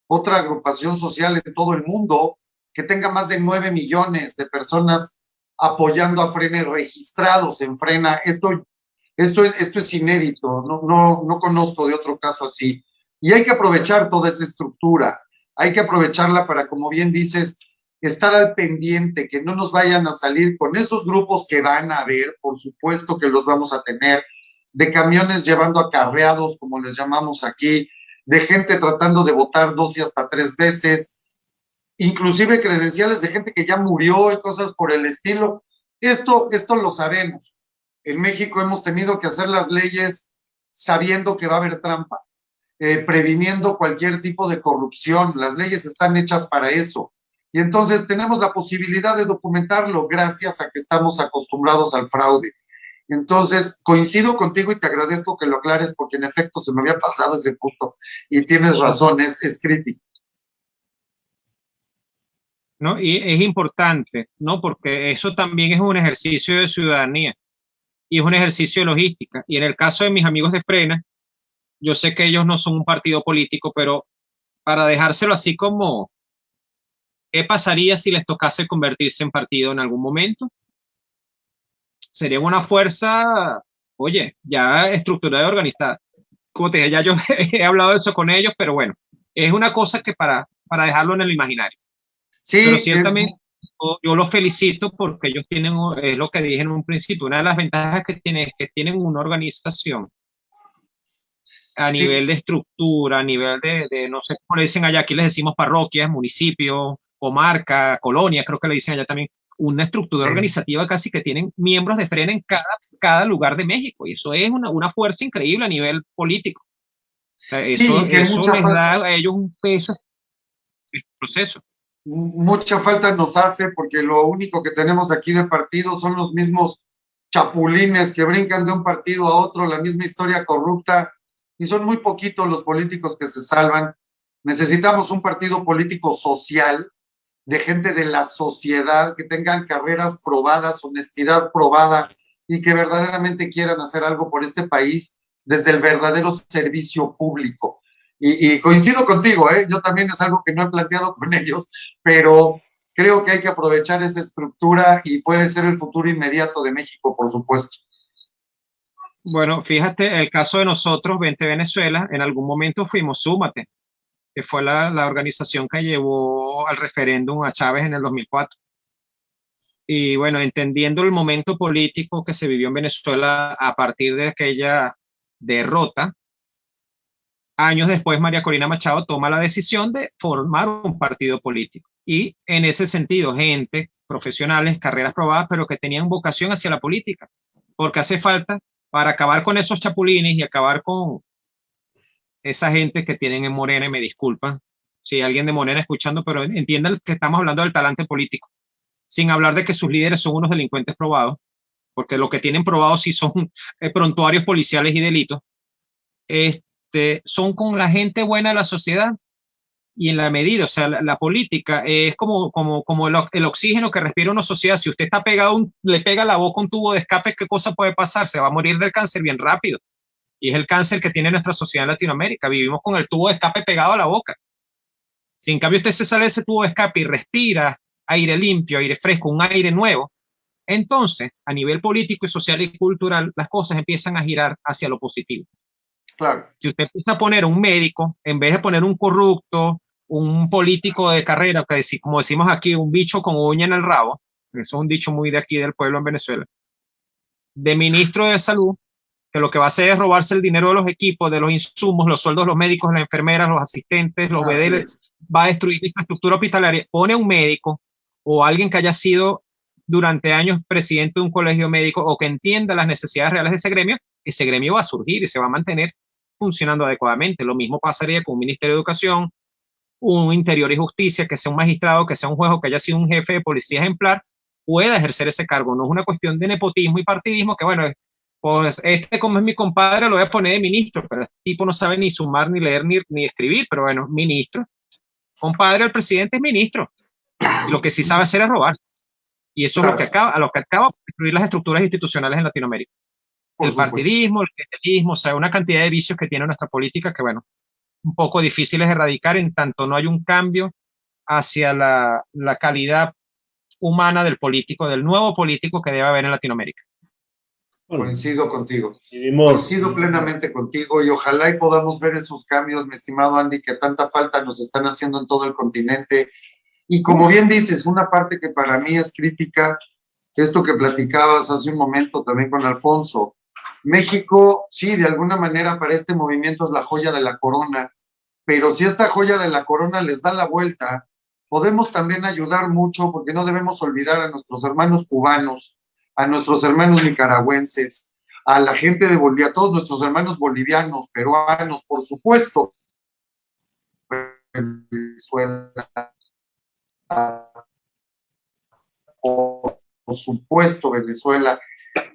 otra agrupación social en todo el mundo que tenga más de 9 millones de personas apoyando a Frena y registrados en Frena. Esto es inédito, no conozco de otro caso así. Y hay que aprovechar toda esa estructura, hay que aprovecharla para, como bien dices, estar al pendiente, que no nos vayan a salir con esos grupos que van a haber, por supuesto que los vamos a tener, de camiones llevando acarreados, como les llamamos aquí, de gente tratando de votar 2 y hasta 3 veces, inclusive credenciales de gente que ya murió y cosas por el estilo. Esto lo sabemos. En México hemos tenido que hacer las leyes sabiendo que va a haber trampa, previniendo cualquier tipo de corrupción. Las leyes están hechas para eso. Y entonces tenemos la posibilidad de documentarlo gracias a que estamos acostumbrados al fraude. Entonces, coincido contigo y te agradezco que lo aclares porque en efecto se me había pasado ese punto y tienes razón, es crítico. ¿No? Y es importante, ¿no? Porque eso también es un ejercicio de ciudadanía y es un ejercicio de logística. Y en el caso de mis amigos de Frena, yo sé que ellos no son un partido político, pero para dejárselo así como, ¿qué pasaría si les tocase convertirse en partido en algún momento? Sería una fuerza, oye, ya estructurada y organizada. Como te dije, ya yo he hablado de eso con ellos, pero bueno, es una cosa que para dejarlo en el imaginario. Sí, pero ciertamente yo los felicito porque ellos tienen, es lo que dije en un principio, una de las ventajas que tienen es que tienen una organización a sí, nivel de estructura, a nivel de no sé cómo le dicen allá, aquí les decimos parroquias, municipios, comarca, colonia, creo que le dicen allá también, una estructura organizativa casi que tienen miembros de Frena en cada lugar de México, y eso es una fuerza increíble a nivel político. O sea, sí, eso les da a ellos un peso en el proceso. Mucha falta nos hace porque lo único que tenemos aquí de partido son los mismos chapulines que brincan de un partido a otro, la misma historia corrupta, y son muy poquitos los políticos que se salvan. Necesitamos un partido político social, de gente de la sociedad, que tengan carreras probadas, honestidad probada, y que verdaderamente quieran hacer algo por este país desde el verdadero servicio público. Y coincido contigo, yo también es algo que no he planteado con ellos, pero creo que hay que aprovechar esa estructura y puede ser el futuro inmediato de México, por supuesto. Bueno, fíjate, el caso de nosotros, Vente Venezuela, en algún momento fuimos Súmate, que fue la organización que llevó al referéndum a Chávez en el 2004. Y bueno, entendiendo el momento político que se vivió en Venezuela a partir de aquella derrota, años después María Corina Machado toma la decisión de formar un partido político. Y en ese sentido, gente, profesionales, carreras probadas, pero que tenían vocación hacia la política. Porque hace falta para acabar con esos chapulines y acabar con esa gente que tienen en Morena, y me disculpan si hay alguien de Morena escuchando, pero entiendan que estamos hablando del talante político, sin hablar de que sus líderes son unos delincuentes probados, porque lo que tienen probados sí son prontuarios policiales y delitos. Son con la gente buena de la sociedad y en la medida, o sea, la política es como el oxígeno que respira una sociedad. Si usted está pegado, le pega la boca un tubo de escape, ¿qué cosa puede pasar? Se va a morir del cáncer bien rápido. Y es el cáncer que tiene nuestra sociedad en Latinoamérica. Vivimos con el tubo de escape pegado a la boca. Si en cambio usted se sale de ese tubo de escape y respira aire limpio, aire fresco, un aire nuevo, entonces, a nivel político y social y cultural, las cosas empiezan a girar hacia lo positivo. Claro. Si usted empieza a poner un médico, en vez de poner un corrupto, un político de carrera, que como decimos aquí, un bicho con uña en el rabo, eso es un dicho muy de aquí del pueblo en Venezuela, de ministro de salud, que lo que va a hacer es robarse el dinero de los equipos, de los insumos, los sueldos de los médicos, las enfermeras, los asistentes, los BDL, va a destruir la infraestructura hospitalaria. Pone un médico o alguien que haya sido durante años presidente de un colegio médico o que entienda las necesidades reales de ese gremio va a surgir y se va a mantener funcionando adecuadamente. Lo mismo pasaría con un Ministerio de Educación, un Interior y Justicia, que sea un magistrado, que sea un juez o que haya sido un jefe de policía ejemplar, pueda ejercer ese cargo. No es una cuestión de nepotismo y partidismo, que bueno, pues como es mi compadre, lo voy a poner de ministro, pero este tipo no sabe ni sumar, ni leer, ni escribir, pero bueno, ministro. Compadre, el presidente es ministro. Y lo que sí sabe hacer es robar. Y eso es lo que acaba de destruir las estructuras institucionales en Latinoamérica. El partidismo, el clientelismo, o sea, una cantidad de vicios que tiene nuestra política que, bueno, un poco difíciles de erradicar en tanto no hay un cambio hacia la calidad humana del político, del nuevo político que debe haber en Latinoamérica. Coincido contigo, coincido plenamente contigo y ojalá y podamos ver esos cambios, mi estimado Andy, que tanta falta nos están haciendo en todo el continente. Y como bien dices, una parte que para mí es crítica, esto que platicabas hace un momento también con Alfonso, México, sí, de alguna manera para este movimiento es la joya de la corona, pero si esta joya de la corona les da la vuelta, podemos también ayudar mucho porque no debemos olvidar a nuestros hermanos cubanos, a nuestros hermanos nicaragüenses, a la gente de Bolivia, a todos nuestros hermanos bolivianos, peruanos, por supuesto, Venezuela, por supuesto, Venezuela,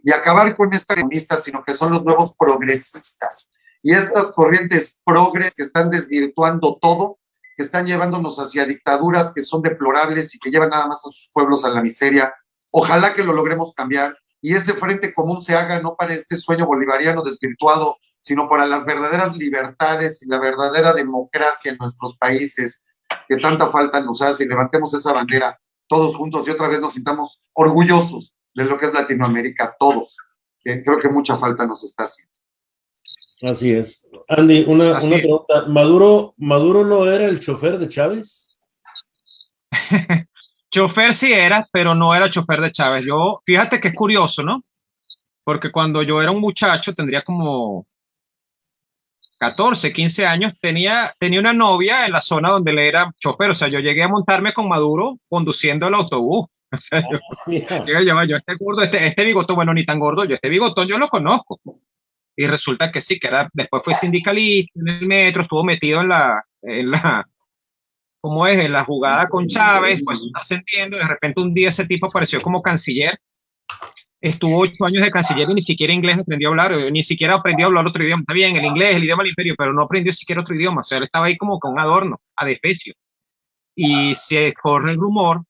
y acabar con estas comunistas, sino que son los nuevos progresistas. Y estas corrientes progres que están desvirtuando todo, que están llevándonos hacia dictaduras que son deplorables y que llevan nada más a sus pueblos a la miseria. Ojalá que lo logremos cambiar y ese frente común se haga no para este sueño bolivariano desvirtuado, sino para las verdaderas libertades y la verdadera democracia en nuestros países que tanta falta nos hace, y levantemos esa bandera todos juntos y otra vez nos sintamos orgullosos de lo que es Latinoamérica, todos, que creo que mucha falta nos está haciendo. Así es. Andy, una pregunta. ¿Maduro no era el chofer de Chávez? Chofer sí era, pero no era chofer de Chávez. Yo, fíjate que es curioso, ¿no? Porque cuando yo era un muchacho, tendría como 14, 15 años, tenía una novia en la zona donde él era chofer. O sea, yo llegué a montarme con Maduro conduciendo el autobús. O sea, yo este gordo, este bigotón, bueno, ni tan gordo, yo este bigotón yo lo conozco. Y resulta que sí, que después fue sindicalista en el metro, estuvo metido en la ¿cómo es? En la jugada con Chávez, pues ascendiendo, de repente un día ese tipo apareció como canciller, estuvo 8 años de canciller y ni siquiera inglés aprendió a hablar, ni siquiera aprendió a hablar otro idioma. Está bien, el inglés, el idioma del imperio, pero no aprendió siquiera otro idioma. O sea, él estaba ahí como con un adorno, a despecho. Y se corre el rumor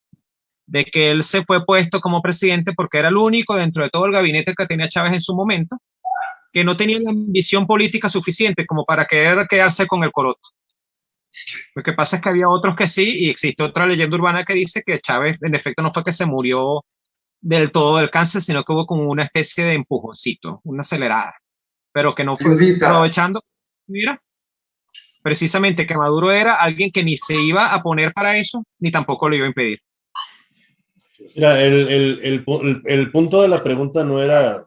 de que él se fue puesto como presidente porque era el único dentro de todo el gabinete que tenía Chávez en su momento que no tenía la ambición política suficiente como para querer quedarse con el coroto. Lo que pasa es que había otros que sí, y existe otra leyenda urbana que dice que Chávez en efecto no fue que se murió del todo del cáncer, sino que hubo como una especie de empujoncito, una acelerada, pero que no fue aprovechando. Mira, precisamente que Maduro era alguien que ni se iba a poner para eso, ni tampoco lo iba a impedir. Mira, el punto de la pregunta no era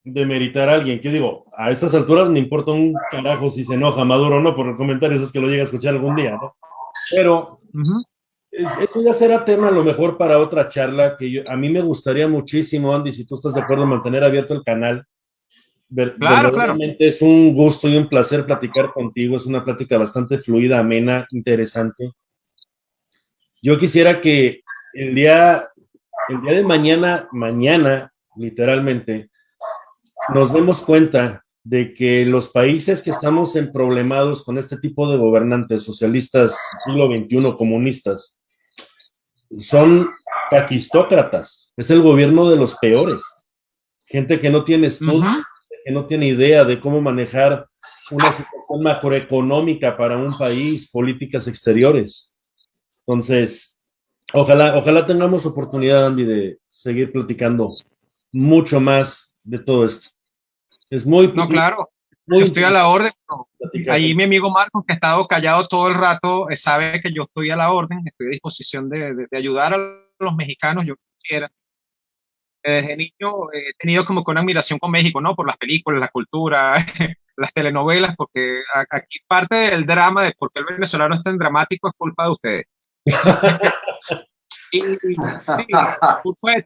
demeritar a alguien, que digo, a estas alturas me importa un carajo si se enoja Maduro o no por los comentarios, es que lo llegue a escuchar algún día, ¿no? Pero eso ya será tema a lo mejor para otra charla, que a mí me gustaría muchísimo, Andy, si tú estás de acuerdo, mantener abierto el canal. Verdaderamente es un gusto y un placer platicar contigo, es una plática bastante fluida, amena, interesante. Yo quisiera que el día de mañana, literalmente, nos demos cuenta de que los países que estamos emproblemados con este tipo de gobernantes socialistas siglo XXI, comunistas, son caquistócratas. Es el gobierno de los peores. Gente que no tiene estudios, que no tiene idea de cómo manejar una situación macroeconómica para un país, políticas exteriores. Entonces, ojalá tengamos oportunidad, Andy, de seguir platicando mucho más de todo esto. Es muy... No, claro, yo estoy a la orden. Ahí mi amigo Marcos, que ha estado callado todo el rato, sabe que yo estoy a la orden, estoy a disposición de ayudar a los mexicanos, yo quisiera. Desde niño he tenido como que una admiración con México, ¿no? Por las películas, la cultura, las telenovelas, porque aquí parte del drama de por qué el venezolano es tan dramático es culpa de ustedes. Sí, culpa de